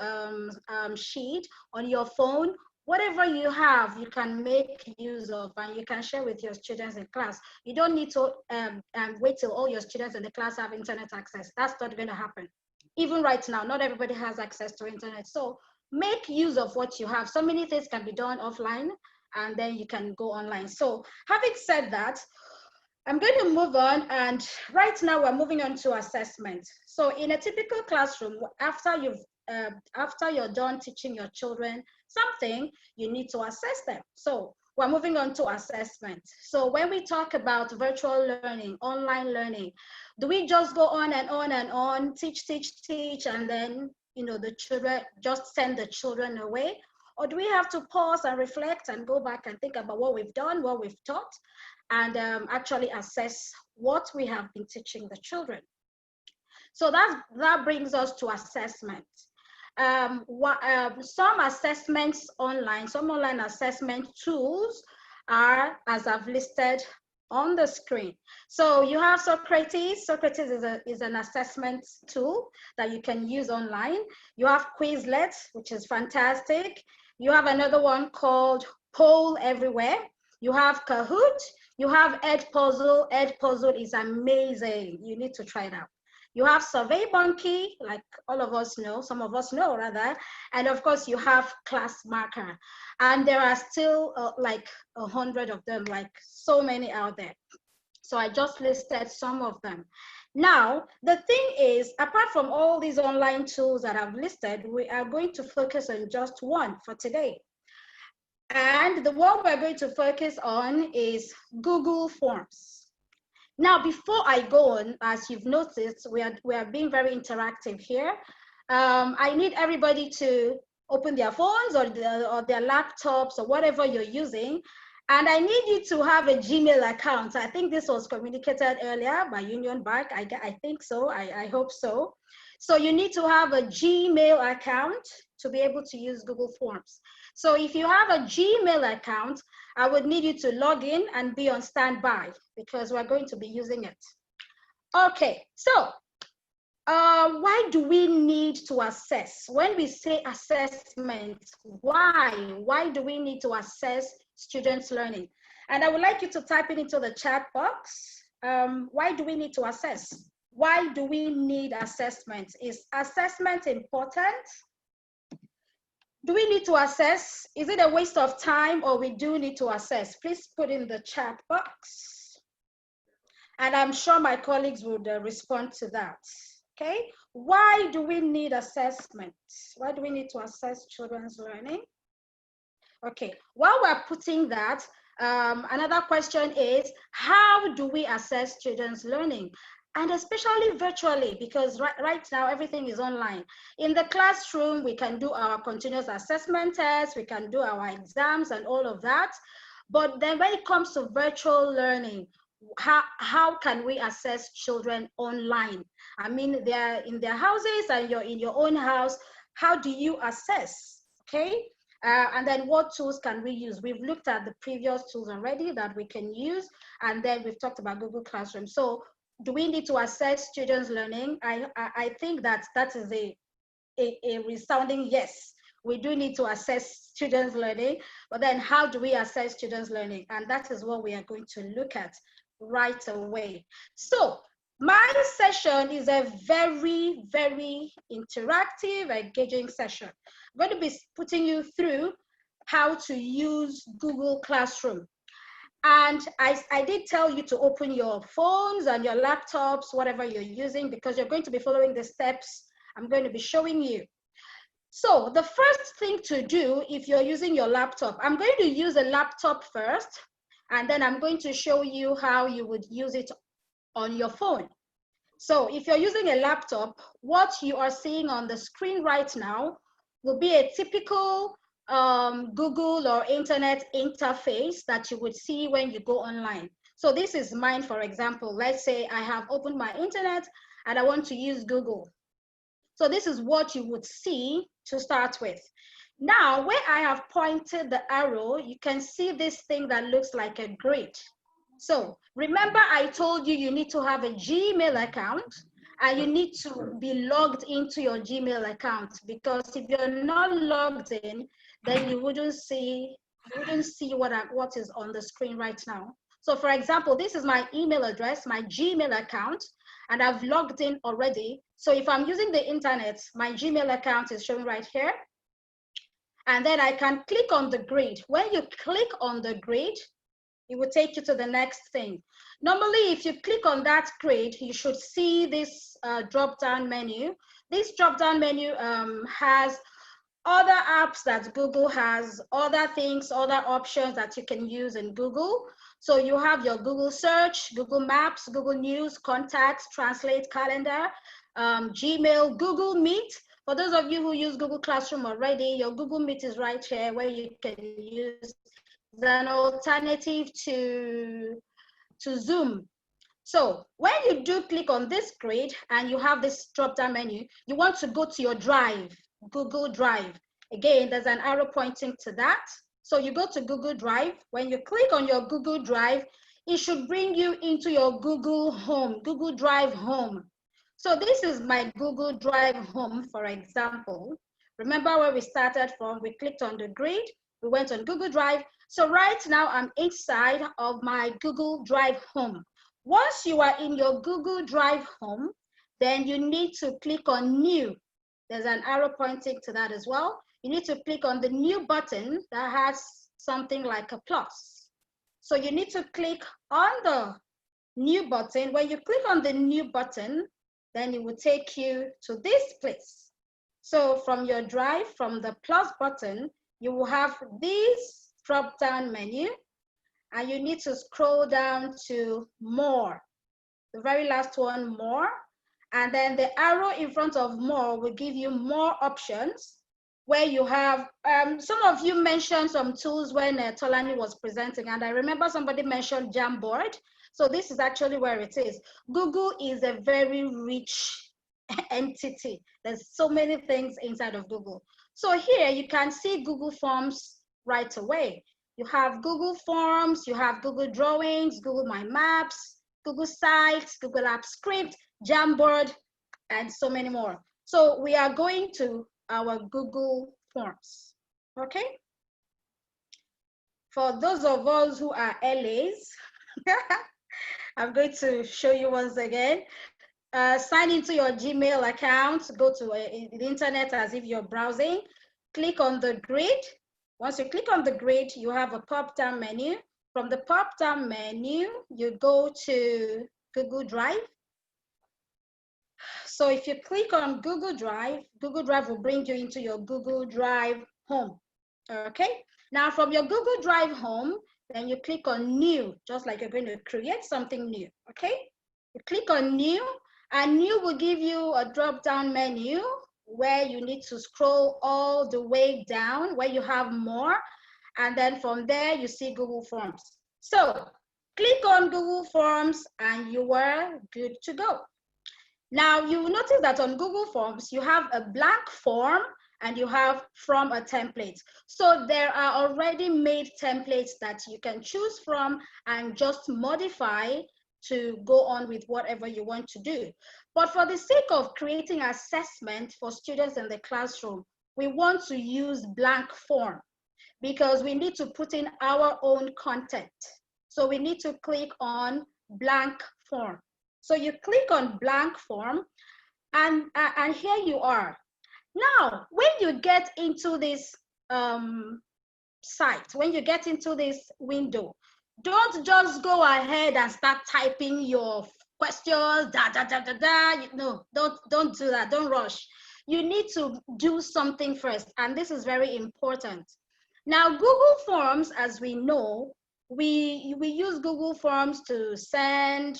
Sheet on your phone. Whatever you have, you can make use of and you can share with your students in class. You don't need to wait till all your students in the class have internet access. That's not going to happen. Even right now, not everybody has access to internet. So make use of what you have. So many things can be done offline and then you can go online. So having said that, I'm going to move on, and right now we're moving on to assessment. So in a typical classroom, after you're done teaching your children something, you need to assess them. So we're moving on to assessment. So when we talk about virtual learning, online learning, do we just go on and on and on, teach, and then the children just send the children away? Or do we have to pause and reflect and go back and think about what we've done, what we've taught, and actually assess what we have been teaching the children? So that brings us to assessment. Some assessments online, some online assessment tools are, as I've listed on the screen. So you have Socrates. Socrates is an assessment tool that you can use online. You have Quizlet, which is fantastic. You have another one called Poll Everywhere. You have Kahoot. You have Edpuzzle. Edpuzzle is amazing. You need to try it out. You have SurveyMonkey, like all of us know, some of us know rather, and of course you have ClassMarker. And there are still like 100 of them, like so many out there. So I just listed some of them. Now, the thing is, apart from all these online tools that I've listed, we are going to focus on just one for today. And the one we're going to focus on is Google Forms. Now, before I go on, as you've noticed, we are being very interactive here. I need everybody to open their phones or their laptops or whatever you're using. And I need you to have a Gmail account. I think this was communicated earlier by Union Bank. I think so. I hope so. So you need to have a Gmail account to be able to use Google Forms. So if you have a Gmail account, I would need you to log in and be on standby because we're going to be using it. Okay, so why do we need to assess? When we say assessment, why do we need to assess students' learning? And I would like you to type it into the chat box. Why do we need to assess? Why do we need assessment? Is assessment important? Do we need to assess? Is it a waste of time or we do need to assess? Please put in the chat box. And I'm sure my colleagues would respond to that. Okay, why do we need assessment? Why do we need to assess children's learning? Okay, while we're putting that, another question is, how do we assess children's learning? And especially virtually, because right now everything is online. In the classroom, we can do our continuous assessment tests, we can do our exams and all of that. But then when it comes to virtual learning, how can we assess children online? I mean, they're in their houses and you're in your own house. How do you assess? Okay. And then what tools can we use? We've looked at the previous tools already that we can use. And then we've talked about Google Classroom. So do we need to assess students' learning? I think that is a resounding yes. We do need to assess students' learning, but then how do we assess students' learning? And that is what we are going to look at right away. So my session is a very, very interactive, engaging session. I'm going to be putting you through how to use Google Classroom. And I did tell you to open your phones and your laptops, whatever you're using, because you're going to be following the steps I'm going to be showing you. So the first thing to do, if you're using your laptop, I'm going to use a laptop first, and then I'm going to show you how you would use it on your phone. So if you're using a laptop, what you are seeing on the screen right now will be a typical Google or internet interface that you would see when you go online. So this is mine, for example. Let's say I have opened my internet and I want to use Google. So this is what you would see to start with. Now, where I have pointed the arrow, you can see this thing that looks like a grid. So remember I told you you need to have a Gmail account and you need to be logged into your Gmail account, because if you're not logged in, then you wouldn't see what is on the screen right now. So for example, this is my email address, my Gmail account, and I've logged in already. So if I'm using the internet, my Gmail account is showing right here. And then I can click on the grid. When you click on the grid, it will take you to the next thing. Normally, if you click on that grid, you should see this drop-down menu. This drop-down menu has other apps that Google has, other things, other options that you can use in Google. So you have your Google Search, Google Maps, Google News, Contacts, Translate, Calendar, Gmail, Google Meet. For those of you who use Google Classroom already, your Google Meet is right here where you can use an alternative to Zoom. So when you do click on this grid and you have this drop-down menu, you want to go to your drive, Google Drive. Again, there's an arrow pointing to that. So you go to Google Drive. When you click on your Google Drive, it should bring you into your Google Home, Google Drive Home. So this is my Google Drive Home, for example. Remember where we started from? We clicked on the grid, we went on Google Drive. So right now I'm inside of my Google Drive Home. Once you are in your Google Drive Home, then you need to click on New. There's an arrow pointing to that as well. You need to click on the New button that has something like a plus. So you need to click on the New button. When you click on the New button, then it will take you to this place. So from your drive, from the plus button, you will have this drop-down menu, and you need to scroll down to More. The very last one, More. And then the arrow in front of More will give you more options where you have, some of you mentioned some tools when Tolani was presenting, and I remember somebody mentioned Jamboard. So this is actually where it is. Google is a very rich entity. There's so many things inside of Google. So here you can see Google Forms right away. You have Google Forms, you have Google Drawings, Google My Maps, Google Sites, Google Apps Script, Jamboard, and so many more. So we are going to our Google Forms, okay? For those of us who are LAs, I'm going to show you once again. Sign into your Gmail account, go to the internet as if you're browsing, click on the grid. Once you click on the grid, you have a pop-down menu. From the pop-down menu, you go to Google Drive. So if you click on Google Drive will bring you into your Google Drive Home, okay? Now from your Google Drive Home, then you click on New, just like you're going to create something new, okay? You click on New, and New will give you a drop-down menu where you need to scroll all the way down, where you have More, and then from there you see Google Forms. So click on Google Forms and you are good to go. Now you will notice that on Google Forms, you have a blank form and you have from a template. So there are already made templates that you can choose from and just modify to go on with whatever you want to do. But for the sake of creating assessment for students in the classroom, we want to use blank form because we need to put in our own content. So we need to click on blank form. So you click on blank form and here you are. Now, when you get into this site, when you get into this window, don't just go ahead and start typing your questions, No, don't do that, don't rush. You need to do something first, and this is very important. Now, Google Forms, as we know, we use Google Forms to send,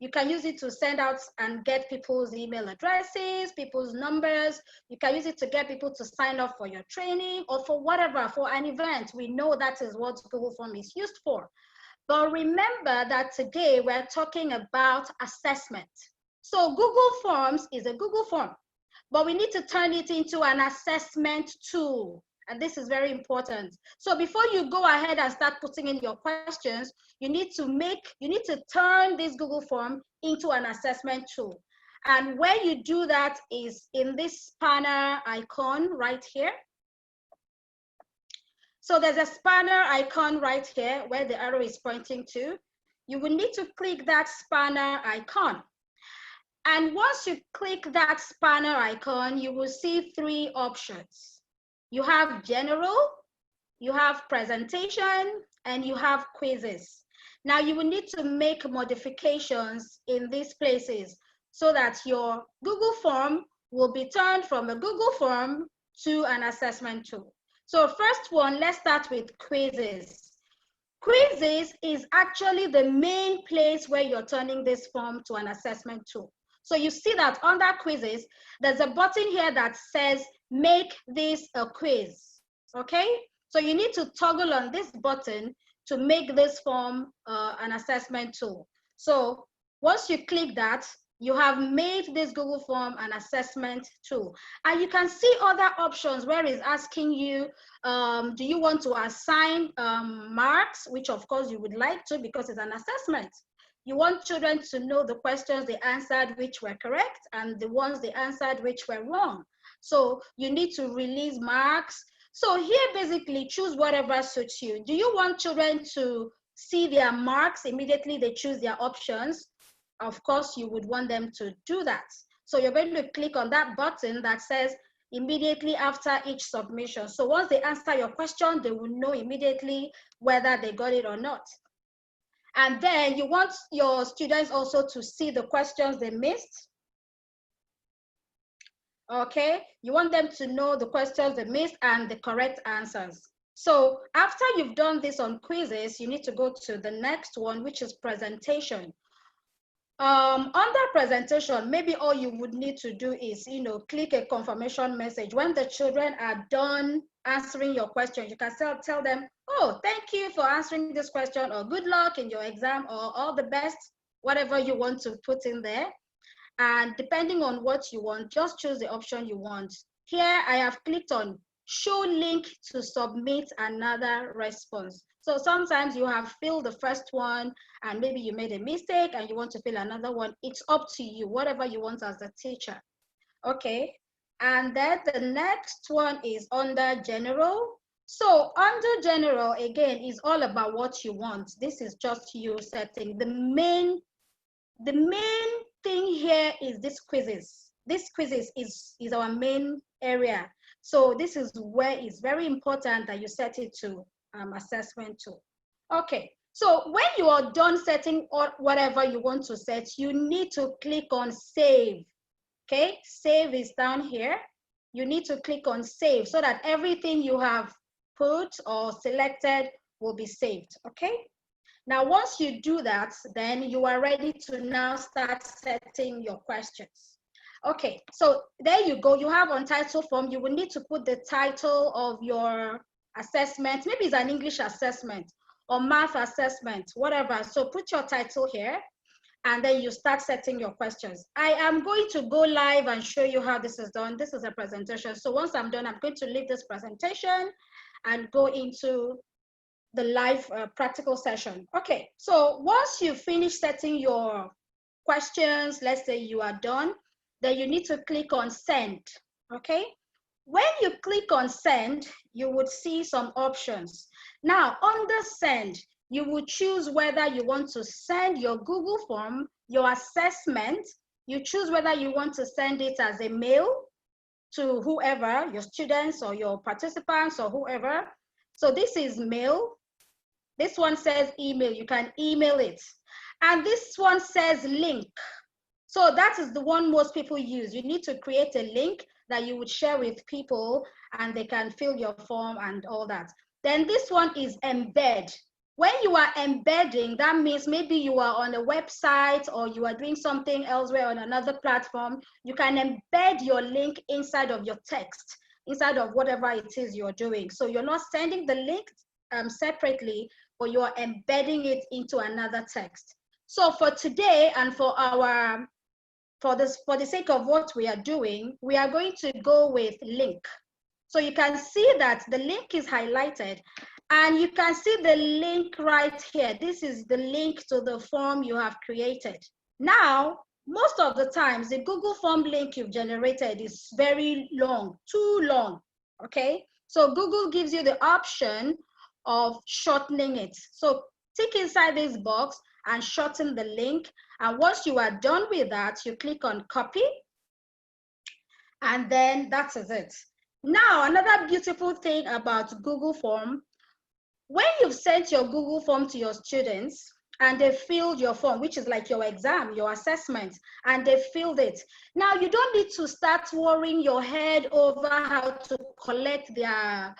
you can use it to send out and get people's email addresses, people's numbers. You can use it to get people to sign up for your training or for whatever, for an event. We know that is what Google Form is used for. But remember that today we're talking about assessment. So Google Forms is a Google Form, but we need to turn it into an assessment tool. And this is very important. So before you go ahead and start putting in your questions, you need to turn this Google Form into an assessment tool. And where you do that is in this spanner icon right here. So there's a spanner icon right here where the arrow is pointing to. You will need to click that spanner icon. And once you click that spanner icon, you will see three options. You have general, you have presentation, and you have quizzes. Now you will need to make modifications in these places so that your Google form will be turned from a Google form to an assessment tool. So first one, let's start with quizzes. Quizzes is actually the main place where you're turning this form to an assessment tool. So you see that under quizzes, there's a button here that says, make this a quiz, okay? So you need to toggle on this button to make this form an assessment tool. So once you click that, you have made this Google form an assessment tool. And you can see other options where it's asking you, do you want to assign marks, which of course you would like to because it's an assessment. You want children to know the questions they answered which were correct and the ones they answered which were wrong. So you need to release marks. So here basically choose whatever suits you. Do you want children to see their marks immediately they choose their options? Of course, you would want them to do that. So you're going to click on that button that says immediately after each submission. So once they answer your question, they will know immediately whether they got it or not. And then you want your students also to see the questions they missed. Okay, you want them to know the questions they missed and the correct answers. So after you've done this on quizzes, you need to go to the next one, which is presentation. Under presentation, maybe all you would need to do is, click a confirmation message. When the children are done answering your question, you can tell them, oh, thank you for answering this question, or good luck in your exam, or all the best, whatever you want to put in there. And depending on what you want, just choose the option you want. Here, I have clicked on show link to submit another response. So sometimes you have filled the first one and maybe you made a mistake and you want to fill another one. It's up to you, whatever you want as the teacher. Okay, and then the next one is under general. So under general, again, is all about what you want. This is just you setting. The main thing here is this quizzes. This quizzes is our main area. So this is where it's very important that you set it to assessment tool. Okay, so when you are done setting or whatever you want to set, you need to click on save. Okay, save is down here. You need to click on save so that everything you have put or selected will be saved. Okay, now once you do that, then you are ready to now start setting your questions. Okay, so there you go. You have on title form, you will need to put the title of your assessment. Maybe it's an English assessment or math assessment, whatever. So put your title here and then you start setting your questions. I am going to go live and show you how this is done. This is a presentation. So once I'm done, I'm going to leave this presentation and go into the live practical session. Okay, so once you finish setting your questions, let's say you are done, then you need to click on send. Okay, when you click on send, you would see some options. Now under send, you will choose whether you want to send your Google form, your assessment. You choose whether you want to send it as a mail to whoever, your students or your participants or whoever. So this is mail. This one says email, you can email it. And this one says link. So that is the one most people use. You need to create a link that you would share with people and they can fill your form and all that. Then this one is embed. When you are embedding, that means maybe you are on a website or you are doing something elsewhere on another platform. You can embed your link inside of your text, inside of whatever it is you're doing. So you're not sending the link separately, but you're embedding it into another text. So for today and for the sake of what we are doing, we are going to go with link. So you can see that the link is highlighted and you can see the link right here. This is the link to the form you have created. Now, most of the times, the Google form link you've generated is very long, too long, okay? So Google gives you the option of shortening it. So tick inside this box and shorten the link. And once you are done with that, you click on copy. And then that is it. Now, another beautiful thing about Google Form, when you've sent your Google Form to your students and they filled your form, which is like your exam, your assessment, and they filled it. Now, you don't need to start worrying your head over how to collect their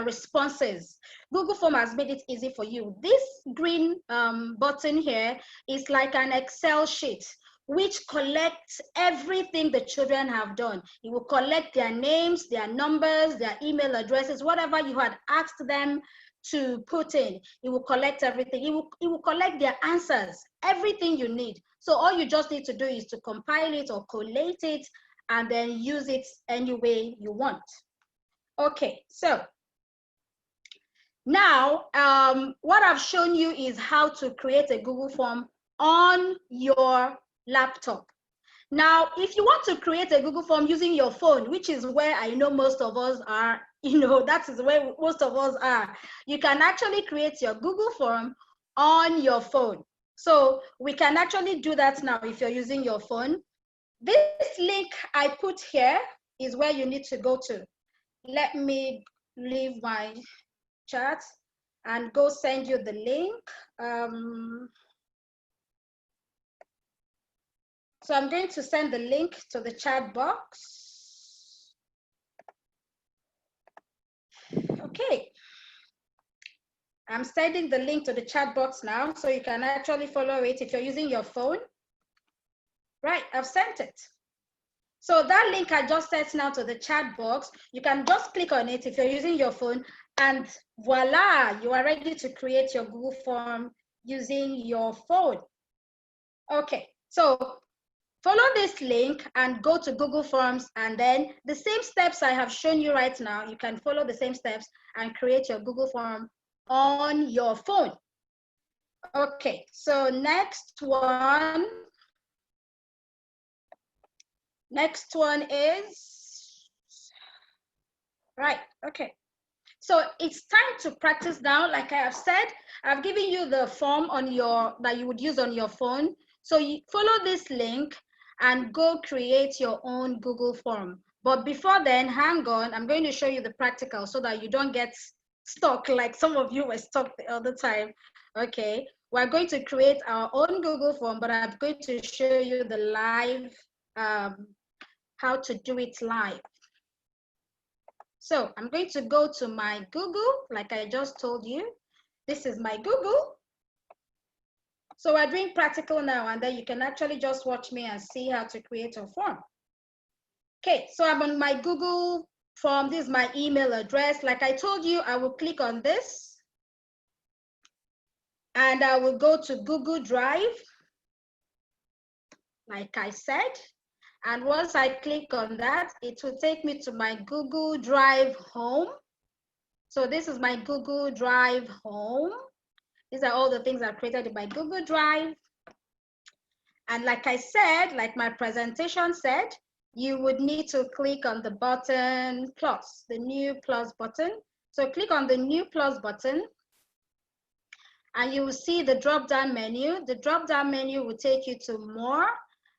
responses. Google Form has made it easy for you. This green button here is like an Excel sheet, which collects everything the children have done. It will collect their names, their numbers, their email addresses, whatever you had asked them to put in. It will collect everything. It will collect their answers, everything you need. So all you just need to do is to compile it or collate it and then use it any way you want. Okay, so now what I've shown you is how to create a Google form on your laptop. Now, if you want to create a Google form using your phone, which is where I know most of us are, that is where most of us are, you can actually create your Google form on your phone. So we can actually do that now if you're using your phone. This link I put here is where you need to go to. Let me leave my chat and go send you the link. So I'm going to send the link to the chat box. Okay. I'm sending the link to the chat box now, so you can actually follow it if you're using your phone. Right, I've sent it. So that link I just sent now to the chat box, you can just click on it if you're using your phone, and voila, you are ready to create your Google form using your phone. Okay, so follow this link and go to Google Forms, and then the same steps I have shown you right now, you can follow the same steps and create your Google form on your phone. Okay, so next one is, right, okay. So it's time to practice now. Like I have said, I've given you the form on that you would use on your phone. So you follow this link and go create your own Google form. But before then, hang on, I'm going to show you the practical so that you don't get stuck like some of you were stuck the other time. Okay, we're going to create our own Google form, but I'm going to show you the live, how to do it live. So I'm going to go to my Google, like I just told you. This is my Google. So we're doing practical now, and then you can actually just watch me and see how to create a form. Okay, so I'm on my Google form. This is my email address. Like I told you, I will click on this, and I will go to Google Drive, like I said. And once I click on that, it will take me to my Google Drive home. So this is my Google Drive home. These are all the things I've created in my Google Drive. And like I said, like my presentation said, you would need to click on the button plus, the new plus button. So click on the new plus button, and you will see the drop-down menu. The drop-down menu will take you to more,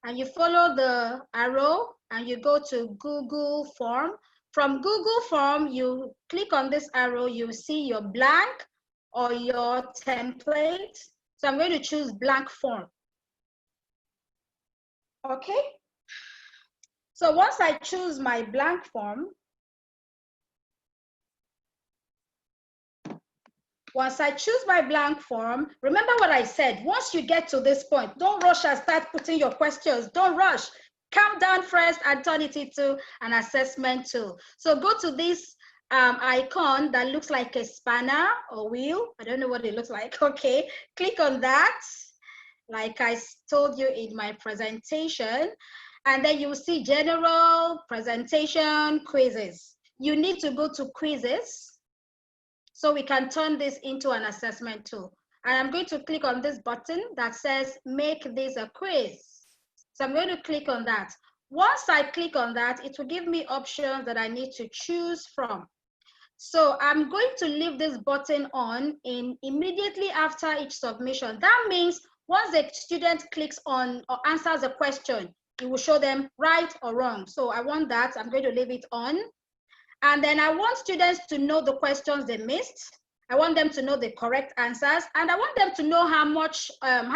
and you follow the arrow and you go to Google Form. From Google Form, you click on this arrow, you see your blank or your template. So I'm going to choose blank form. Okay. So once I choose my blank form, remember what I said, once you get to this point, don't rush and start putting your questions, don't rush. Calm down first and turn it into an assessment tool. So go to this icon that looks like a spanner or wheel. I don't know what it looks like. Okay, click on that, like I told you in my presentation. And then you will see general, presentation, quizzes. You need to go to quizzes so we can turn this into an assessment tool. And I'm going to click on this button that says make this a quiz. So I'm going to click on that. Once I click on that, it will give me options that I need to choose from. So I'm going to leave this button on immediately after each submission. That means once the student clicks on or answers a question, it will show them right or wrong. So I want that. I'm going to leave it on. And then I want students to know the questions they missed. I want them to know the correct answers. And I want them to know how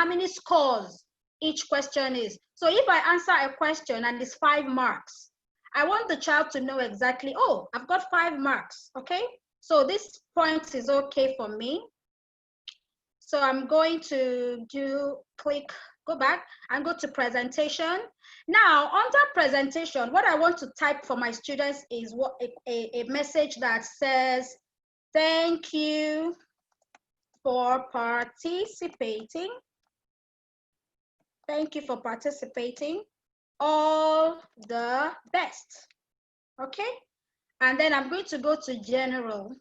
many scores each question is. So if I answer a question and it's 5 marks, I want the child to know exactly, oh, I've got 5 marks, okay? So this point is okay for me. So I'm going to go back and go to presentation. Now, under presentation, what I want to type for my students is a message that says, Thank you for participating. Thank you for participating. All the best. Okay? And then I'm going to go to general.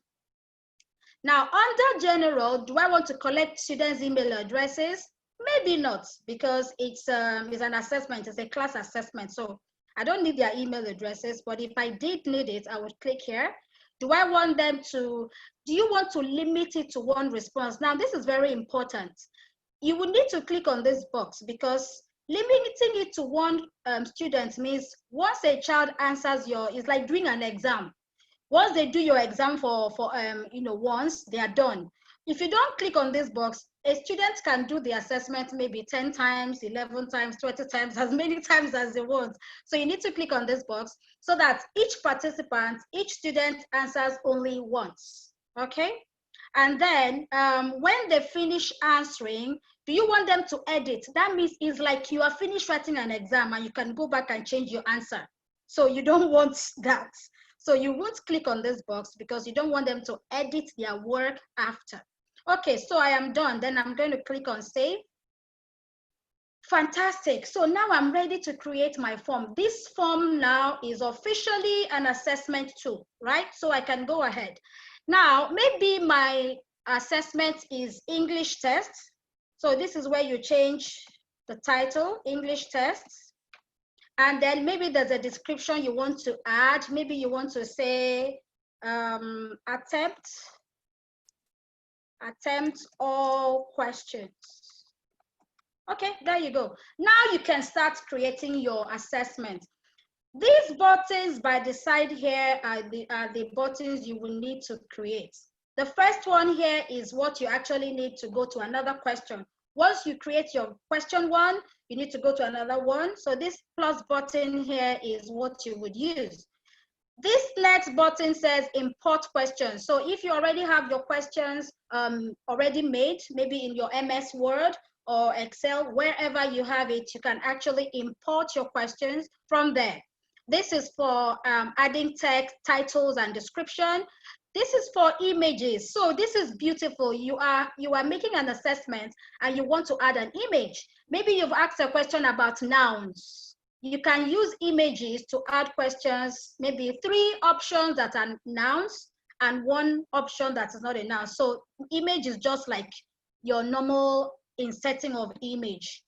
Now, under general, do I want to collect students' email addresses? Maybe not, because it's an assessment, it's a class assessment. So I don't need their email addresses, but if I did need it, I would click here. Do I want them to, do you want to limit it to one response? Now, this is very important. You will need to click on this box because limiting it to one student means once a child answers it's like doing an exam. Once they do your exam once, they are done. If you don't click on this box, a student can do the assessment maybe 10 times, 11 times, 20 times, as many times as they want. So you need to click on this box so that each participant, each student answers only once, okay? And then when they finish answering, do you want them to edit? That means it's like you are finished writing an exam and you can go back and change your answer. So you don't want that. So you won't click on this box because you don't want them to edit their work after. Okay, so I am done. Then I'm going to click on save. Fantastic. So now I'm ready to create my form. This form now is officially an assessment tool, right? So I can go ahead. Now, maybe my assessment is English test. So this is where you change the title, English tests. And then maybe there's a description you want to add. Maybe you want to say attempt all questions. Okay, there you go. Now you can start creating your assessment. These buttons by the side here are the buttons you will need to create. The first one here is what you actually need to go to another question. Once you create your question one, you need to go to another one. So this plus button here is what you would use. This next button says import questions. So if you already have your questions already made, maybe in your MS Word or Excel, wherever you have it, you can actually import your questions from there. This is for adding text, titles, and description. This is for images. So this is beautiful. You are making an assessment and you want to add an image. Maybe you've asked a question about nouns. You can use images to add questions, maybe 3 options that are nouns and 1 option that is not a noun. So image is just like your normal inserting of image.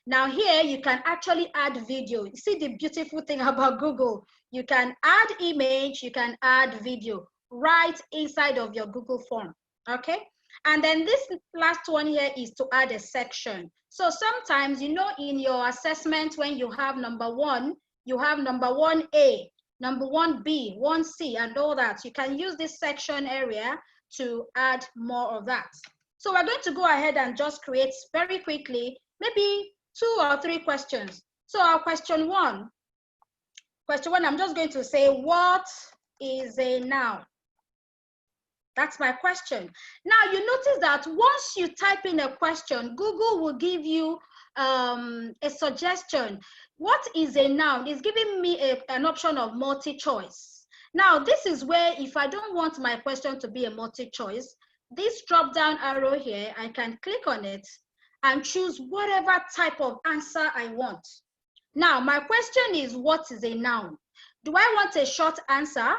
Now here you can actually add video. You see the beautiful thing about Google. You can add image, you can add video right inside of your Google form, okay? And then this last one here is to add a section. So sometimes, you know, in your assessment, when you have number 1, you have number 1A, number 1B, 1C, and all that. You can use this section area to add more of that. So we're going to go ahead and just create very quickly, maybe 2 or 3 questions. So our question one, I'm just going to say, what is a noun? That's my question. Now you notice that once you type in a question, Google will give you a suggestion. What is a noun? It's giving me an option of multi-choice. Now this is where, if I don't want my question to be a multi-choice, this drop-down arrow here, I can click on it and choose whatever type of answer I want. Now my question is, what is a noun? Do I want a short answer?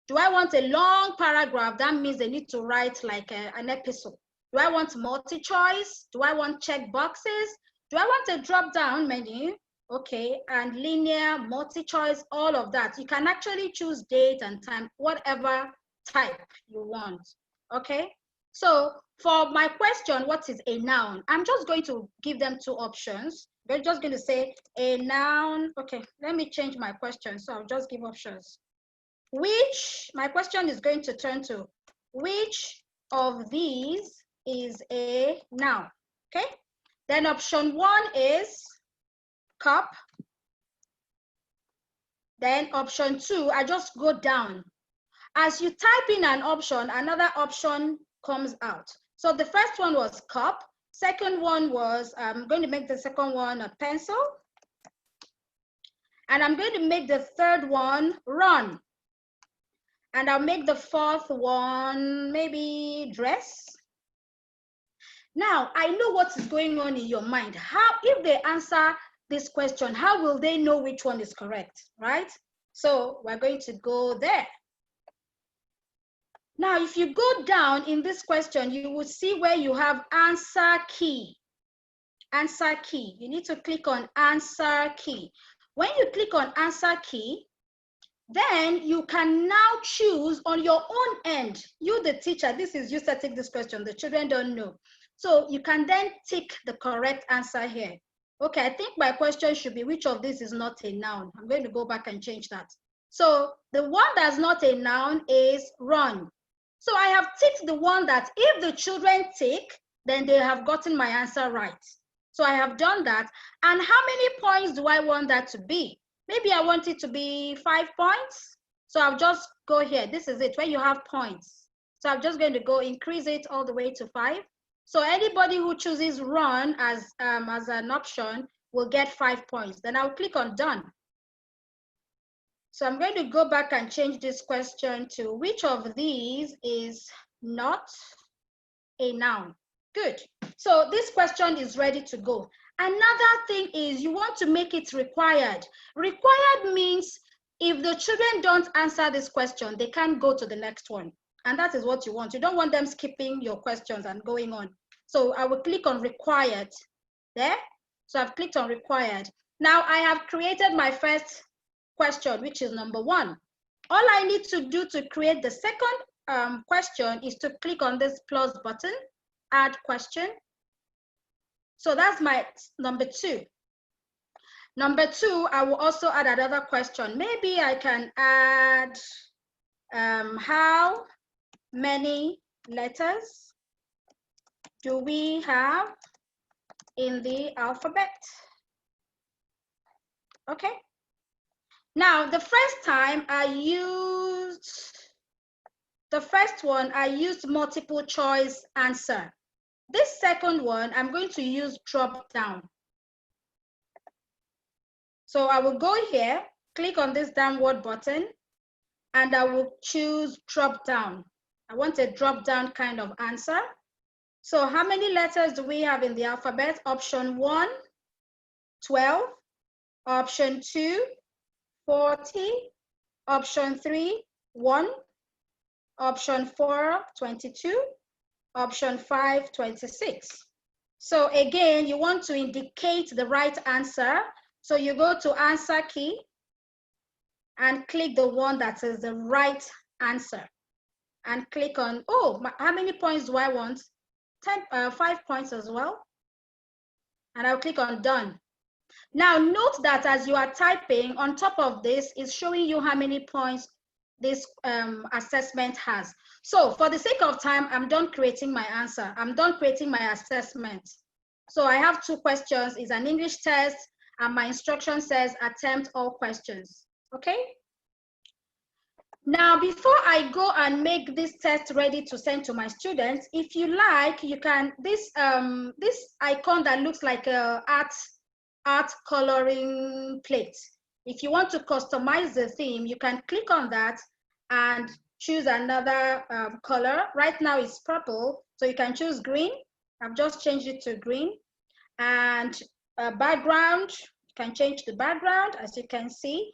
Do I want a long paragraph? That means they need to write like an episode. Do I want multi-choice? Do I want check boxes? Do I want a drop-down menu? Okay, and linear, multi-choice, all of that. You can actually choose date and time, whatever type you want, okay? So for my question, what is a noun? I'm just going to give them 2 options. We're just going to say a noun. Okay, let me change my question. So I'll just give options. My question is going to turn to, which of these is a noun? Okay, then option 1 is cup. Then option 2, I just go down. As you type in an option, another option comes out. So the first one was cup. Second one was, I'm going to make the second one a pencil. And I'm going to make the third one run. And I'll make the fourth one maybe dress. Now, I know what is going on in your mind. How, if they answer this question, how will they know which one is correct, right? So we're going to go there. Now, if you go down in this question, you will see where you have answer key. Answer key. You need to click on answer key. When you click on answer key, then you can now choose on your own end. You, the teacher, this is you setting this question. The children don't know. So you can then tick the correct answer here. Okay, I think my question should be, which of these is not a noun? I'm going to go back and change that. So the one that's not a noun is run. So I have ticked the one that if the children tick, then they have gotten my answer right. So I have done that. And how many points do I want that to be? Maybe I want it to be 5 points. So I'll just go here. This is it, where you have points. So I'm just going to go increase it all the way to 5. So anybody who chooses run as an option will get 5 points. Then I'll click on done. So I'm going to go back and change this question to which of these is not a noun. Good. So this question is ready to go. Another thing is you want to make it required. Required means if the children don't answer this question, they can't go to the next one. And that is what you want. You don't want them skipping your questions and going on. So I will click on required there. So I've clicked on required. Now I have created my first question, which is number 1. All I need to do to create the second question is to click on this plus button, add question. So that's my number 2. Number 2, I will also add another question. Maybe I can add how many letters do we have in the alphabet? Okay. Now, the first time I used, the first one, I used multiple choice answer. This second one, I'm going to use drop down. So I will go here, click on this downward button, and I will choose drop down. I want a drop down kind of answer. So how many letters do we have in the alphabet? Option 1, 12. Option 2, 40. Option 3, 1. Option 4, 22. Option 5, 26. So again, you want to indicate the right answer. So you go to answer key and click the one that is the right answer. And click on, oh, how many points do I want? 5 points as well. And I'll click on done. Now note that as you are typing, on top of this is showing you how many points this assessment has. So for the sake of time, I'm done creating my answer. I'm done creating my assessment. So I have 2 questions. It's an English test, and my instruction says attempt all questions. Okay? Now, before I go and make this test ready to send to my students, if you like, you can, this icon that looks like a art coloring plate. If you want to customize the theme, you can click on that and choose another color. Right now it's purple, so you can choose green. I've just changed it to green. And background, you can change the background, as you can see.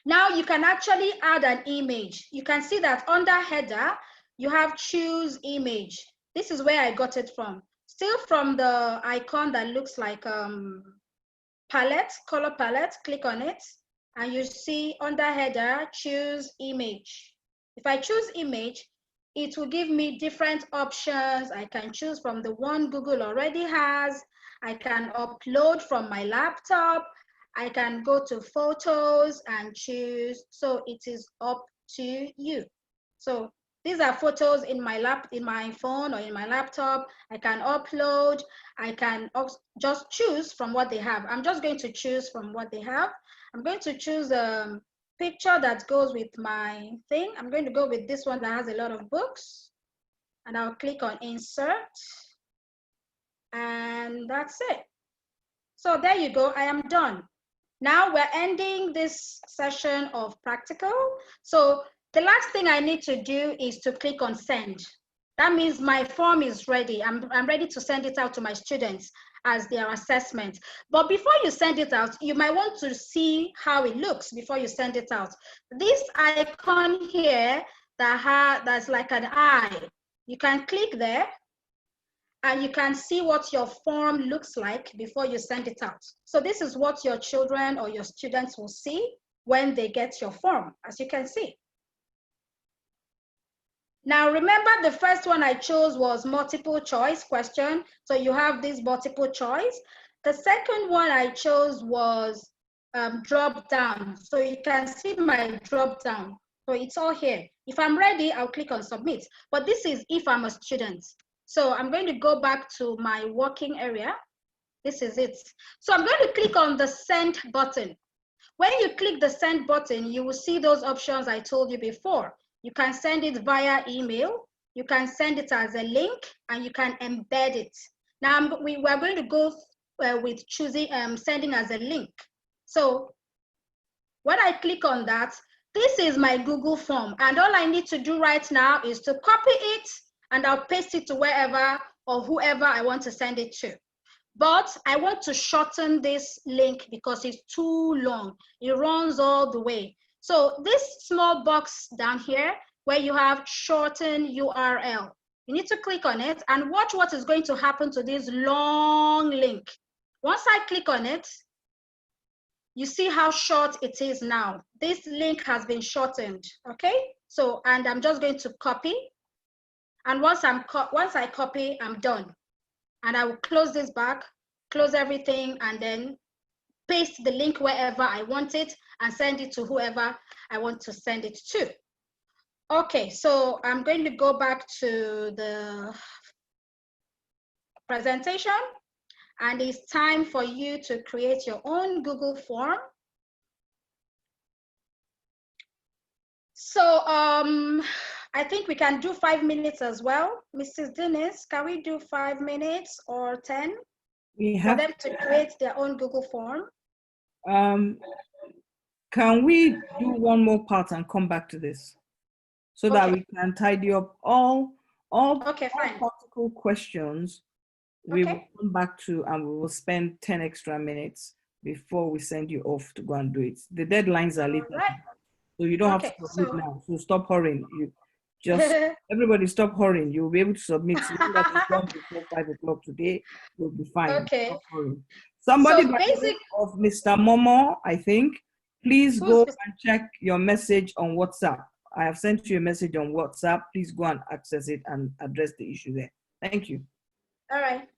Now you can actually add an image. You can see that under header, you have choose image. This is where I got it from. Still from the icon that looks like palette, color palette, click on it. And you see under header, choose image. If I choose image, it will give me different options. I can choose from the one Google already has. I can upload from my laptop. I can go to photos and choose. So it is up to you. So these are photos in my phone or in my laptop. I can upload. I can just choose from what they have. I'm just going to choose from what they have. I'm going to choose a picture that goes with my thing. I'm going to go with this one that has a lot of books. And I'll click on insert. And that's it. So there you go. I am done. Now we're ending this session of practical. So the last thing I need to do is to click on send. That means my form is ready. I'm ready to send it out to my students as their assessment. But before you send it out, you might want to see how it looks before you send it out. This icon here that's like an eye, you can click there and you can see what your form looks like before you send it out. So this is what your children or your students will see when they get your form, as you can see. Now, remember the first one I chose was multiple choice question. So you have this multiple choice. The second one I chose was drop down. So you can see my drop down. So it's all here. If I'm ready, I'll click on submit. But this is if I'm a student. So I'm going to go back to my working area. This is it. So I'm going to click on the send button. When you click the send button, you will see those options I told you before. You can send it via email, you can send it as a link, and you can embed it. Now we're going to go with choosing sending as a link. So when I click on that, this is my Google form, and all I need to do right now is to copy it, and I'll paste it to wherever or whoever I want to send it to. But I want to shorten this link because it's too long. It runs all the way. So this small box down here where you have shorten URL, you need to click on it and watch what is going to happen to this long link. Once I click on it, you see how short it is now. This link has been shortened, okay? So, and I'm just going to copy. And once I copy, I'm done. And I will close this back, close everything, and then paste the link wherever I want it and send it to whoever I want to send it to. Okay, so I'm going to go back to the presentation, and it's time for you to create your own Google form. So I think we can do 5 minutes as well. Mrs. Dennis, can we do 5 minutes or 10 for them to create their own Google form? Can we do one more part and come back to this so that we can tidy up all practical questions? We will come back to, and we will spend 10 extra minutes before we send you off to go and do it. The deadlines are later, so you don't have to submit now. So stop hurrying. You just everybody stop hurrying. You'll be able to submit. So that is done before 5 o'clock today. You'll be fine. Okay. Stop hurrying. Somebody by the name of Mr. Momo, I think. Please go and check your message on WhatsApp. I have sent you a message on WhatsApp. Please go and access it and address the issue there. Thank you. All right.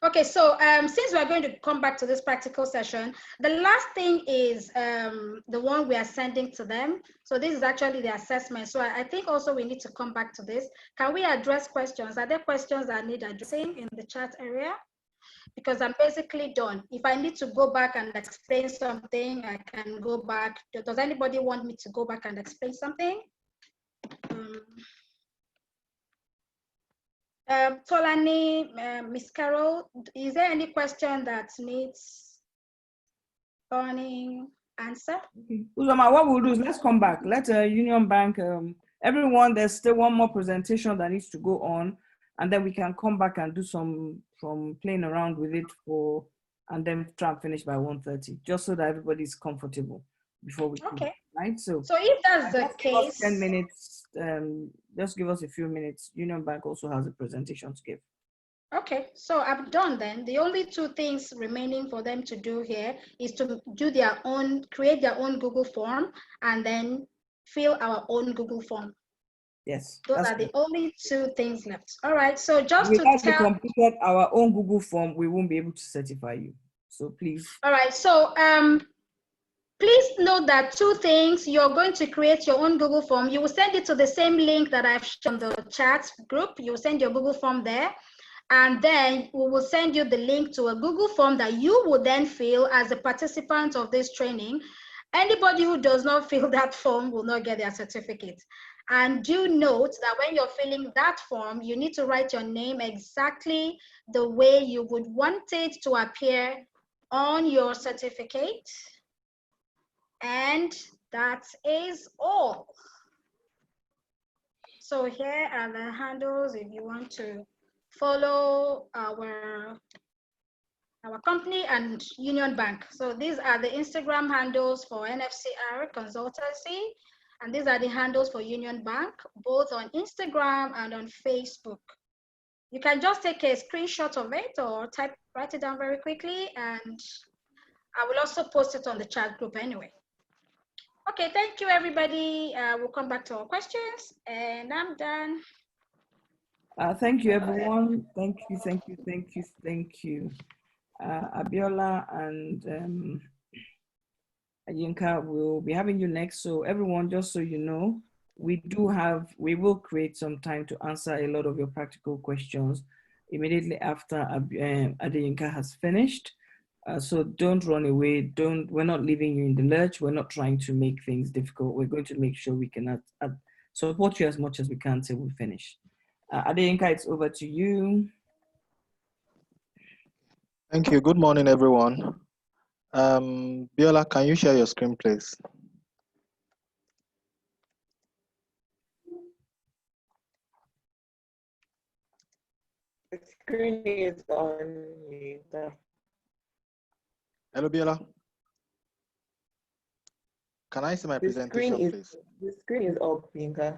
Okay, so since we're going to come back to this practical session, the last thing is the one we are sending to them. So this is actually the assessment. So I think also we need to come back to this. Can we address questions? Are there questions that need addressing in the chat area? Because I'm basically done. If I need to go back and explain something, I can go back. Does anybody want me to go back and explain something? Tolani, Miss Carol, is there any question that needs burning answer? Okay. Uzoma, what we'll do is let's come back. Let Union Bank, everyone, there's still one more presentation that needs to go on, and then we can come back and do some playing around with it and then try and finish by 1:30, just so that everybody's comfortable before we come, right? So if that's the case, 10 minutes, just give us a few minutes. Union Bank also has a presentation to give. Okay, so I'm done then. The only two things remaining for them to do here is to do their own, create their own Google form, and then fill our own Google form. Yes. Those are the only two things left. All right, so just to tell, we completed our own Google form, we won't be able to certify you. So please. All right, so please note that two things. You're going to create your own Google form. You will send it to the same link that I've shown the chat group. You will send your Google form there. And then we will send you the link to a Google form that you will then fill as a participant of this training. Anybody who does not fill that form will not get their certificate. And do note that when you're filling that form, you need to write your name exactly the way you would want it to appear on your certificate. And that is all. So here are the handles if you want to follow our company and Union Bank. So these are the Instagram handles for NFCR Consultancy, and these are the handles for Union Bank, both on Instagram and on Facebook. You can just take a screenshot of it or write it down very quickly, and I will also post it on the chat group anyway. Okay, thank you, everybody. We'll come back to our questions, and I'm done. Thank you, everyone. Thank you, thank you, thank you, thank you. Abiola and Yinka will be having you next. So everyone, just so you know, we will create some time to answer a lot of your practical questions immediately after Adeyinka has finished. So don't run away. We're not leaving you in the lurch. We're not trying to make things difficult. We're going to make sure we can support you as much as we can till we finish. Adeyinka, it's over to you. Thank you. Good morning, everyone. Biola, can you share your screen, please? The screen is on. Hello, Biola. Can I see my presentation, please? The screen is up, Yinka.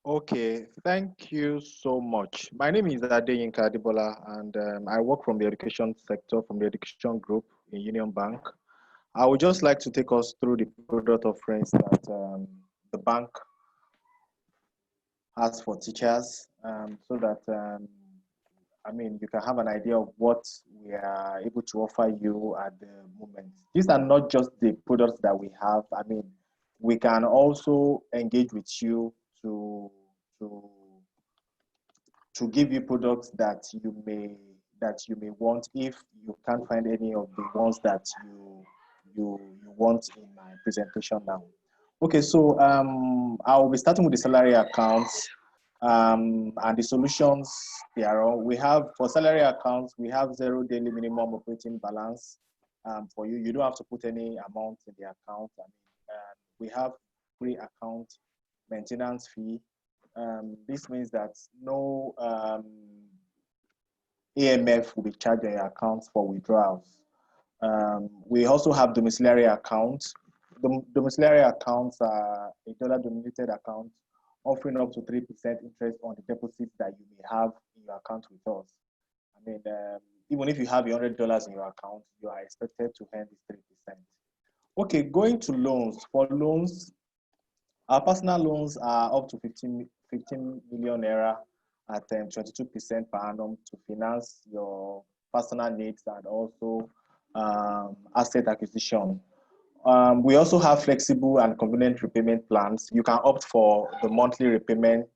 Okay, thank you so much. My name is Adeyinka Adebola, and I work from the education sector, from the education group in Union Bank. I would just like to take us through the product offerings that the bank has for teachers, so that you can have an idea of what we are able to offer you at the moment. These are not just the products that we have. We can also engage with you to give you products that you may want if you can't find any of the ones that you want in my presentation now. Okay, so I will be starting with the salary accounts and the solutions there. We have, for salary accounts, we have 0 daily minimum operating balance for you. You don't have to put any amount in the account. We have free account maintenance fee. This means that no AMF will be charged on your accounts for withdrawals. We also have domiciliary accounts. The domiciliary accounts are a dollar-denominated account offering up to 3% interest on the deposits that you may have in your account with us. Even if you have $100 in your account, you are expected to earn this 3%. Okay, going to loans. For loans, our personal loans are up to 15 million naira at 22% per annum to finance your personal needs and also asset acquisition. We also have flexible and convenient repayment plans. You can opt for the monthly repayment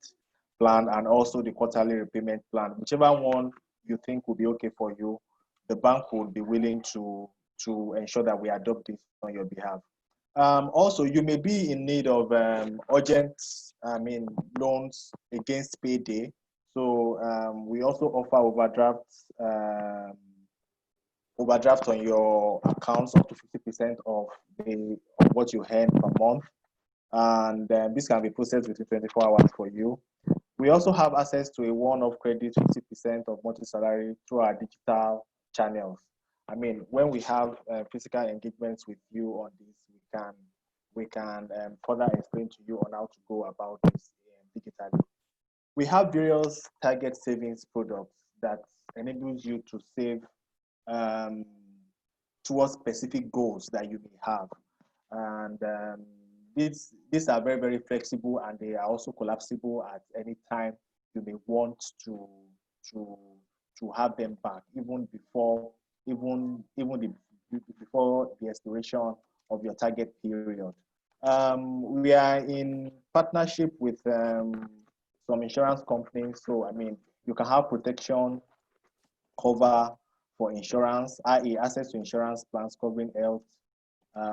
plan and also the quarterly repayment plan. Whichever one you think will be okay for you, the bank will be willing to ensure that we adopt this on your behalf. Also, you may be in need of urgent loans against payday. So we also offer overdraft on your accounts up to 50% of what you earn per month. And this can be processed within 24 hours for you. We also have access to a one-off credit 50% of monthly salary through our digital channels. When we have physical engagements with you on this, we can further explain to you on how to go about this digitally. We have various target savings products that enables you to save towards specific goals that you may have. And these are very, very flexible, and they are also collapsible at any time you may want to have them back, even before the expiration of your target period. We are in partnership with some insurance companies, so you can have protection cover for insurance, i.e. access to insurance plans covering health,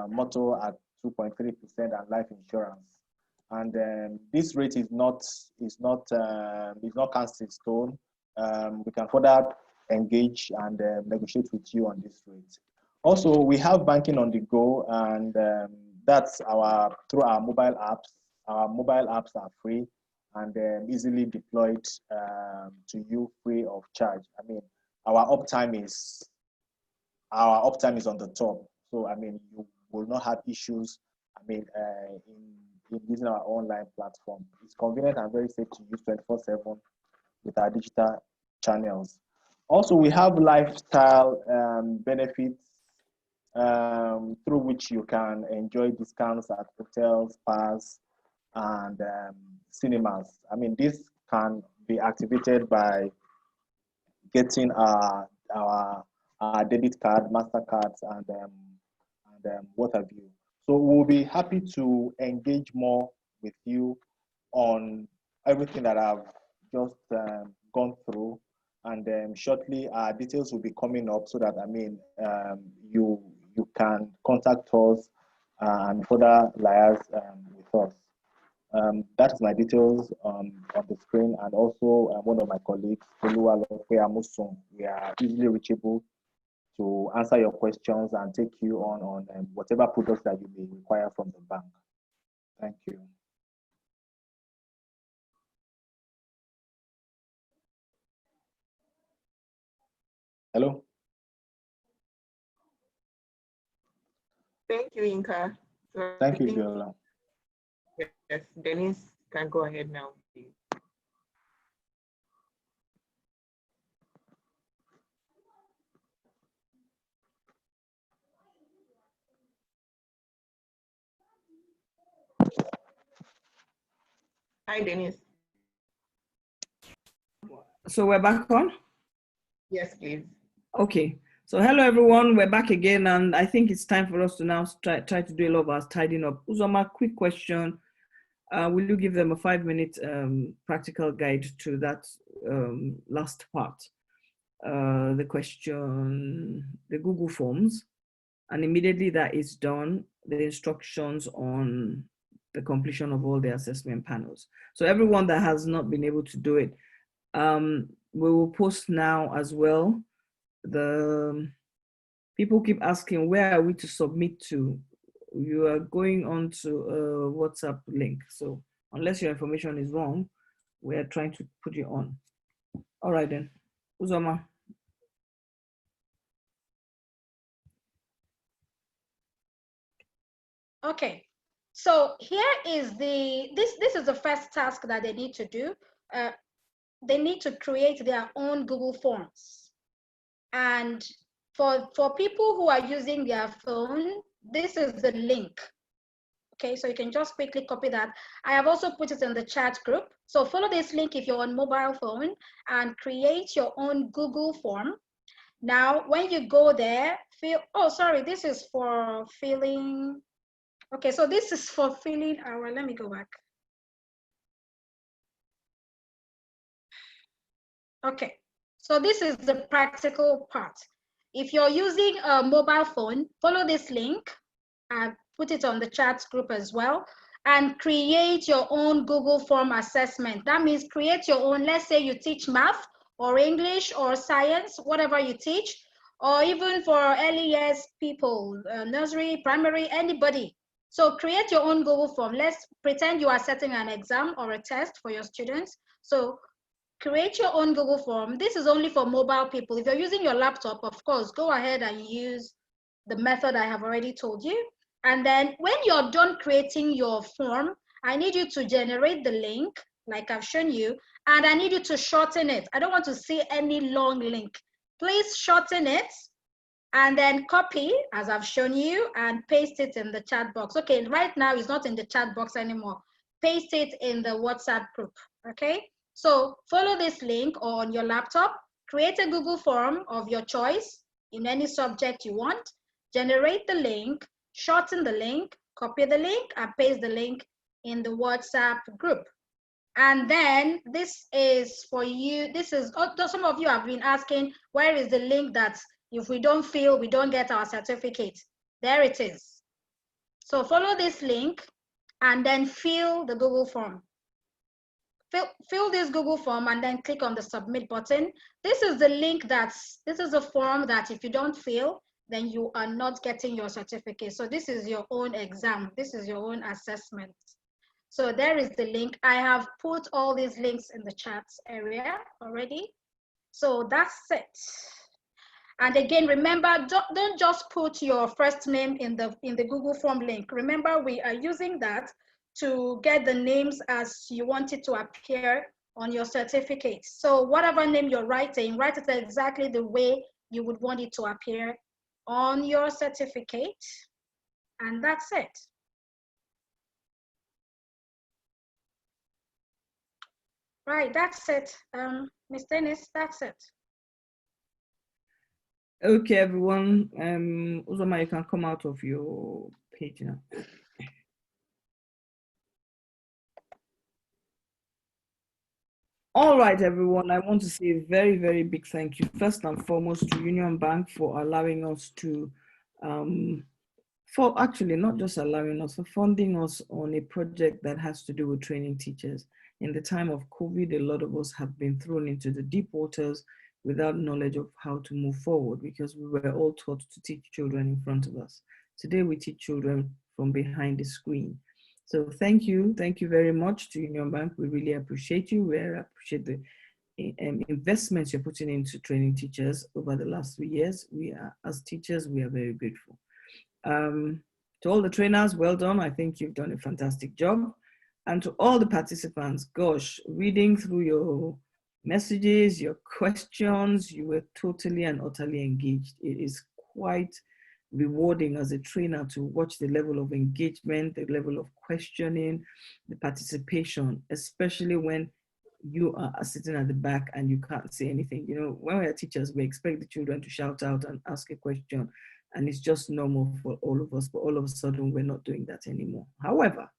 motor at 2.3% and life insurance. And this rate is not cast in stone. We can further engage and negotiate with you on this rate. Also, we have banking on the go, and that's through our mobile apps. Our mobile apps are free and easily deployed to you free of charge. I mean, our uptime is on the top. So I mean, you will not have issues. I mean, in using our online platform. It's convenient and very safe to use 24/7 with our digital channels. Also, we have lifestyle benefits through which you can enjoy discounts at hotels, spas, and cinemas. I mean, this can be activated by getting our debit card, MasterCards, and what have you. So we'll be happy to engage more with you on everything that I've just gone through. And shortly, our details will be coming up so that, I mean, you can contact us and further liaise with us. That is my details on the screen, and also one of my colleagues, we are easily reachable to answer your questions and take you on whatever products that you may require from the bank. Thank you. Hello. Thank you, Inka. So Thank you, Viola. Yes, Dennis can go ahead now, please. Hi, Dennis. So we're back on? Yes, please. Okay. So hello, everyone. We're back again, and I think it's time for us to now try to do a lot of our tidying up. Uzoma, quick question. Will you give them a 5-minute practical guide to that last part? The question, the Google Forms, and immediately that is done, the instructions on the completion of all the assessment panels. So everyone that has not been able to do it, we will post now as well. The people keep asking, where are we to submit to? You are going on to a WhatsApp link. So unless your information is wrong, we are trying to put you on. All right then, Uzoma. Okay, so here is this is the first task that they need to do. They need to create their own Google Forms. And for people who are using their phone, this is the link. Okay, so you can just quickly copy that. I have also put it in the chat group. So follow this link if you're on mobile phone and create your own Google form. Now, when you go there, this is for filling. Okay, so this is for filling our, let me go back. Okay, so this is the practical part. If you're using a mobile phone, follow this link and put it on the chat group as well, and create your own Google form assessment. That means create your own, let's say you teach math or English or science, whatever you teach, or even for early years people, nursery, primary, anybody. So create your own Google form. Let's pretend you are setting an exam or a test for your students. So create your own Google form. This is only for mobile people. If you're using your laptop, of course, go ahead and use the method I have already told you. And then when you're done creating your form, I need you to generate the link, like I've shown you, and I need you to shorten it. I don't want to see any long link. Please shorten it and then copy, as I've shown you, and paste it in the chat box. Okay, right now it's not in the chat box anymore. Paste it in the WhatsApp group, okay? So follow this link on your laptop, create a Google form of your choice in any subject you want, generate the link, shorten the link, copy the link, and paste the link in the WhatsApp group. And then this is for you. This is, some of you have been asking, where is the link that if we don't fill, we don't get our certificate? There it is. So follow this link and then fill the Google form. Fill this Google form and then click on the submit button. This is the link this is a form that if you don't fill, then you are not getting your certificate. So this is your own exam. This is your own assessment. So there is the link. I have put all these links in the chat area already. So that's it. And again, remember, don't just put your first name in the Google Form link. Remember, we are using that to get the names as you want it to appear on your certificate. So whatever name you're writing, write it exactly the way you would want it to appear on your certificate. And that's it. Right, that's it. Ms. Dennis, that's it. Okay, everyone. Uzoma, you can come out of your page now. All right, everyone. I want to say a very, very big thank you, first and foremost, to Union Bank for allowing us to, for actually not just allowing us, for funding us on a project that has to do with training teachers. In the time of COVID, a lot of us have been thrown into the deep waters without knowledge of how to move forward, because we were all taught to teach children in front of us. Today, we teach children from behind the screen. So thank you very much to Union Bank. We really appreciate you. We appreciate the investments you're putting into training teachers over the last 3 years. We are, as teachers, we are very grateful. To all the trainers, well done. I think you've done a fantastic job. And to all the participants, gosh, reading through your messages, your questions, you were totally and utterly engaged. It is quite rewarding as a trainer to watch the level of engagement, the level of questioning, the participation, especially when you are sitting at the back and you can't say anything. You know, when we're teachers, we expect the children to shout out and ask a question, and it's just normal for all of us, but all of a sudden we're not doing that anymore. However,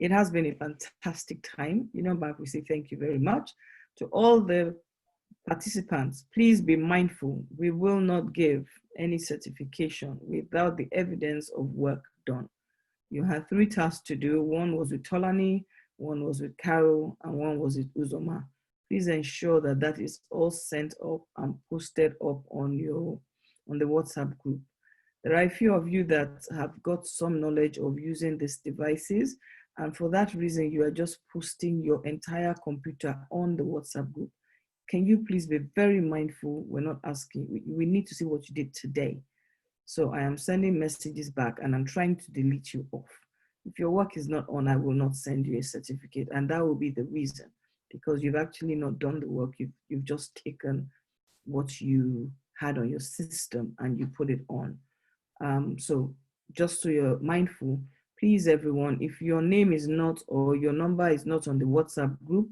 it has been a fantastic time. You know, Bank, we say thank you very much. To all the participants, please be mindful. We will not give any certification without the evidence of work done. You had 3 tasks to do. One was with Tolani, one was with Carol, and one was with Uzoma. Please ensure that that is all sent up and posted up on the WhatsApp group. There are a few of you that have got some knowledge of using these devices, and for that reason, you are just posting your entire computer on the WhatsApp group. Can you please be very mindful? We're not asking, we need to see what you did today. So I am sending messages back and I'm trying to delete you off. If your work is not on, I will not send you a certificate, and that will be the reason, because you've actually not done the work. You've just taken what you had on your system and you put it on. So just so you're mindful, please everyone, if your name is not, or your number is not on the WhatsApp group,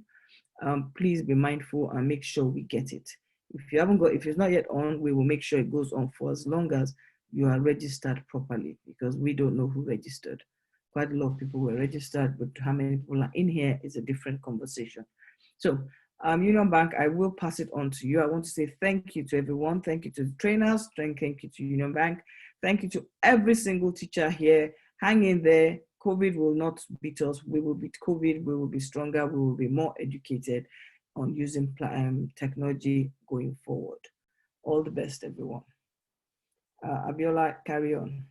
please be mindful and make sure we get it. If it's not yet on, we will make sure it goes on for as long as you are registered properly, because we don't know who registered. Quite a lot of people were registered, but how many people are in here is a different conversation. So Union Bank, I will pass it on to you. I want to say thank you to everyone. Thank you to the trainers. Thank you to Union Bank. Thank you to every single teacher here. Hang in there. COVID will not beat us. We will beat COVID. We will be stronger. We will be more educated on using technology going forward. All the best, everyone. Abiola, carry on.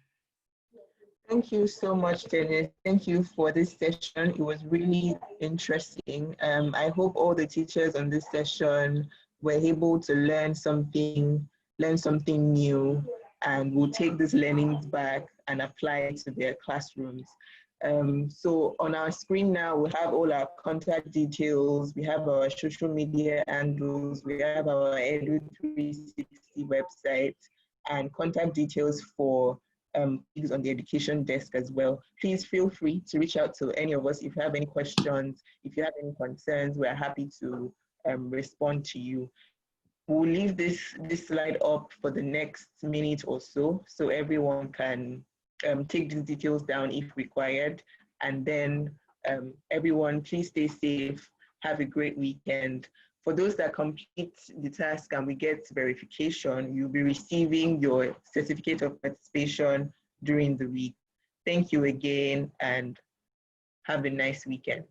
Thank you so much, Dennis. Thank you for this session. It was really interesting. I hope all the teachers on this session were able to learn something new, and will take these learnings back and apply it to their classrooms. So on our screen now, we have all our contact details, we have our social media handles, we have our Edu360 website, and contact details for things on the education desk as well. Please feel free to reach out to any of us if you have any questions, if you have any concerns. We're happy to respond to you. We'll leave this slide up for the next minute or so everyone can take these details down if required. And then everyone, please stay safe, have a great weekend. For those that complete the task and we get verification, you'll be receiving your certificate of participation during the week. Thank you again and have a nice weekend.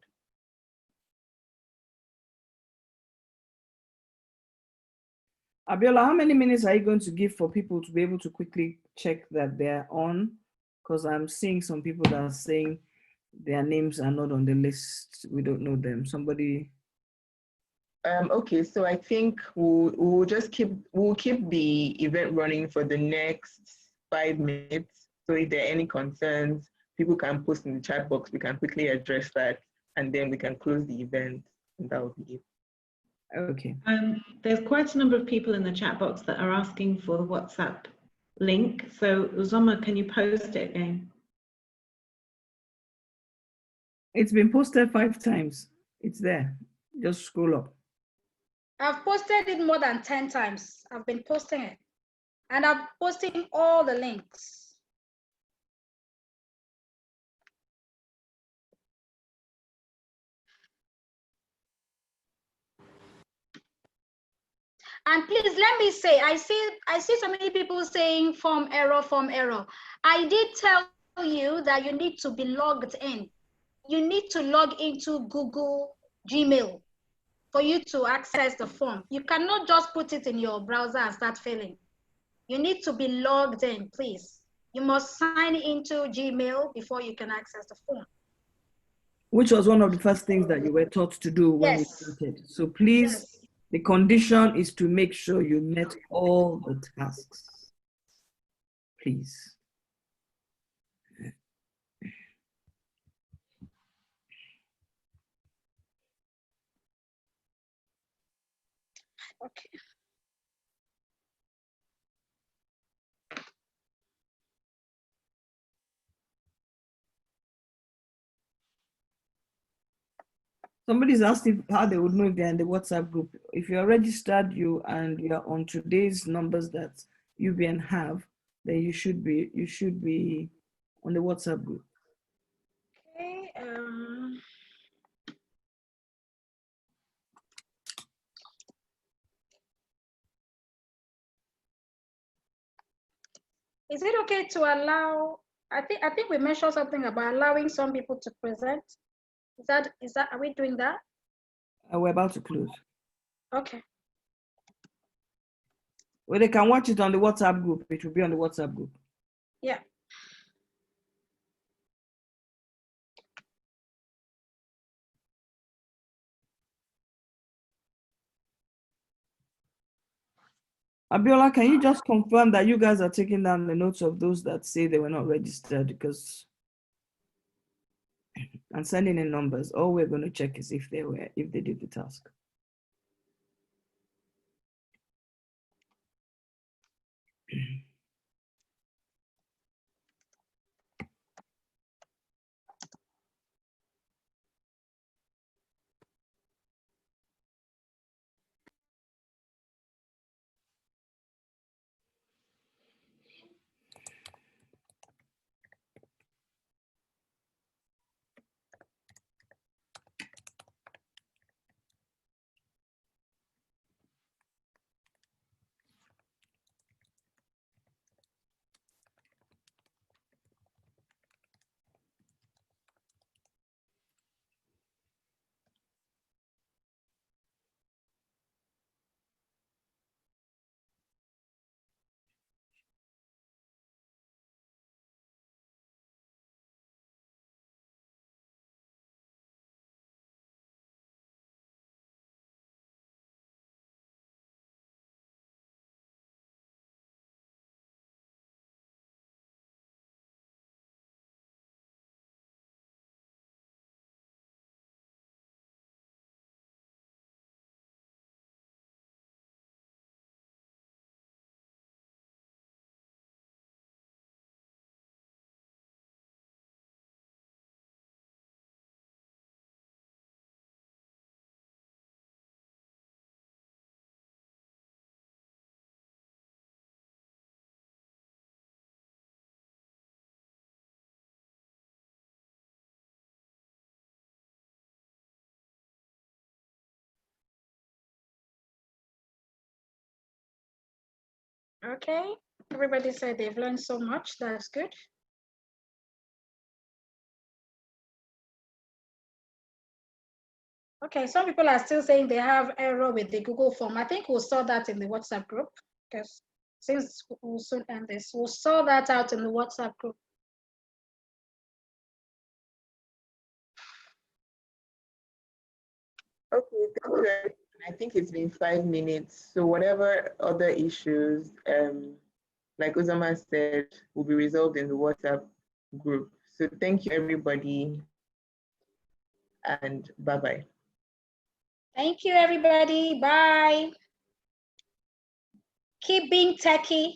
Abiola, how many minutes are you going to give for people to be able to quickly check that they're on? Because I'm seeing some people that are saying their names are not on the list. We don't know them. Somebody. Okay, so I think we'll just keep the event running for the next 5 minutes. So if there are any concerns, people can post in the chat box. We can quickly address that, and then we can close the event, and that will be it. Okay. There's quite a number of people in the chat box that are asking for the WhatsApp link. So Uzoma, can you post it again? It's been posted 5 times. It's there. Just scroll up. I've posted it more than 10 times. I've been posting it. And I'm posting all the links. And please let me say, I see so many people saying form error, form error. I did tell you that you need to be logged in. You need to log into Google Gmail for you to access the form. You cannot just put it in your browser and start filling. You need to be logged in, please. You must sign into Gmail before you can access the form. Which was one of the first things that you were taught to do when you started. So please, the condition is to make sure you met all the tasks. Please. Okay. Somebody's asked if, how they would know if they're in the WhatsApp group. If you're registered, you're on today's numbers that UBN have, then you should be on the WhatsApp group. Okay. Is it okay to allow? I think we mentioned something about allowing some people to present. Is that? Are we doing that? We're about to close. Okay. Well, they can watch it on the WhatsApp group. It will be on the WhatsApp group. Yeah. Abiola, can you just confirm that you guys are taking down the notes of those that say they were not registered, because and sending in numbers? All we're going to check is if they did the task. Okay. Everybody said they've learned so much. That's good. Okay, some people are still saying they have error with the Google form. I think we'll sort that in the WhatsApp group, because since we'll soon end this, we'll sort that out in the WhatsApp group. Okay, thank you. I think it's been 5 minutes. So whatever other issues, like Uzama said, will be resolved in the WhatsApp group. So thank you, everybody, and bye-bye. Thank you, everybody. Bye. Keep being techie.